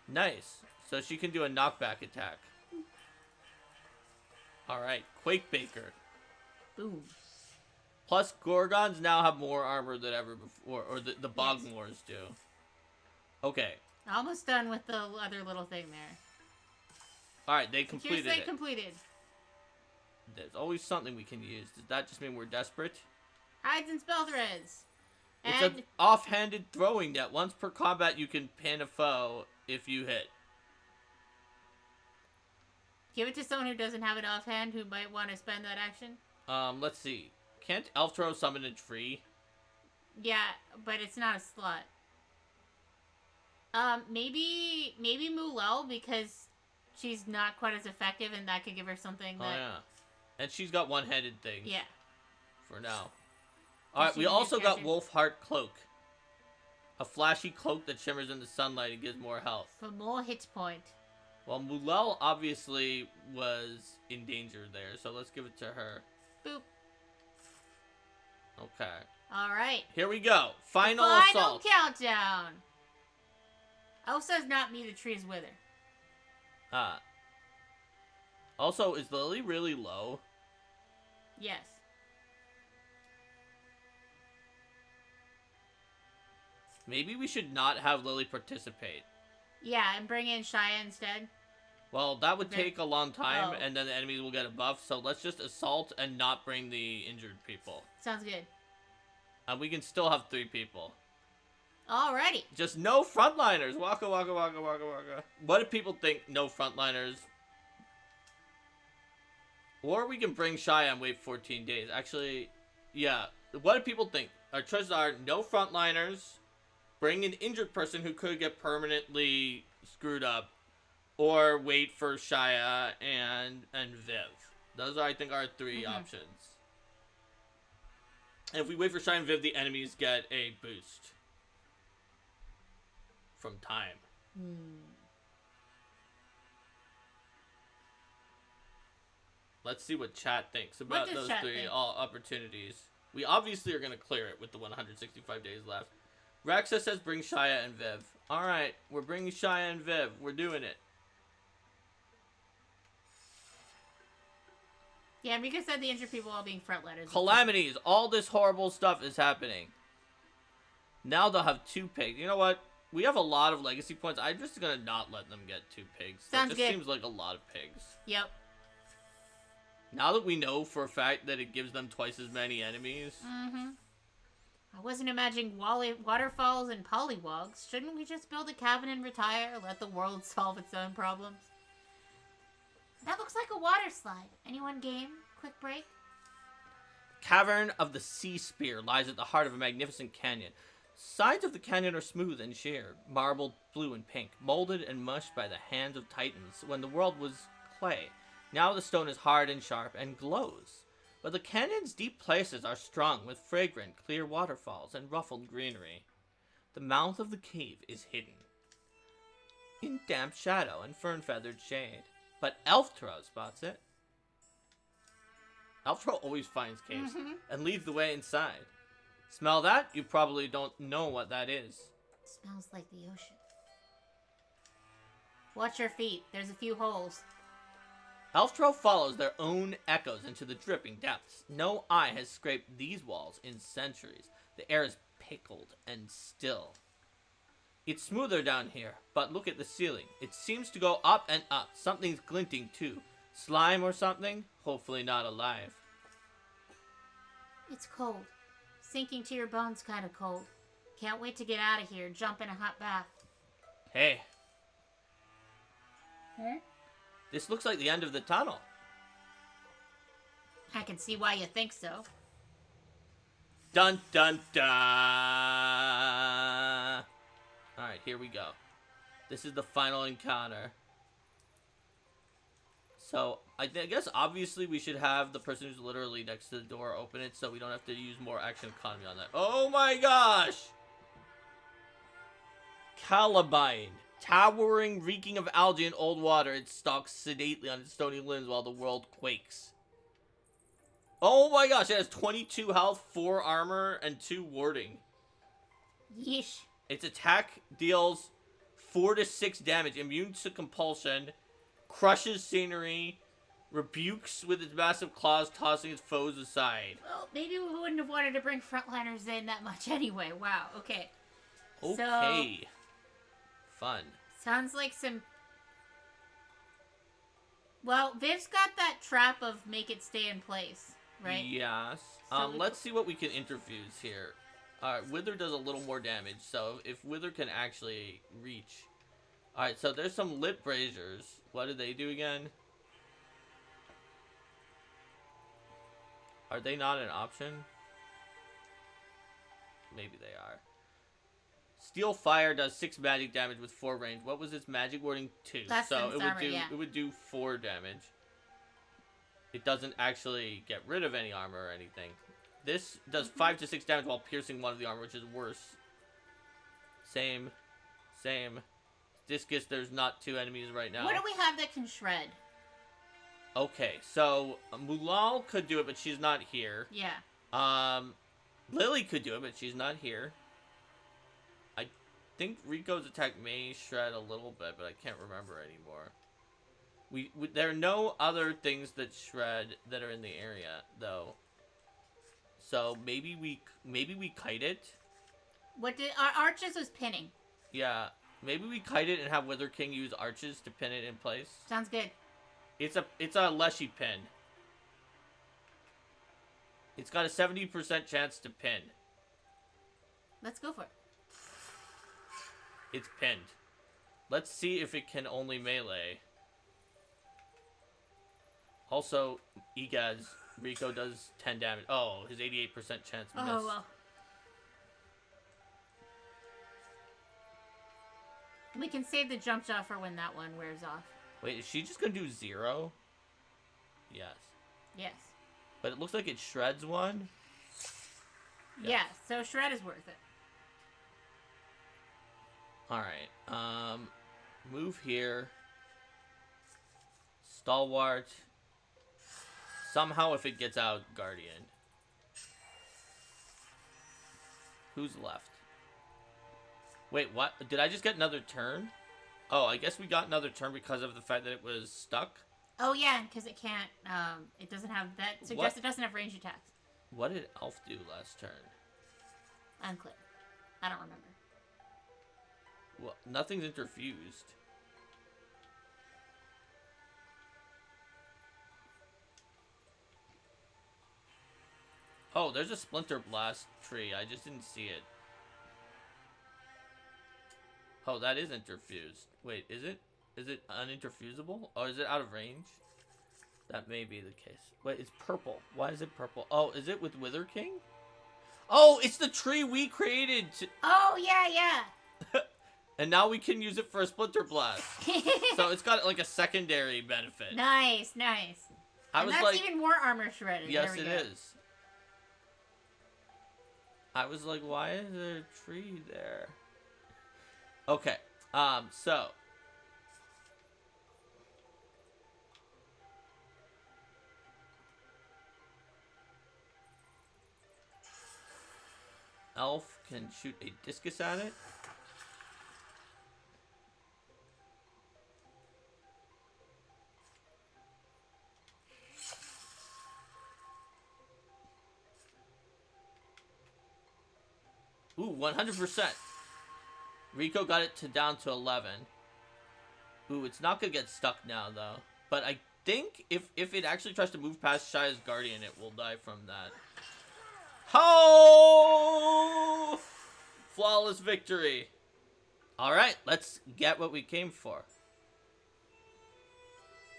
Nice. So she can do a knockback attack. Alright, Quakebaker. Boom. Plus, Gorgons now have more armor than ever before, or the Bogmores do. Okay. Almost done with the other little thing there. Alright, they completed it. Completed. There's always something we can use. Does that just mean we're desperate? Hides and spell threads. It's an offhanded throwing net. Once per combat, you can pin a foe if you hit. Give it to someone who doesn't have it offhand, who might want to spend that action. Let's see. Can't Elftro summon a tree? Yeah, but it's not a slot. Maybe Mulel, because she's not quite as effective, and that could give her something that... Oh, yeah. And she's got one-handed things. Yeah. For now. Alright, we also got Wolfheart Cloak. A flashy cloak that shimmers in the sunlight and gives more health. For more hit point. Well, Mulel obviously was in danger there, so let's give it to her. Boop. Okay. Alright. Here we go. Final assault. Countdown. Elsa's not me, the trees wither. Also, is Lily really low? Yes. Maybe we should not have Lily participate. Yeah, and bring in Shia instead. Well, that would take a long time, and then the enemies will get a buff, so let's just assault and not bring the injured people. Sounds good. And we can still have 3 people. Alrighty. Just no frontliners. Waka waka waka waka waka. What do people think? No frontliners. Or we can bring Shia and wait 14 days. Actually, yeah. What do people think? Our choices are no frontliners, bring an injured person who could get permanently screwed up, or wait for Shia and Viv. Those are, I think, our 3 options. And if we wait for Shia and Viv, the enemies get a boost from time. Let's see what chat thinks about those 3 opportunities. We obviously are going to clear it with the 165 days left. Raxa says bring Shia and Viv. Alright, we're bringing Shia and Viv. We're doing it. Yeah, Mika said the injured people all being frontliners. Calamities. All this horrible stuff is happening. Now they'll have 2 pigs. You know what? We have a lot of legacy points. I'm just going to not let them get 2 pigs. Sounds good. It just seems like a lot of pigs. Yep. Now that we know for a fact that it gives them twice as many enemies. I wasn't imagining waterfalls and polywogs. Shouldn't we just build a cabin and retire? Let the world solve its own problems? That looks like a water slide. Anyone game? Quick break? Cavern of the Sea Spear lies at the heart of a magnificent canyon. Sides of the canyon are smooth and sheer, marbled blue and pink, molded and mushed by the hands of titans when the world was clay. Now the stone is hard and sharp and glows. But the canyon's deep places are strung with fragrant, clear waterfalls and ruffled greenery. The mouth of the cave is hidden in damp shadow and fern-feathered shade. But Elftro spots it. Elftro always finds caves and leads the way inside. Smell that? You probably don't know what that is. Smells like the ocean. Watch your feet. There's a few holes. Elftro follows their own echoes into the dripping depths. No eye has scraped these walls in centuries. The air is pickled and still. It's smoother down here, but look at the ceiling. It seems to go up and up. Something's glinting too. Slime or something? Hopefully not alive. It's cold. Sinking to your bones kind of cold. Can't wait to get out of here and jump in a hot bath. Hey. Huh? This looks like the end of the tunnel. I can see why you think so. Dun dun dun! Alright, here we go. This is the final encounter. So, I guess obviously we should have the person who's literally next to the door open it so we don't have to use more action economy on that. Oh my gosh! Columbine. Towering, reeking of algae and old water, it stalks sedately on its stony limbs while the world quakes. Oh my gosh, it has 22 health, 4 armor, and 2 warding. Yeesh. Its attack deals 4 to 6 damage, immune to compulsion, crushes scenery, rebukes with its massive claws, tossing its foes aside. Well, maybe we wouldn't have wanted to bring frontliners in that much anyway. Wow, okay. Okay. So, fun. Sounds like some... Well, Viv's got that trap of make it stay in place, right? Yes. So let's see what we can interfuse here. Alright, Wither does a little more damage, so if Wither can actually reach... Alright, so there's some lit braziers. What do they do again? Are they not an option? Maybe they are. Steel Fire does 6 magic damage with 4 range. What was its magic wording? 2. So it would do 4 damage. It doesn't actually get rid of any armor or anything. This does 5 to 6 damage while piercing one of the armor, which is worse. Same. Discus, there's not 2 enemies right now. What do we have that can shred? Okay, so Mulal could do it, but she's not here. Yeah. Lily could do it, but she's not here. I think Rico's attack may shred a little bit, but I can't remember anymore. There are no other things that shred that are in the area, though. So maybe we kite it. What did our arches was pinning? Yeah, maybe we kite it and have Wither King use arches to pin it in place. Sounds good. It's a Leshy pin. It's got a 70% chance to pin. Let's go for it. It's pinned. Let's see if it can only melee. Also, Egaz, Rico does 10 damage. Oh, his 88% chance missed. Oh, well. We can save the jump shot for when that one wears off. Wait, is she just gonna do 0? Yes. Yes. But it looks like it shreds one. Yes. Yeah, so shred is worth it. Alright, move here. Stalwart. Somehow if it gets out, Guardian. Who's left? Wait, what? Did I just get another turn? Oh, I guess we got another turn because of the fact that it was stuck. Oh yeah, because it can't, it doesn't have, that suggests it doesn't have range attacks. What did Elf do last turn? Unclear. I don't remember. Well, nothing's interfused. Oh, there's a Splinter Blast tree. I just didn't see it. Oh, that is interfused. Wait, is it? Is it uninterfusable? Or is it out of range? That may be the case. Wait, it's purple. Why is it purple? Oh, is it with Wither King? Oh, it's the tree we created! Oh, yeah. And now we can use it for a Splinter Blast. So it's got like a secondary benefit. Nice. And that's like, even more armor shredded. Yes, it is. I was like, why is there a tree there? Okay, so. Elf can shoot a discus at it. Ooh, 100%. Rico got it down to 11. Ooh, it's not gonna get stuck now, though. But I think if it actually tries to move past Shia's Guardian, it will die from that. Oh! Flawless victory. Alright, let's get what we came for.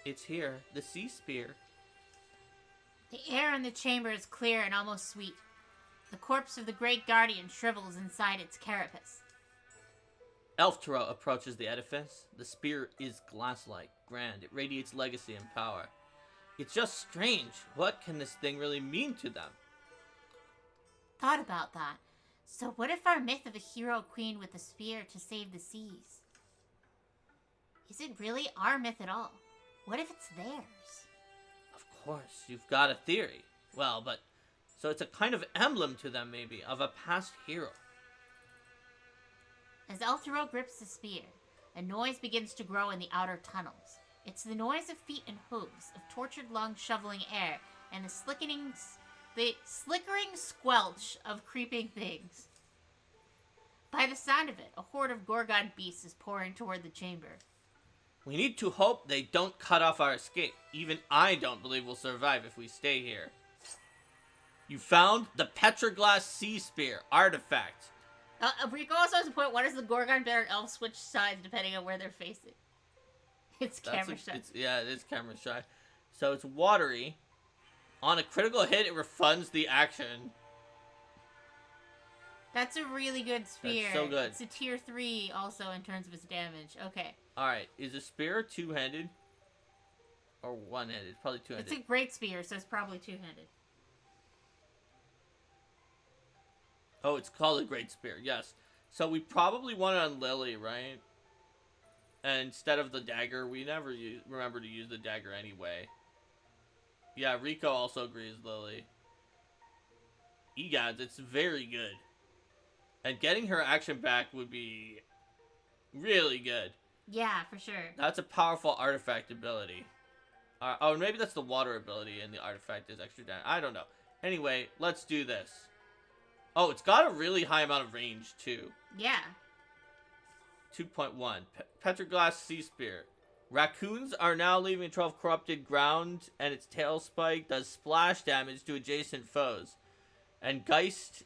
It's here, the Sea Spear. The air in the chamber is clear and almost sweet. The corpse of the Great Guardian shrivels inside its carapace. Elftro approaches the edifice. The spear is glass-like, grand. It radiates legacy and power. It's just strange. What can this thing really mean to them? Thought about that. So what if our myth of a hero queen with a spear to save the seas? Is it really our myth at all? What if it's theirs? Of course, you've got a theory. Well, but... So it's a kind of emblem to them, maybe, of a past hero. As Elftro grips the spear, a noise begins to grow in the outer tunnels. It's the noise of feet and hooves, of tortured lungs shoveling air, and the slickering squelch of creeping things. By the sound of it, a horde of Gorgon beasts is pouring toward the chamber. We need to hope they don't cut off our escape. Even I don't believe we'll survive if we stay here. You found the Petroglass Sea Spear artifact. Rico also has a point. Why does the Gorgon Bear and Elf switch sides depending on where they're facing? It's camera shy. Yeah, it is camera shy. So it's watery. On a critical hit, it refunds the action. That's a really good spear. That's so good. It's a tier 3 also in terms of its damage. Okay. Alright, is a spear two-handed? Or one-handed? Probably two-handed. It's a great spear, so it's probably two-handed. Oh, it's called a great spear, yes. So we probably want it on Lily, right? And instead of the dagger, we never remember to use the dagger anyway. Yeah, Rico also agrees, Lily. Egads, it's very good. And getting her action back would be really good. Yeah, for sure. That's a powerful artifact ability. Oh, maybe that's the water ability and the artifact is extra damage. I don't know. Anyway, let's do this. Oh, it's got a really high amount of range, too. Yeah. 2.1. Petroglass Sea Spear. Raccoons are now leaving a trail of corrupted ground, and its tail spike does splash damage to adjacent foes. And Geist,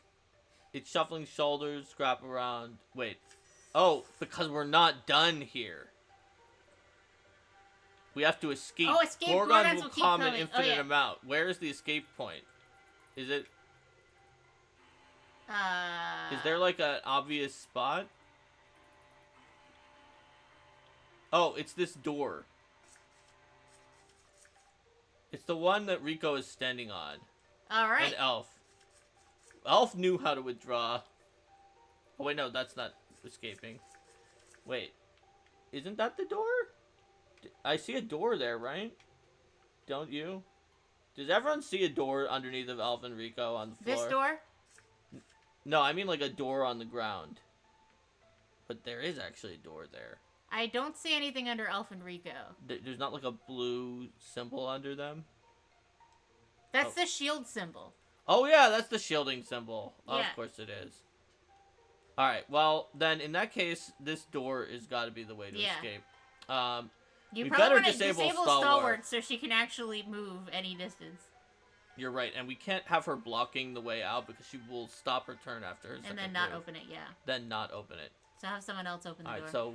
its shuffling shoulders scrap around. Wait. Oh, because we're not done here. We have to escape. Oh, escape. Gorgons will keep come coming. an infinite amount. Where is the escape point? Is it... Is there like an obvious spot? Oh, it's this door. It's the one that Rico is standing on. Alright. And Elf. Elf knew how to withdraw. Oh wait, no, that's not escaping. Wait. Isn't that the door? I see a door there, right? Don't you? Does everyone see a door underneath of Elf and Rico on the floor? This door? No, I mean like a door on the ground. But there is actually a door there. I don't see anything under Elf and Rico. There's not like a blue symbol under them? That's the shield symbol. Oh yeah, that's the shielding symbol. Yeah. Of course it is. Alright, well, then in that case, this door has got to be the way to escape. You we probably better want to disable Stalwart so she can actually move any distance. You're right, and we can't have her blocking the way out because she will stop her turn after her And then not open it, yeah. Then not open it. So have someone else open the door. Alright, so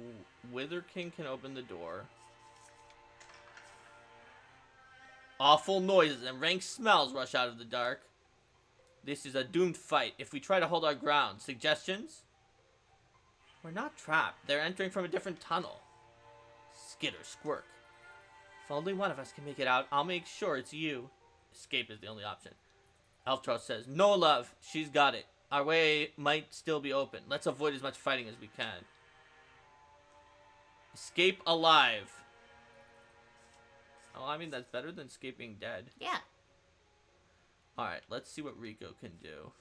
Wither King can open the door. Awful noises and rank smells rush out of the dark. This is a doomed fight if we try to hold our ground. Suggestions? We're not trapped. They're entering from a different tunnel. Skitter, squirk. If only one of us can make it out, I'll make sure it's you. Escape is the only option. Elftro says, no love, she's got it. Our way might still be open. Let's avoid as much fighting as we can. Escape alive. Oh, I mean, that's better than escaping dead. Yeah. Alright, let's see what Rico can do.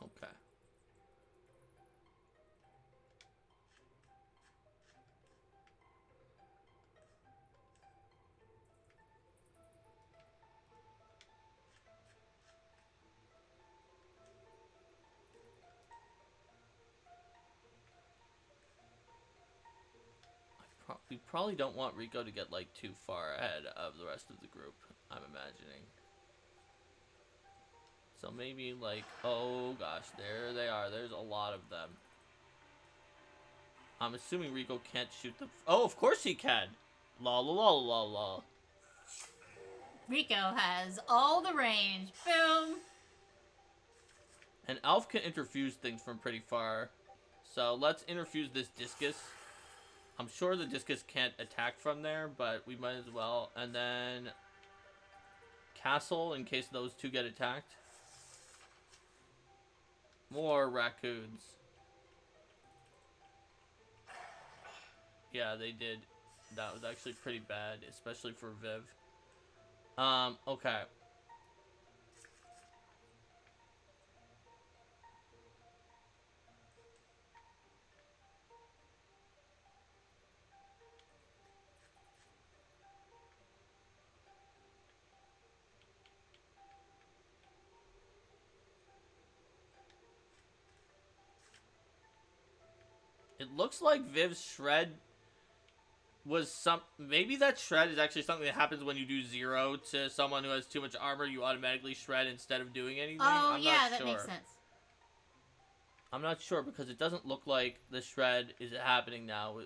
Okay. we probably don't want Rico to get, like, too far ahead of the rest of the group, I'm imagining. So maybe, like, oh gosh, there they are. There's a lot of them. I'm assuming Rico can't shoot the... Oh, of course he can! La la la la la. Rico has all the range. Boom! And Elf can interfuse things from pretty far. So let's interfuse this discus. I'm sure the discus can't attack from there, but we might as well. And then castle in case those two get attacked. More raccoons. Yeah, they did. That was actually pretty bad, especially for Viv. Okay. It looks like Viv's shred was maybe that shred is actually something that happens when you do 0 to someone who has too much armor. You automatically shred instead of doing anything. Oh, I'm yeah, not that sure. makes sense. I'm not sure because it doesn't look like the shred is happening now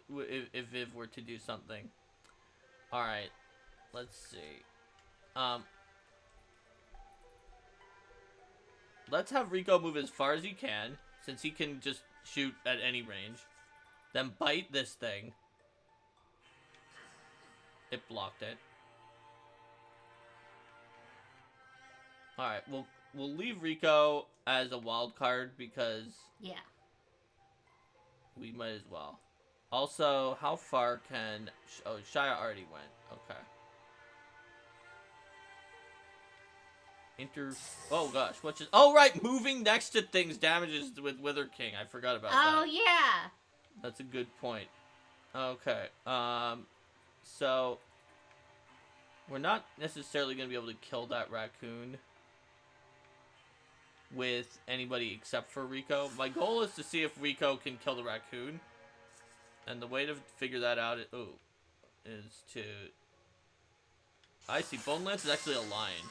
if Viv were to do something. Alright, let's see. Let's have Rico move as far as he can, since he can just shoot at any range. Then bite this thing. It blocked it. Alright, we'll leave Rico as a wild card because... Yeah. We might as well. Also, how far can... Oh, Shia already went. Okay. Oh gosh, what's just... Oh right, moving next to things damages with Wither King. I forgot about that. Oh yeah. That's a good point. Okay. So we're not necessarily going to be able to kill that raccoon with anybody except for Rico. My goal is to see if Rico can kill the raccoon. And the way to figure that out is to... I see. Bone Lance is actually a lion.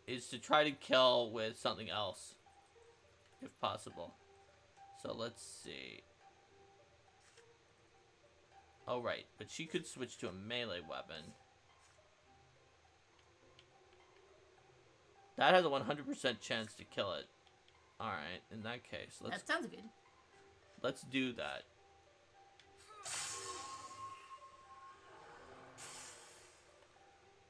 Is to try to kill with something else. If possible. So let's see. Oh, right. But she could switch to a melee weapon. That has a 100% chance to kill it. Alright, in that case, That sounds good. Let's do that.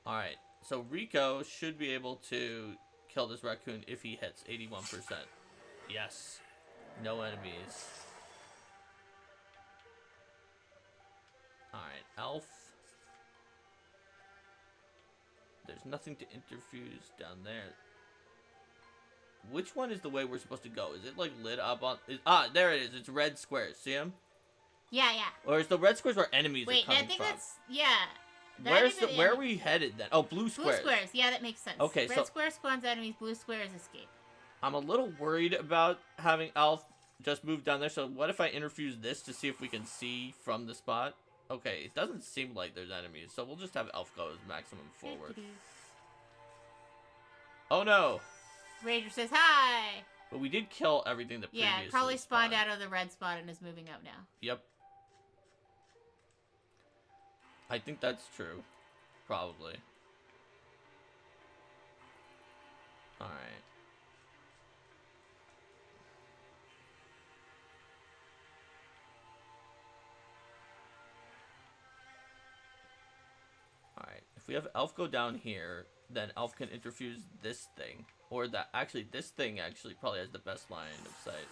Alright, so Rico should be able to kill this raccoon if he hits 81%. Yes. No enemies. Alright, Elf. There's nothing to interfuse down there. Which one is the way we're supposed to go? Is it like lit up on... there it is. It's red squares. See them? Yeah, yeah. Or is the red squares where enemies are coming from? Wait, I think that's... Yeah. Where are we headed then? Oh, blue squares. Blue squares. Yeah, that makes sense. Okay, red square spawns enemies. Blue squares escape. I'm a little worried about having Elf just move down there. So what if I interfuse this to see if we can see from the spot? Okay, it doesn't seem like there's enemies. So we'll just have Elf go as maximum forward. Oh no! Ranger says hi! But we did kill everything that previously Yeah, it probably spawned out of the red spot and is moving out now. Yep. I think that's true. Probably. Alright. Alright, if we have Elf go down here, then Elf can interfuse this thing. Or that, actually, this thing actually probably has the best line of sight.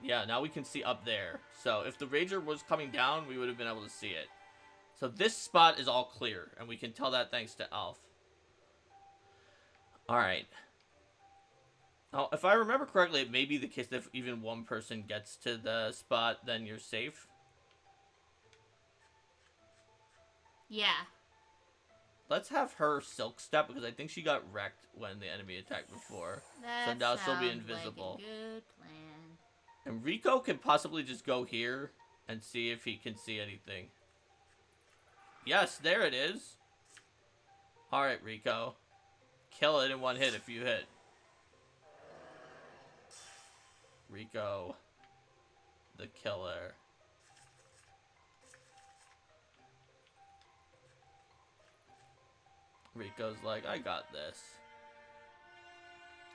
Yeah, now we can see up there. So, if the Ranger was coming down, we would have been able to see it. So, this spot is all clear, and we can tell that thanks to Elf. Alright. Now, if I remember correctly, it may be the case that if even one person gets to the spot, then you're safe. Yeah. Let's have her Silk Step, because I think she got wrecked when the enemy attacked before. That so now she'll be sounds invisible. like a good plan. And Rico can possibly just go here and see if he can see anything. Yes, there it is. Alright, Rico. Kill it in one hit if you hit. Rico. The killer. Rico's like, I got this.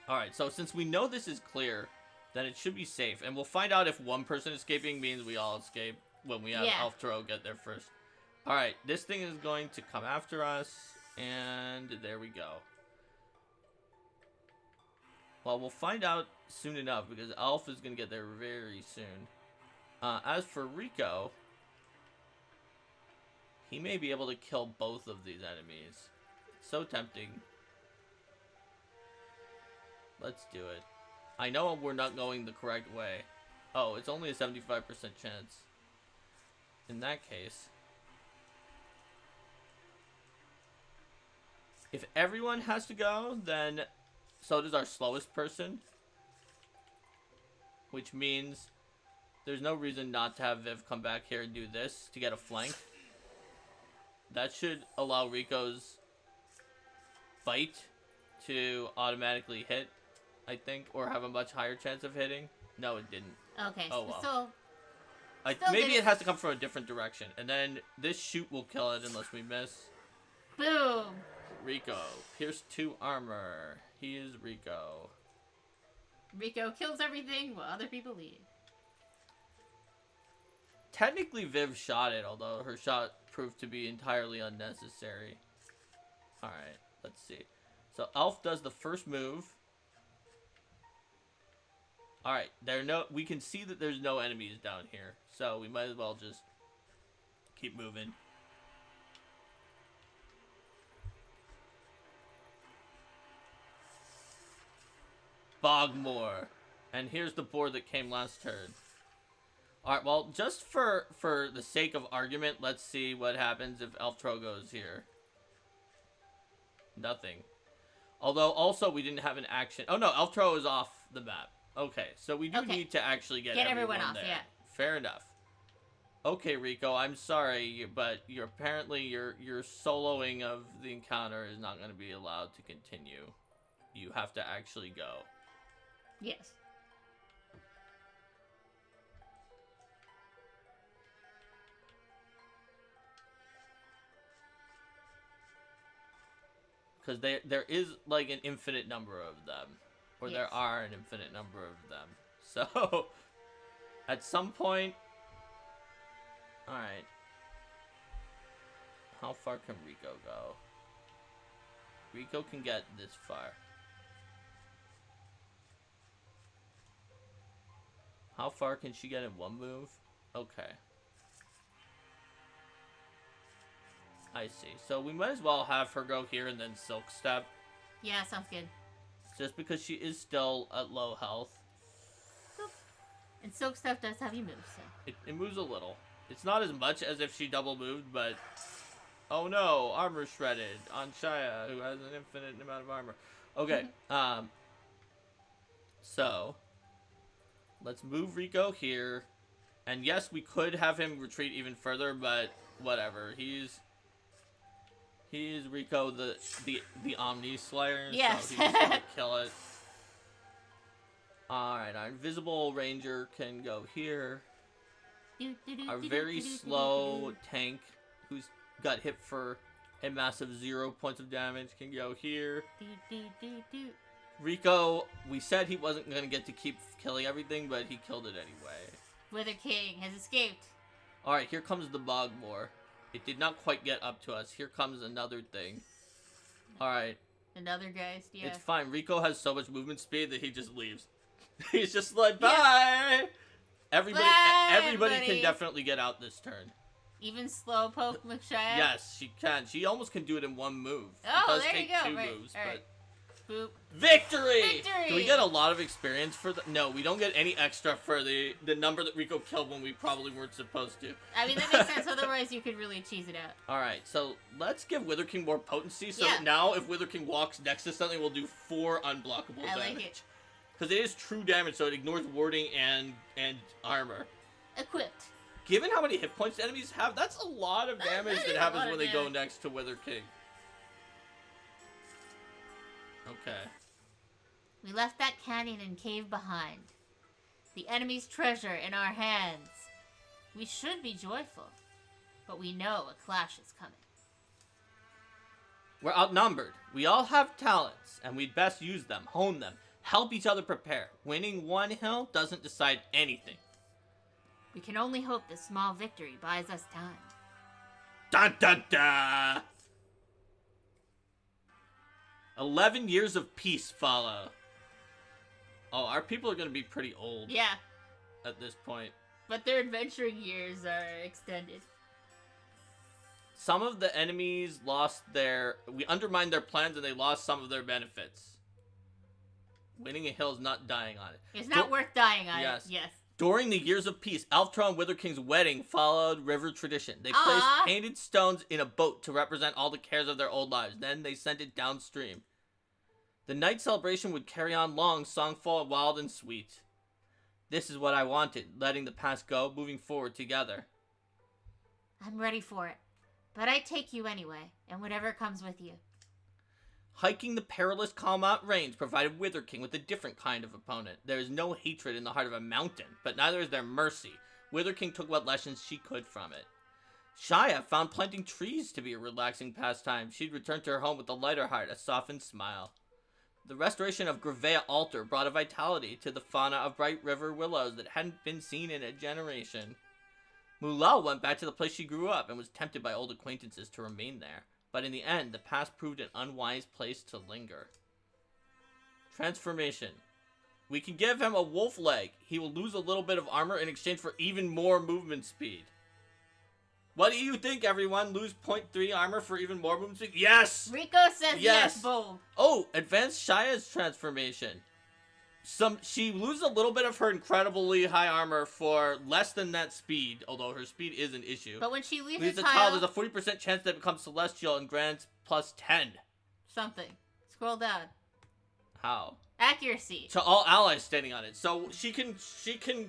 Alright, so since we know this is clear, then it should be safe. And we'll find out if one person escaping means we all escape when we have Ulftro get there first. Alright, this thing is going to come after us. And there we go. Well, we'll find out soon enough because Elf is going to get there very soon. As for Rico, he may be able to kill both of these enemies. So tempting. Let's do it. I know we're not going the correct way. Oh, it's only a 75% chance. In that case, if everyone has to go, then so does our slowest person. Which means there's no reason not to have Viv come back here and do this to get a flank. That should allow Rico's fight to automatically hit, I think, or have a much higher chance of hitting. No, it didn't. Okay, oh, well. so maybe it has to come from a different direction, and then this shoot will kill it unless we miss. Boom! Rico, pierce 2 armor. He is Rico. Rico kills everything while other people leave. Technically, Viv shot it, although her shot proved to be entirely unnecessary. Alright, let's see. So, Elf does the first move. Alright, we can see that there's no enemies down here. So, we might as well just keep moving. Bogmore. And here's the board that came last turn. Alright, well, just for the sake of argument, let's see what happens if Elftro goes here. Nothing. Although, also, we didn't have an action. Oh, no, Elftro is off the map. Okay, so we do need to actually get everyone off, there. Yeah. Fair enough. Okay, Rico, I'm sorry, but apparently your soloing of the encounter is not going to be allowed to continue. You have to actually go. Yes. Because there is, like, an infinite number of them. Or there are an infinite number of them. So, at some point... Alright. How far can Rico go? Rico can get this far. How far can she get in one move? Okay. I see. So we might as well have her go here and then Silk Step. Yeah, sounds good. Just because she is still at low health. Boop. And Silk Step does have you move, so... It moves a little. It's not as much as if she double moved, but... Oh no! Armor shredded on Shia, who has an infinite amount of armor. Okay, so... Let's move Rico here. And yes, we could have him retreat even further, but whatever. He's Rico the Omni Slayer, yes. So he's just gonna kill it. Alright, our invisible ranger can go here. Our very slow tank, who's got hit for a massive 0 points of damage, can go here. Rico, we said he wasn't going to get to keep killing everything, but he killed it anyway. Wither King has escaped. Alright, here comes the Bogmore. It did not quite get up to us. Here comes another thing. Alright. Another geist, yeah. It's fine. Rico has so much movement speed that he just leaves. He's just like, bye! Everybody can definitely get out this turn. Even Slowpoke McShire? Yes, she can. She almost can do it in one move. Oh, it does there take you go. two right. moves, All but... right. Boop. Victory! Victory! Do we get a lot of experience for the... No, we don't get any extra for the number that Rico killed when we probably weren't supposed to. I mean, that makes sense. Otherwise, you could really cheese it out. Alright, so let's give Wither King more potency. So that now, if Wither King walks next to something, we'll do 4 unblockable damage. I like it. Because it is true damage, so it ignores warding and armor. Equipped. Given how many hit points enemies have, that's a lot of damage that happens when they go next to Wither King. Okay. We left that canyon and cave behind. The enemy's treasure in our hands. We should be joyful, but we know a clash is coming. We're outnumbered. We all have talents, and we'd best use them, hone them, help each other prepare. Winning one hill doesn't decide anything. We can only hope this small victory buys us time. Dun dun dun! 11 years of peace follow. Oh, our people are going to be pretty old. Yeah. At this point. But their adventuring years are extended. Some of the enemies lost their... We undermined their plans and they lost some of their benefits. Winning a hill is not dying on it. It's not worth dying on it. Yes. During the years of peace, Elftro and Wither King's wedding followed river tradition. They placed painted stones in a boat to represent all the cares of their old lives. Then they sent it downstream. The night celebration would carry on long, songful, wild, and sweet. This is what I wanted, letting the past go, moving forward together. I'm ready for it. But I take you anyway, and whatever comes with you. Hiking the perilous Kalmat Range provided Wither King with a different kind of opponent. There is no hatred in the heart of a mountain, but neither is there mercy. Wither King took what lessons she could from it. Shia found planting trees to be a relaxing pastime. She'd return to her home with a lighter heart, a softened smile. The restoration of Gravea Altar brought a vitality to the fauna of Bright River willows that hadn't been seen in a generation. Mulal went back to the place she grew up and was tempted by old acquaintances to remain there. But in the end, the past proved an unwise place to linger. Transformation. We can give him a wolf leg. He will lose a little bit of armor in exchange for even more movement speed. What do you think, everyone? Lose 0.3 armor for even more movement speed? Yes! Rico says yes, bold. Oh, advanced Shia's transformation. She loses a little bit of her incredibly high armor for less than that speed, although her speed is an issue. But when she leaves the tile, there's a 40% chance that it becomes celestial and grants plus 10. Something. Scroll down. How? Accuracy. To all allies standing on it. So she can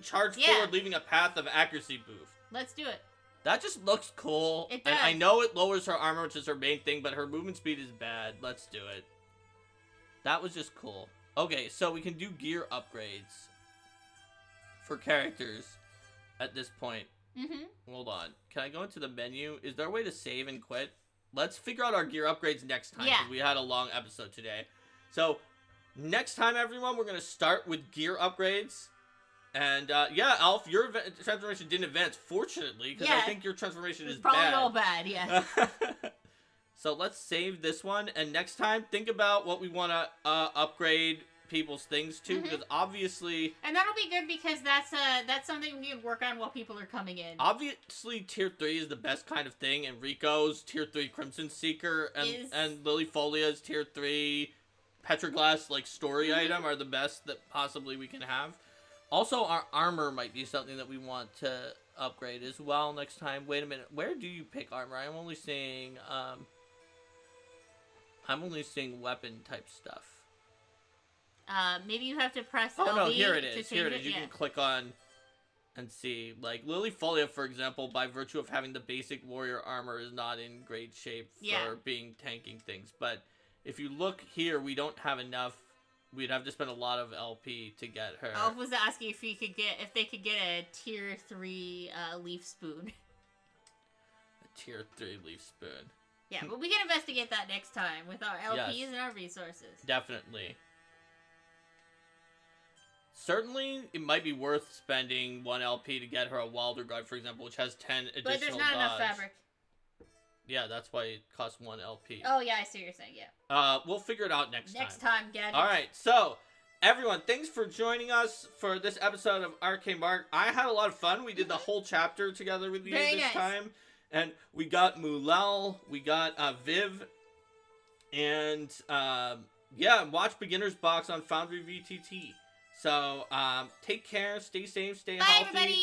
charge forward, leaving a path of accuracy boost. Let's do it. That just looks cool. It does. And I know it lowers her armor, which is her main thing, but her movement speed is bad. Let's do it. That was just cool. Okay, so we can do gear upgrades for characters at this point. Mm-hmm. Hold on. Can I go into the menu? Is there a way to save and quit? Let's figure out our gear upgrades next time, because we had a long episode today. So, next time, everyone, we're going to start with gear upgrades. And, yeah, Alf, your transformation didn't advance, fortunately, because I think your transformation is probably bad. all bad, yeah. So let's save this one, and next time, think about what we want to upgrade people's things to, because obviously... And that'll be good, because that's something we can work on while people are coming in. Obviously, Tier 3 is the best kind of thing, and Rico's Tier 3 Crimson Seeker, and Lily Folia's Tier 3 Petroglass, like, story item are the best that possibly we can have. Also, our armor might be something that we want to upgrade as well next time. Wait a minute, where do you pick armor? I'm only seeing weapon type stuff. Maybe you have to press LB. Oh no, here it is. Here it is. You can click on and see. Like Lily Folia, for example, by virtue of having the basic warrior armor, is not in great shape for being tanking things. But if you look here, we don't have enough. We'd have to spend a lot of LP to get her. Elf was asking if they could get a Tier 3 leaf spoon. A Tier 3 leaf spoon. Yeah, but we can investigate that next time with our LPs and our resources. Definitely. Certainly, it might be worth spending 1 LP to get her a Wilder Guard, for example, which has 10 additional But there's not enough fabric. Yeah, that's why it costs 1 LP. Oh, yeah, I see what you're saying, yeah. We'll figure it out next time. Next time, Gadget. Alright, so, everyone, thanks for joining us for this episode of Arcane Mark. I had a lot of fun. We did the whole chapter together with you this time. And we got Mulal, we got Viv, and, yeah, watch Beginner's Box on Foundry VTT. So, take care, stay safe, stay healthy. Bye, everybody!